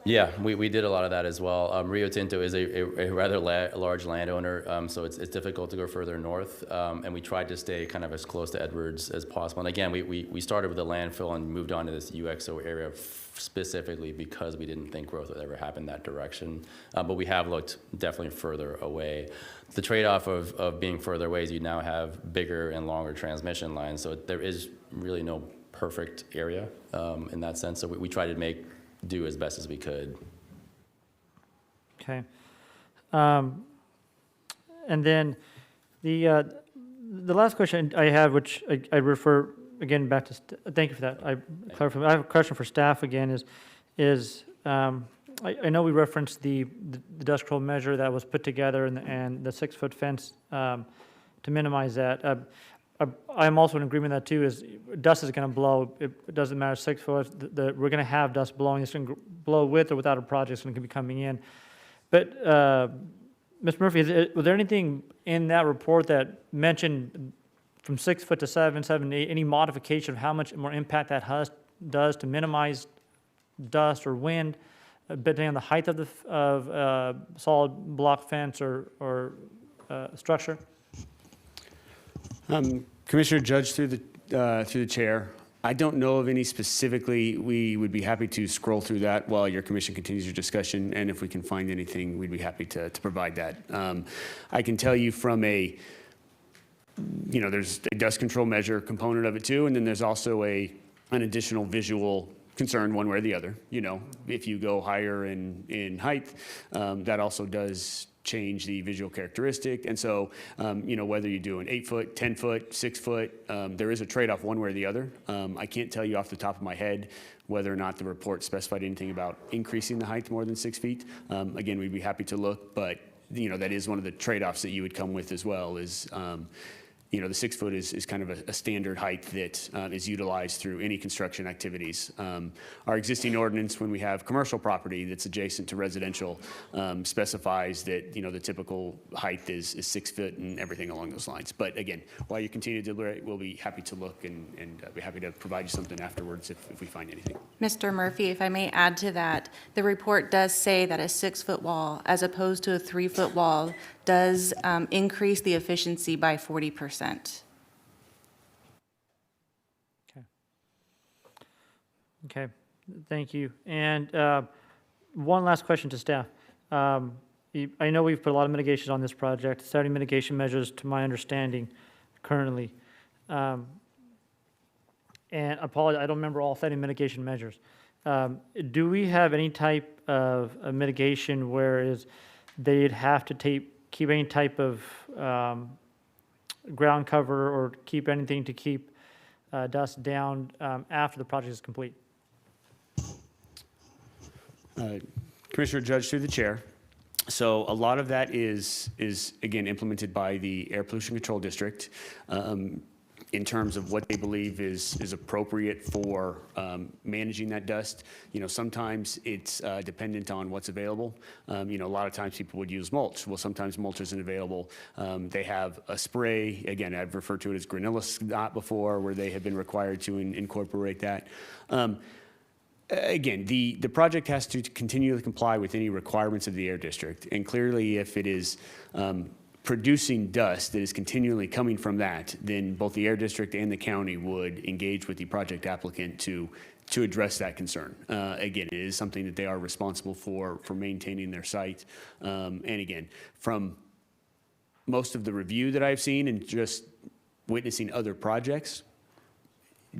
Yeah, we did a lot of that as well. Rio Tinto is a rather large landowner, so it's difficult to go further north, and we tried to stay kind of as close to Edwards as possible. And again, we started with the landfill and moved on to this UXO area specifically because we didn't think growth would ever happen that direction. But we have looked definitely further away. The trade-off of being further away is you now have bigger and longer transmission lines, so there is really no perfect area in that sense. So we try to do as best as we could. Okay. And then the last question I have, which I refer again back to, thank you for that. I have a question for staff again I know we referenced the dust control measure that was put together and the 6-foot fence to minimize that. I'm also in agreement that too is dust is going to blow. It doesn't matter 6 foot. We're going to have dust blowing. It's going to blow with or without a project. It's going to be coming in. But Ms. Murphy, was there anything in that report that mentioned from 6 foot to 7, 7 to 8, any modification of how much more impact that does to minimize dust or wind, depending on the height of the solid block fence or structure? Commissioner Judge, through the chair, I don't know of any specifically. We would be happy to scroll through that while your commission continues your discussion, and if we can find anything, we'd be happy to provide that. I can tell you from there's a dust control measure component of it too, and then there's also an additional visual concern one way or the other. If you go higher in height, that also does change the visual characteristic. And so, whether you do an 8 foot, 10 foot, 6 foot, there is a trade-off one way or the other. I can't tell you off the top of my head whether or not the report specified anything about increasing the height more than 6 feet. Again, we'd be happy to look, but that is one of the trade-offs that you would come with as well is, the 6 foot is kind of a standard height that is utilized through any construction activities. Our existing ordinance, when we have commercial property that's adjacent to residential, specifies that, the typical height is 6 foot and everything along those lines. But again, while you continue to deliberate, we'll be happy to look and be happy to provide you something afterwards if we find anything. Mr. Murphy, if I may add to that, the report does say that a 6-foot wall, as opposed to a 3-foot wall, does increase the efficiency by 40%. Okay, thank you. And one last question to staff. I know we've put a lot of mitigations on this project, 70 mitigation measures to my understanding currently. And I apologize, I don't remember all 70 mitigation measures. Do we have any type of a mitigation where they'd have to keep any type of ground cover or keep anything to keep dust down after the project is complete? Commissioner Judge, through the chair. So a lot of that is again implemented by the Air Pollution Control District in terms of what they believe is appropriate for managing that dust. Sometimes it's dependent on what's available. A lot of times people would use mulch. Well, sometimes mulch isn't available. They have a spray. Again, I've referred to it as granula scott before, where they have been required to incorporate that. Again, the project has to continually comply with any requirements of the Air District. And clearly, if it is producing dust that is continually coming from that, then both the Air District and the county would engage with the project applicant to address that concern. Again, it is something that they are responsible for maintaining their site. And again, from most of the review that I've seen and just witnessing other projects,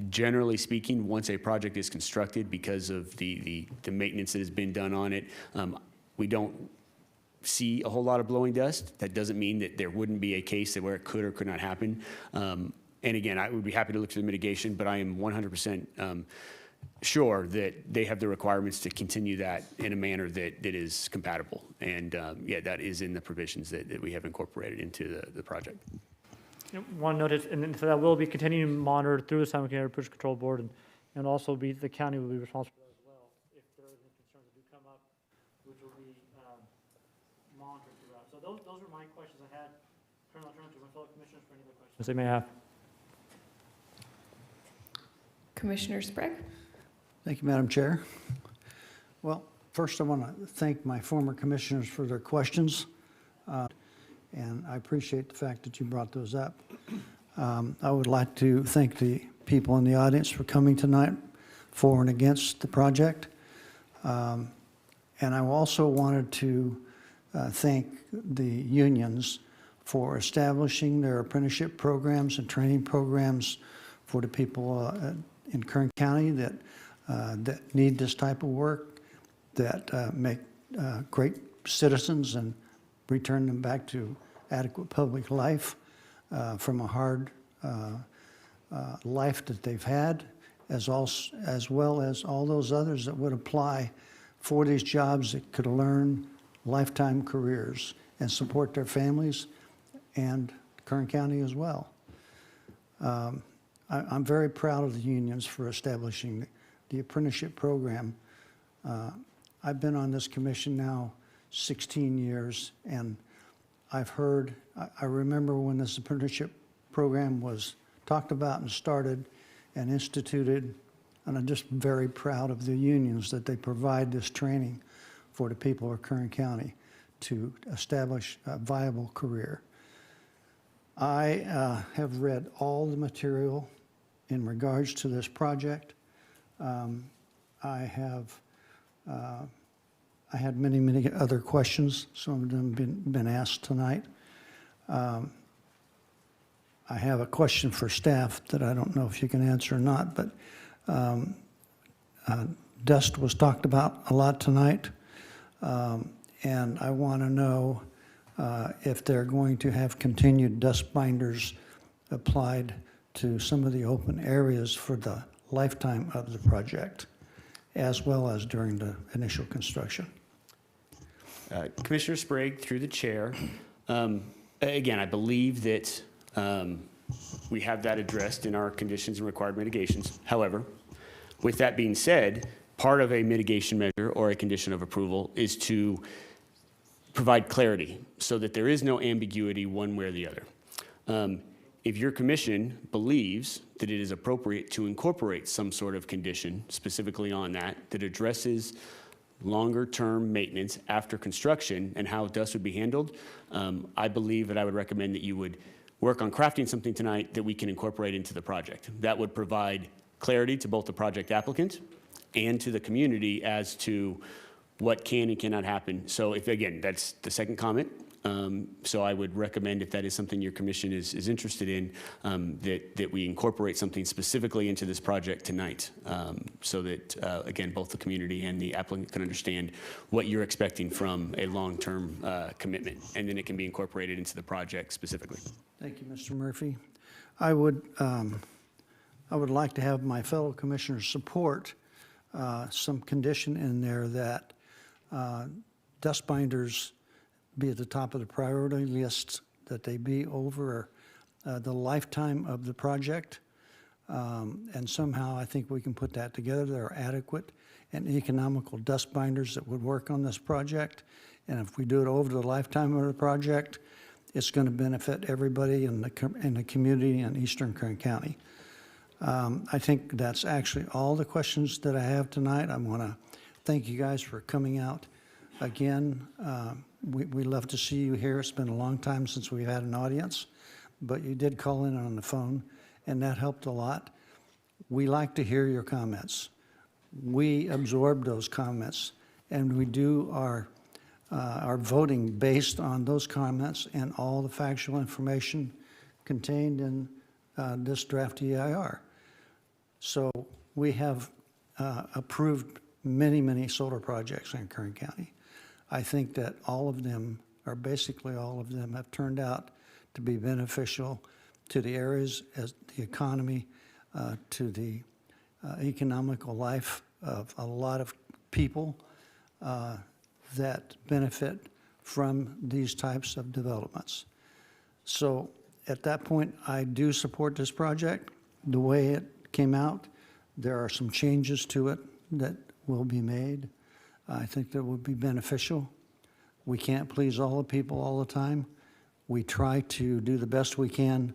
generally speaking, once a project is constructed, because of the maintenance that has been done on it, we don't see a whole lot of blowing dust. That doesn't mean that there wouldn't be a case where it could or could not happen. And again, I would be happy to look through the mitigation, but I am 100% sure that they have the requirements to continue that in a manner that is compatible. And yeah, that is in the provisions that we have incorporated into the project. One notice, and then so that will be continuing to monitor through the Simon County Pollution Control Board, and also the county will be responsible for that as well. If there are any concerns that do come up, which will be monitored throughout. So those are my questions I had. Turn to my fellow commissioners for any other questions they may have. Commissioner Sprague? Thank you, Madam Chair. Well, first I want to thank my former commissioners for their questions, and I appreciate the fact that you brought those up. I would like to thank the people in the audience for coming tonight for and against the project. And I also wanted to thank the unions for establishing their apprenticeship programs and training programs for the people in Kern County that need this type of work, that make great citizens and return them back to adequate public life from a hard life that they've had, as well as all those others that would apply for these jobs that could learn lifetime careers and support their families and Kern County as well. I'm very proud of the unions for establishing the apprenticeship program. I've been on this commission now 16 years, and I've heard, I remember when this apprenticeship program was talked about and started and instituted, and I'm just very proud of the unions that they provide this training for the people of Kern County to establish a viable career. I have read all the material in regards to this project. I had many other questions. Some of them been asked tonight. I have a question for staff that I don't know if you can answer or not, but dust was talked about a lot tonight, and I want to know if they're going to have continued dust binders applied to some of the open areas for the lifetime of the project, as well as during the initial construction. Commissioner Sprague, through the chair, again, I believe that we have that addressed in our conditions and required mitigations. However, with that being said, part of a mitigation measure or a condition of approval is to provide clarity so that there is no ambiguity one way or the other. If your commission believes that it is appropriate to incorporate some sort of condition specifically on that addresses longer-term maintenance after construction and how dust would be handled, I believe that I would recommend that you would work on crafting something tonight that we can incorporate into the project. That would provide clarity to both the project applicant and to the community as to what can and cannot happen. So if, again, that's the second comment. So I would recommend, if that is something your commission is interested in, that we incorporate something specifically into this project tonight, so that, again, both the community and the applicant can understand what you're expecting from a long-term commitment, and then it can be incorporated into the project specifically. Thank you, Mr. Murphy. I would like to have my fellow commissioners support some condition in there that dust binders be at the top of the priority list, that they be over the lifetime of the project. And somehow I think we can put that together. There are adequate and economical dust binders that would work on this project. And if we do it over the lifetime of the project, it's going to benefit everybody in the community in Eastern Kern County. I think that's actually all the questions that I have tonight. I want to thank you guys for coming out again. We love to see you here. It's been a long time since we've had an audience, but you did call in on the phone, and that helped a lot. We like to hear your comments. We absorb those comments, and we do our voting based on those comments and all the factual information contained in this draft EIR. So we have approved many solar projects in Kern County. I think that all of them, or basically all of them, have turned out to be beneficial to the areas, as the economy, to the economical life of a lot of people that benefit from these types of developments. So at that point, I do support this project. The way it came out, there are some changes to it that will be made. I think that would be beneficial. We can't please all the people all the time. We try to do the best we can.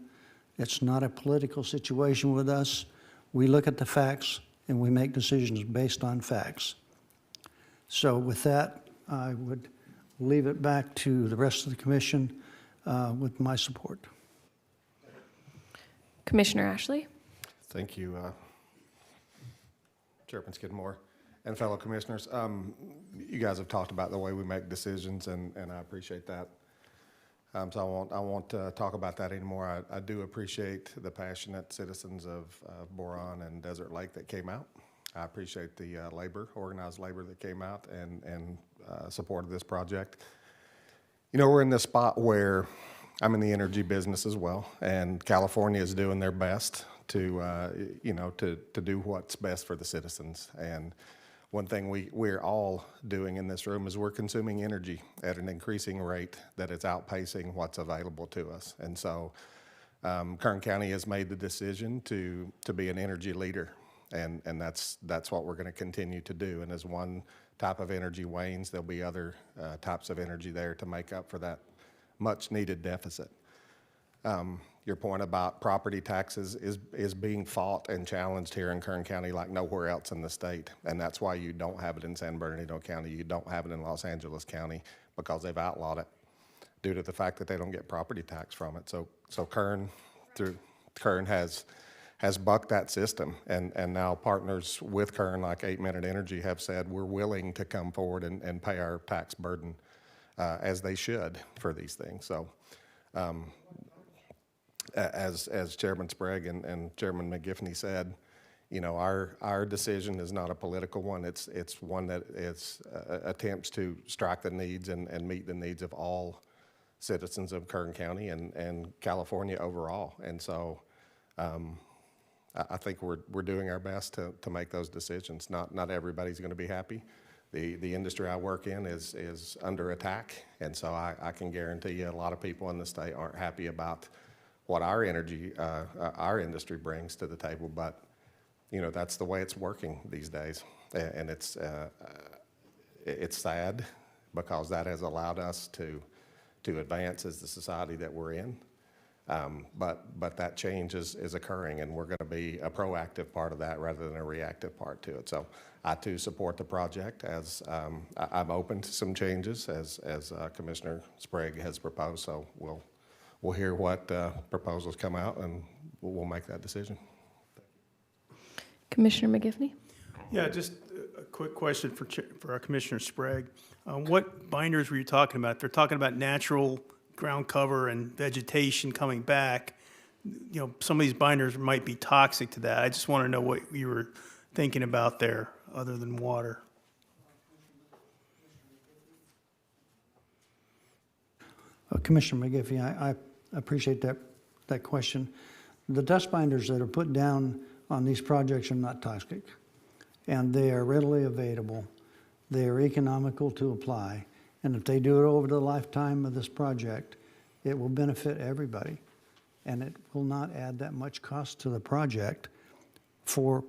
It's not a political situation with us. We look at the facts and we make decisions based on facts. So with that, I would leave it back to the rest of the commission with my support. Commissioner Ashley? Thank you, Chairman Skidmore and fellow commissioners. You guys have talked about the way we make decisions, and I appreciate that. So I won't talk about that anymore. I do appreciate the passionate citizens of Boron and Desert Lake that came out. I appreciate the organized labor that came out and supported this project. You know, we're in this spot where I'm in the energy business as well, and California is doing their best to, to do what's best for the citizens. And one thing we're all doing in this room is we're consuming energy at an increasing rate that is outpacing what's available to us. And so Kern County has made the decision to be an energy leader. And that's what we're going to continue to do. And as one type of energy wanes, there'll be other types of energy there to make up for that much needed deficit. Your point about property taxes is being fought and challenged here in Kern County like nowhere else in the state. And that's why you don't have it in San Bernardino County. You don't have it in Los Angeles County, because they've outlawed it due to the fact that they don't get property tax from it. So Kern has bucked that system, and now partners with Kern like 8 Minute Energy have said we're willing to come forward and pay our tax burden as they should for these things. So as Chairman Sprague and Chairman McGiffney said, you know, our decision is not a political one. It's one that attempts to strike the needs and meet the needs of all citizens of Kern County and California overall. And so I think we're doing our best to make those decisions. Not everybody's going to be happy. The industry I work in is under attack, and so I can guarantee you a lot of people in the state aren't happy about what our industry brings to the table. But you know, that's the way it's working these days, and it's sad because that has allowed us to advance as the society that we're in. But that change is occurring, and we're going to be a proactive part of that rather than a reactive part to it. So I too support the project, as I'm open to some changes as Commissioner Sprague has proposed. So we'll hear what proposals come out, and we'll make that decision. Commissioner McGiffney? Yeah, just a quick question for Commissioner Sprague. What binders were you talking about? They're talking about natural ground cover and vegetation coming back. You know, some of these binders might be toxic to that. I just want to know what you were thinking about there, other than water. Commissioner McGiffey, I appreciate that question. The dust binders that are put down on these projects are not toxic, and they are readily available. They are economical to apply, and if they do it over the lifetime of this project, it will benefit everybody, and it will not add that much cost to the project for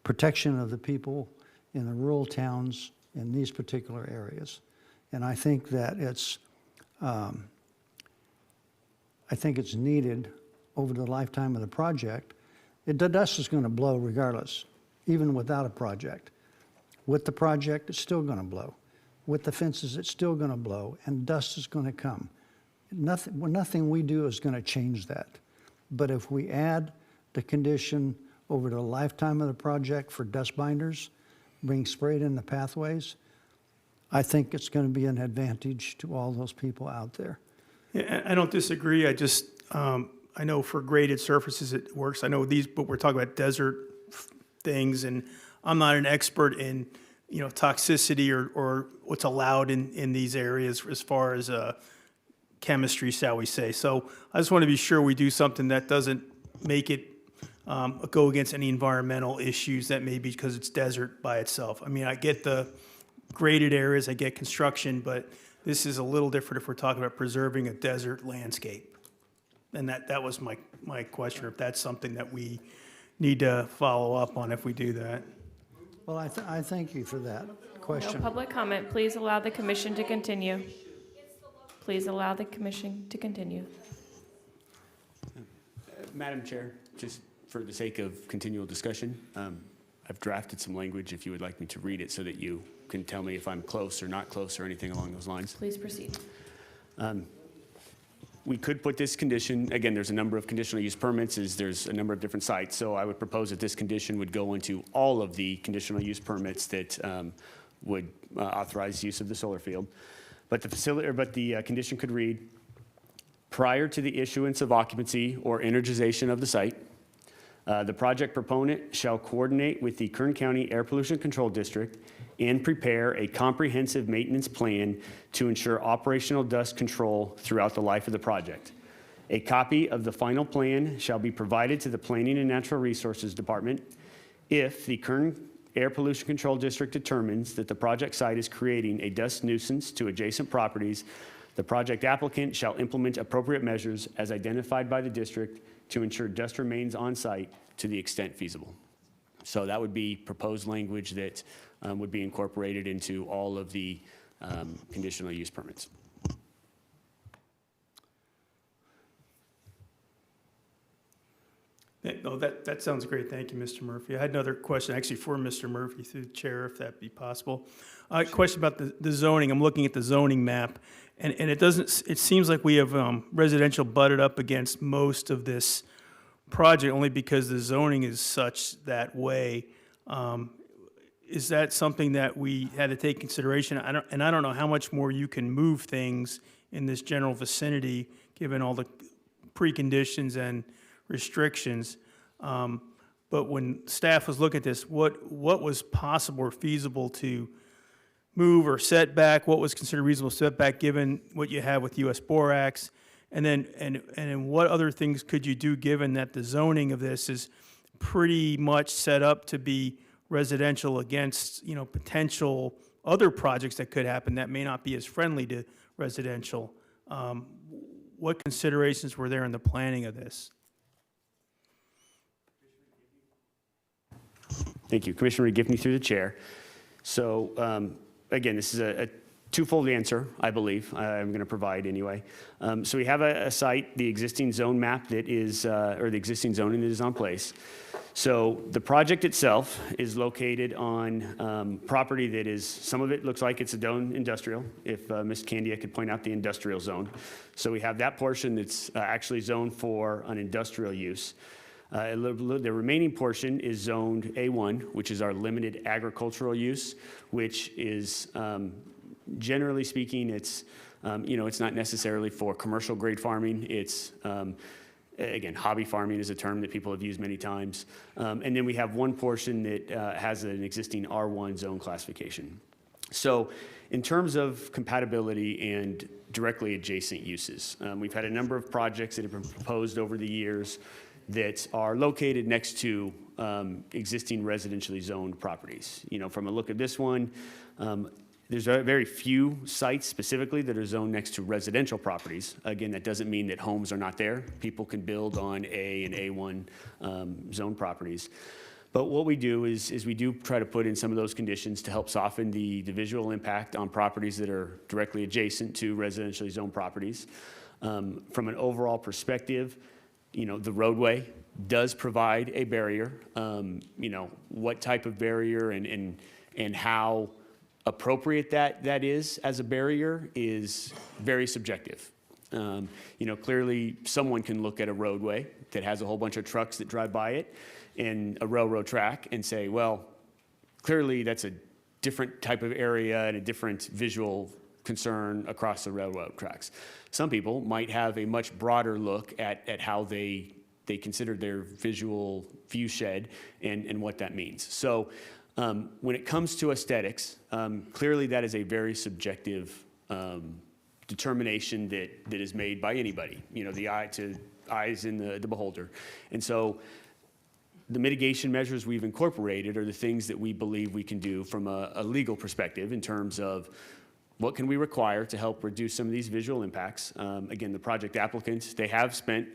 protection of the people in the rural towns in these particular areas. And I think that it's needed over the lifetime of the project. The dust is going to blow regardless, even without a project. With the project, it's still going to blow. With the fences, it's still going to blow, and dust is going to come. Nothing we do is going to change that. But if we add the condition over the lifetime of the project for dust binders, being sprayed in the pathways, I think it's going to be an advantage to all those people out there. Yeah, I don't disagree. I just, I know for graded surfaces it works. I know but we're talking about desert things, and I'm not an expert in, you know, toxicity or what's allowed in these areas as far as chemistry, shall we say. So I just want to be sure we do something that doesn't make it go against any environmental issues that may be because it's desert by itself. I mean, I get the graded areas, I get construction, but this is a little different if we're talking about preserving a desert landscape. And that was my question, if that's something that we need to follow up on if we do that. Well, I thank you for that No question. public comment. Please allow the commission to continue. Please allow the commission to continue. Madam Chair, just for the sake of continual discussion, I've drafted some language if you would like me to read it so that you can tell me if I'm close or not close or anything along those lines. Please proceed. We could put this condition, again, there's a number of conditional use permits, there's a number of different sites, so I would propose that this condition would go into all of the conditional use permits that would authorize use of the solar field. But the condition could read, prior to the issuance of occupancy or energization of the site, the project proponent shall coordinate with the Kern County Air Pollution Control District and prepare a comprehensive maintenance plan to ensure operational dust control throughout the life of the project. A copy of the final plan shall be provided to the Planning and Natural Resources Department if the Kern Air Pollution Control District determines that the project site is creating a dust nuisance to adjacent properties. The project applicant shall implement appropriate measures as identified by the district to ensure dust remains on site to the extent feasible. So that would be proposed language that would be incorporated into all of the conditional use permits. That sounds great. Thank you, Mr. Murphy. I had another question actually for Mr. Murphy through the chair, if that be possible. A question about the zoning. I'm looking at the zoning map, and it seems like we have residential butted up against most of this project only because the zoning is such that way. Is that something that we had to take consideration? I don't know how much more you can move things in this general vicinity, given all the preconditions and restrictions. But when staff was looking at this, what was possible or feasible to move or setback? What was considered reasonable setback given what you have with U.S. Borax? And then what other things could you do given that the zoning of this is pretty much set up to be residential against, potential other projects that could happen that may not be as friendly to residential? What considerations were there in the planning of this? Thank you. Commissioner McGiffney through the chair. So again, this is a twofold answer, I believe, I'm going to provide anyway. So we have a site, the existing zone map that is, or the existing zoning that is on place. So the project itself is located on property that is, some of it looks like it's a zone industrial, if Ms. Candia could point out the industrial zone. So we have that portion that's actually zoned for an industrial use. The remaining portion is zoned A1, which is our limited agricultural use, which is, generally speaking, it's, it's not necessarily for commercial grade farming. It's, again, hobby farming is a term that people have used many times. And then we have one portion that has an existing R1 zone classification. So in terms of compatibility and directly adjacent uses, we've had a number of projects that have been proposed over the years that are located next to existing residentially zoned properties. From a look at this one, there's very few sites specifically that are zoned next to residential properties. Again, that doesn't mean that homes are not there. People can build on A and A1 zone properties. But what we do is we do try to put in some of those conditions to help soften the visual impact on properties that are directly adjacent to residentially zoned properties. From an overall perspective, the roadway does provide a barrier. What type of barrier and how appropriate that is as a barrier is very subjective. Clearly someone can look at a roadway that has a whole bunch of trucks that drive by it and a railroad track and say, well, clearly that's a different type of area and a different visual concern across the railroad tracks. Some people might have a much broader look at how they consider their visual view shed and what that means. So when it comes to aesthetics, clearly that is a very subjective determination that is made by anybody. The eye to eyes in the beholder. And so the mitigation measures we've incorporated are the things that we believe we can do from a legal perspective in terms of what can we require to help reduce some of these visual impacts. Again, the project applicants, they have spent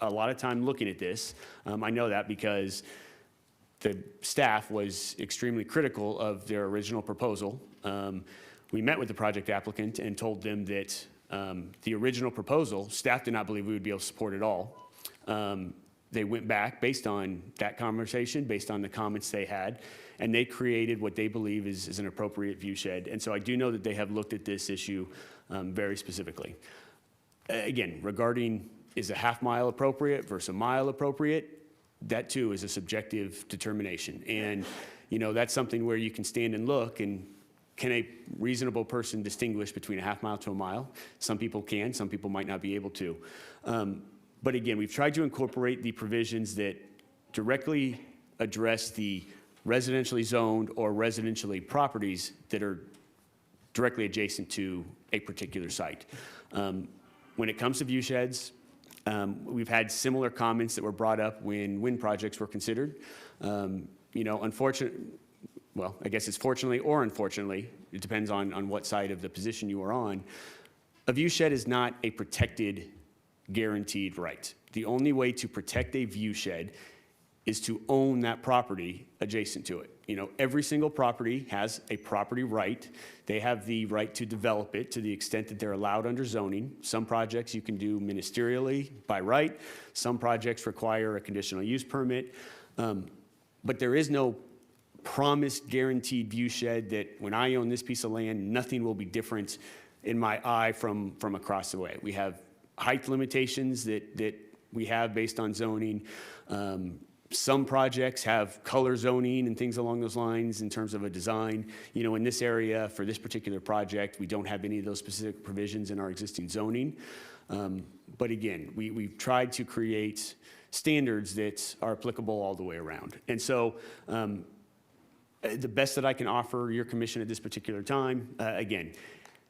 a lot of time looking at this. I know that because the staff was extremely critical of their original proposal. We met with the project applicant and told them that the original proposal, staff did not believe we would be able to support at all. They went back based on that conversation, based on the comments they had, and they created what they believe is an appropriate view shed. And so I do know that they have looked at this issue very specifically. Again, regarding is a half mile appropriate versus a mile appropriate, that too is a subjective determination. And, you know, that's something where you can stand and look and can a reasonable person distinguish between a half mile to a mile? Some people can, some people might not be able to. But again, we've tried to incorporate the provisions that directly address the residentially zoned or residentially properties that are directly adjacent to a particular site. When it comes to view sheds, we've had similar comments that were brought up when wind projects were considered. You know, well, I guess it's fortunately or unfortunately, it depends on what side of the position you are on. A view shed is not a protected, guaranteed right. The only way to protect a view shed is to own that property adjacent to it. You know, every single property has a property right. They have the right to develop it to the extent that they're allowed under zoning. Some projects you can do ministerially by right. Some projects require a conditional use permit. But there is no promised guaranteed view shed that when I own this piece of land, nothing will be different in my eye from across the way. We have height limitations that we have based on zoning. Some projects have color zoning and things along those lines in terms of a design. You know, in this area, for this particular project, we don't have any of those specific provisions in our existing zoning. But again, we've tried to create standards that are applicable all the way around. And so the best that I can offer your commission at this particular time, again,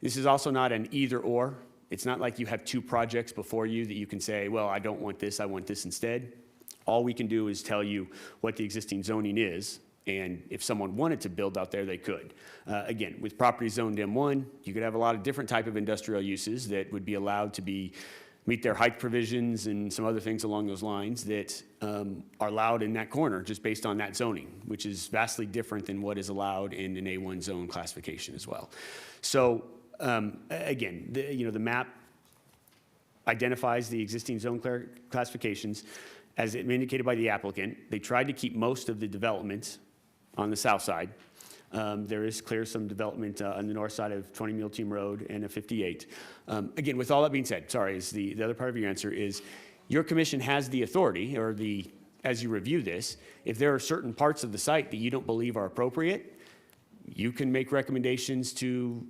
this is also not an either or. It's not like you have two projects before you that you can say, well, I don't want this, I want this instead. All we can do is tell you what the existing zoning is, and if someone wanted to build out there, they could. Again, with property zoned M1, you could have a lot of different type of industrial uses that would be allowed to meet their height provisions and some other things along those lines that are allowed in that corner just based on that zoning, which is vastly different than what is allowed in an A1 zone classification as well. So again, the map identifies the existing zone classifications as indicated by the applicant. They tried to keep most of the development on the south side. There is clear some development on the north side of 20 Mule Team Road and a 58. Again, with all that being said, sorry, is the other part of your answer is your commission has the authority, or as you review this, if there are certain parts of the site that you don't believe are appropriate, you can make recommendations to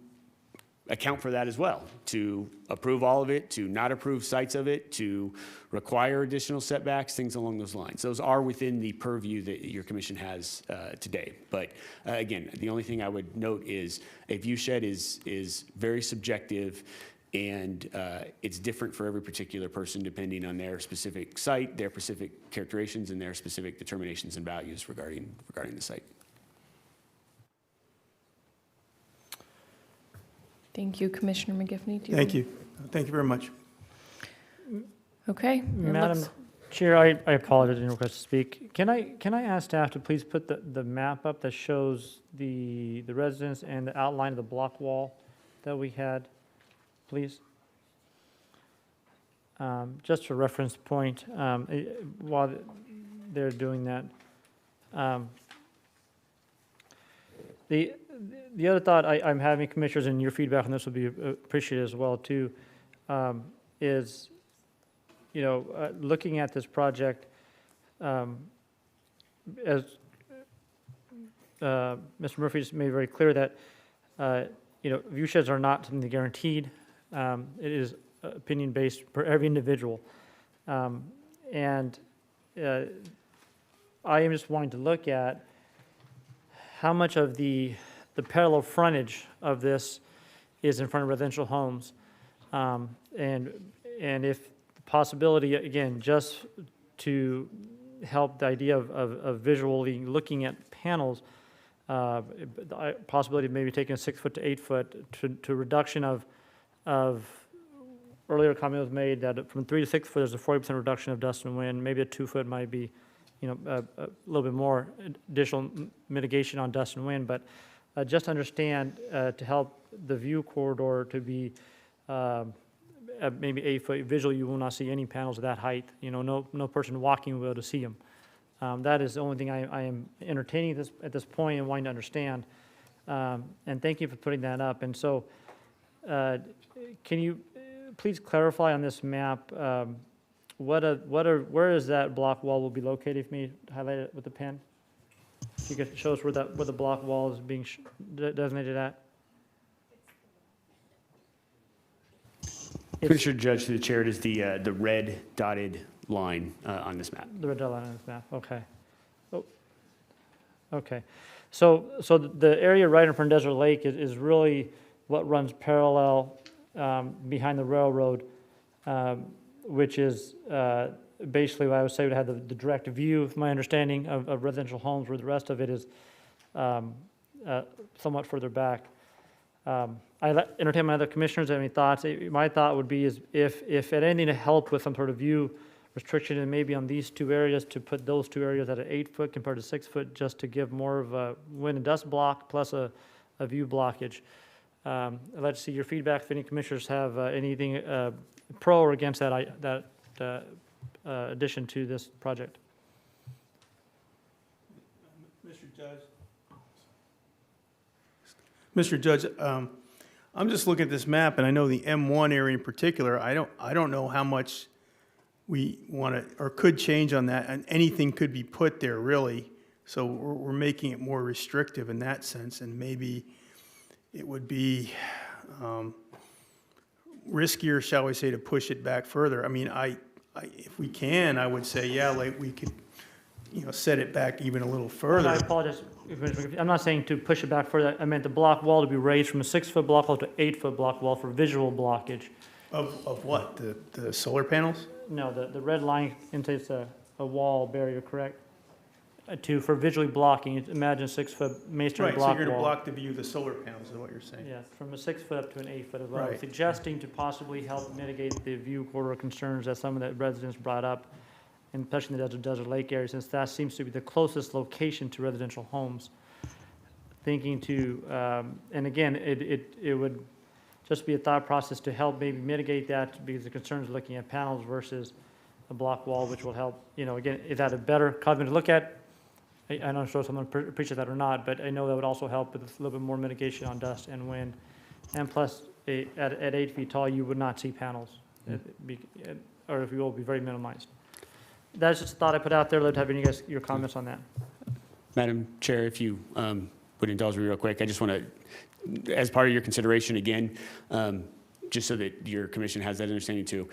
account for that as well, to approve all of it, to not approve sites of it, to require additional setbacks, things along those lines. Those are within the purview that your commission has today. But again, the only thing I would note is a view shed is very subjective, and it's different for every particular person depending on their specific site, their specific characterizations, and their specific determinations and values regarding the site. Thank you, Commissioner McGivney. Thank you. Thank you very much. Okay. Madam Chair, I apologize, I didn't request to speak. Can I ask staff to please put the map up that shows the residence and the outline of the block wall that we had, please? Just for reference point, while they're doing that. The other thought I'm having, commissioners, and your feedback on this will be appreciated as well too, is, looking at this project, as Mr. Murphy just made very clear that, view sheds are not something guaranteed. It is opinion-based for every individual. And I am just wanting to look at how much of the parallel frontage of this is in front of residential homes. And if the possibility, again, just to help the idea of visually looking at panels, the possibility of maybe taking a 6 foot to 8 foot to reduction of earlier comment was made that from 3 to 6 foot, there's a 40% reduction of dust and wind. Maybe a 2 foot might be, a little bit more additional mitigation on dust and wind, but just understand to help the view corridor to be maybe 8 foot. Visually, you will not see any panels of that height. No person walking will be able to see them. That is the only thing I am entertaining at this point and wanting to understand. And thank you for putting that up. And so, can you please clarify on this map where is that block wall will be located? If you highlight it with the pen, you can show us where the block wall is being designated at. Commissioner Judge, to the chair, it is the red dotted line on this map. The red dotted line on this map. Okay. Oh. Okay. So the area right in front of Desert Lake is really what runs parallel behind the railroad, which is basically what I would say would have the direct view, of my understanding, of residential homes, where the rest of it is somewhat further back. I entertain my other commissioners have any thoughts. My thought would be is if at anything to help with some sort of view restriction, and maybe on these two areas, to put those two areas at an 8 foot compared to 6 foot, just to give more of a wind and dust block plus a view blockage. I'd like to see your feedback if any commissioners have anything pro or against that addition to this project. Mr. Judge, I'm just looking at this map, and I know the M1 area in particular, I don't know how much we want to or could change on that, and anything could be put there, really. So we're making it more restrictive in that sense, and maybe it would be riskier, shall we say, to push it back further. I mean, if we can, I would say, yeah, like we could, set it back even a little further. I apologize. I'm not saying to push it back further. I meant the block wall to be raised from a 6 foot block wall to 8 foot block wall for visual blockage. Of what? The solar panels? No, the red line indicates a wall barrier, correct? For visually blocking, imagine a 6 foot masonry block wall. Right, so you're going to block the view of the solar panels, is what you're saying. Yeah, from a 6 foot up to an 8 foot as well. Right. Suggesting to possibly help mitigate the view corridor concerns that some of the residents brought up, and especially in the Desert Lake area, since that seems to be the closest location to residential homes. Thinking to, and again, it would just be a thought process to help maybe mitigate that, because the concerns are looking at panels versus a block wall, which will help, again, is that a better covenant to look at? I'm not sure if someone appreciates that or not, but I know that would also help with a little bit more mitigation on dust and wind. And plus, at 8 feet tall, you would not see panels, or if you will, be very minimized. That's just a thought I put out there. Let's have your comments on that. Madam Chair, if you would indulge me real quick, I just want to, as part of your consideration again, just so that your commission has that understanding too,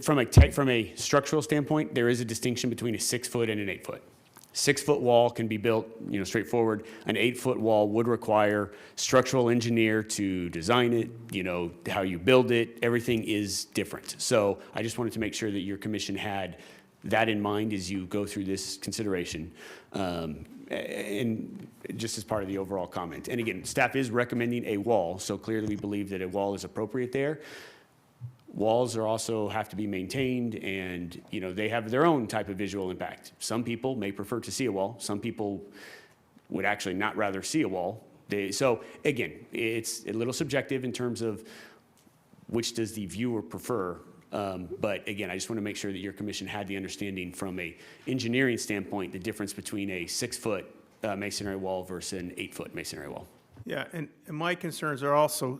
from a structural standpoint, there is a distinction between a 6 foot and an 8 foot. 6 foot wall can be built, straightforward. An 8 foot wall would require structural engineer to design it, how you build it, everything is different. So I just wanted to make sure that your commission had that in mind as you go through this consideration, and just as part of the overall comment. And again, staff is recommending a wall, so clearly we believe that a wall is appropriate there. Walls are also have to be maintained, and they have their own type of visual impact. Some people may prefer to see a wall. Some people would actually not rather see a wall. So again, it's a little subjective in terms of which does the viewer prefer. But again, I just want to make sure that your commission had the understanding from a engineering standpoint, the difference between a 6 foot masonry wall versus an 8 foot masonry wall. Yeah, and my concerns are also,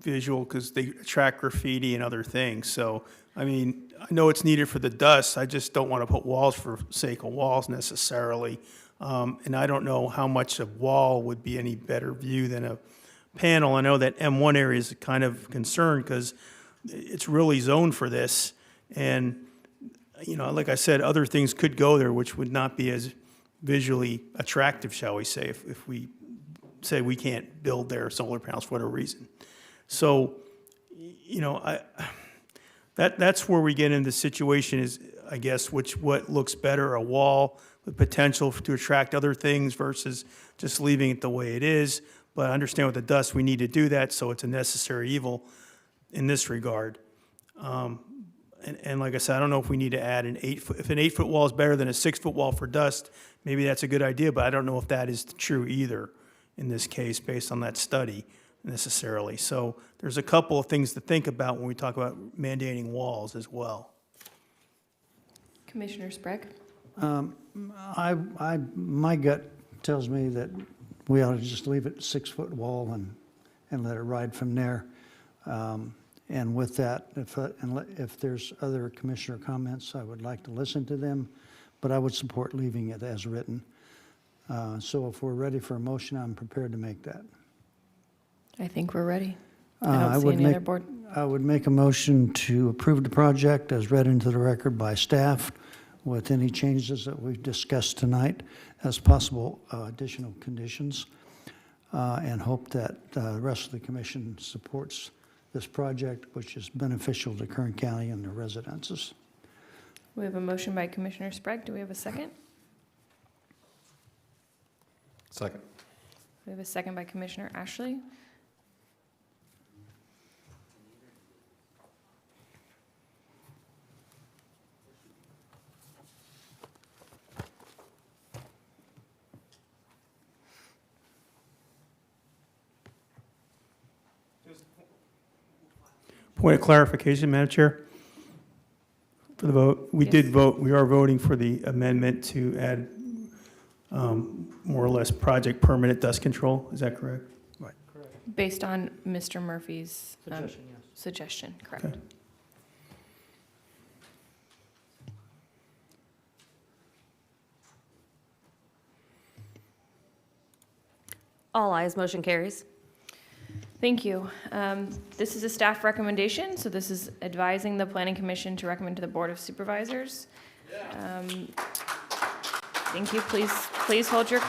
visual, because they attract graffiti and other things. So, I mean, I know it's needed for the dust. I just don't want to put walls for sake of walls necessarily. And I don't know how much a wall would be any better view than a panel. I know that M1 area is kind of concerned because it's really zoned for this. And, like I said, other things could go there which would not be as visually attractive, shall we say, if we say we can't build their solar panels for whatever reason. So, That's where we get into the situation is, I guess, what looks better, a wall with potential to attract other things versus just leaving it the way it is. But I understand with the dust, we need to do that, so it's a necessary evil in this regard. And like I said, I don't know if we need to add if an 8-foot wall is better than a 6-foot wall for dust, maybe that's a good idea, but I don't know if that is true either in this case based on that study necessarily. So there's a couple of things to think about when we talk about mandating walls as well. Commissioner Sprague? My gut tells me that we ought to just leave it 6-foot wall and let it ride from there. And with that, if there's other commissioner comments, I would like to listen to them, but I would support leaving it as written. So if we're ready for a motion, I'm prepared to make that. I think we're ready. I don't see any other board. I would make a motion to approve the project as read into the record by staff with any changes that we've discussed tonight as possible additional conditions, and hope that the rest of the commission supports this project, which is beneficial to Kern County and the residences. We have a motion by Commissioner Sprague. Do we have a second? Second. We have a second by Commissioner Ashley. Point of clarification, Madam Chair, for the vote. We did vote, we are voting for the amendment to add more or less project permanent dust control. Is that correct? Right. Based on Mr. Murphy's Suggestion, yes. suggestion, correct. Okay. All ayes, motion carries. Thank you. This is a staff recommendation, so this is advising the Planning Commission to recommend to the Board of Supervisors. Thank you. Please hold your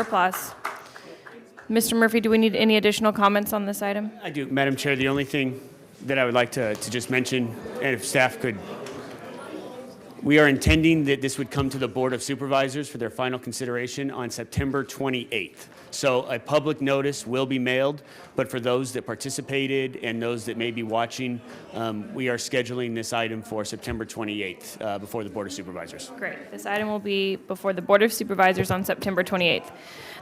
applause. Mr. Murphy, do we need any additional comments on this item? I do, Madam Chair. The only thing that I would like to just mention, and if staff could, we are intending that this would come to the Board of Supervisors for their final consideration on September 28th. So a public notice will be mailed, but for those that participated and those that may be watching, we are scheduling this item for September 28th before the Board of Supervisors. Great. This item will be before the Board of Supervisors on September 28th.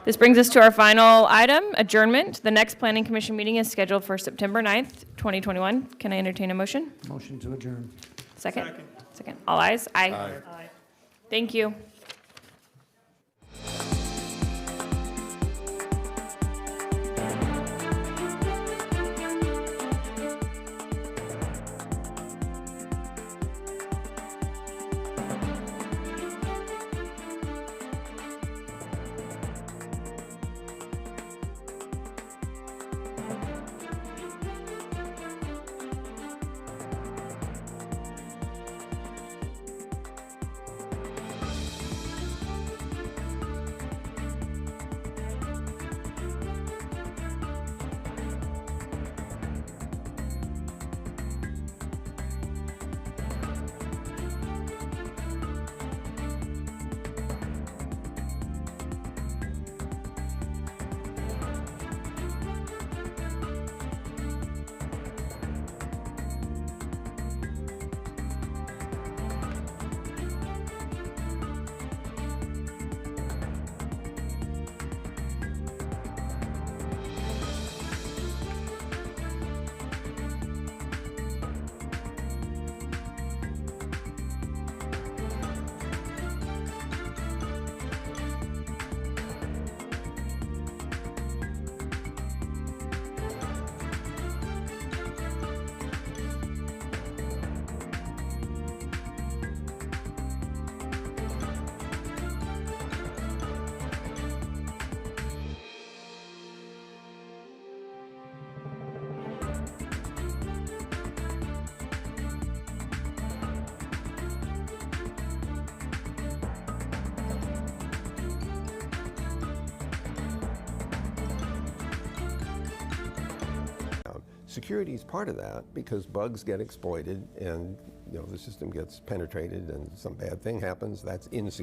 This brings us to our final item, adjournment. The next Planning Commission meeting is scheduled for September 9th, 2021. Can I entertain a motion? Motion to adjourn. Second? Second. All ayes? Aye. Aye. Thank you. security is part of that because bugs get exploited and the system gets penetrated and some bad thing happens. That's insecure.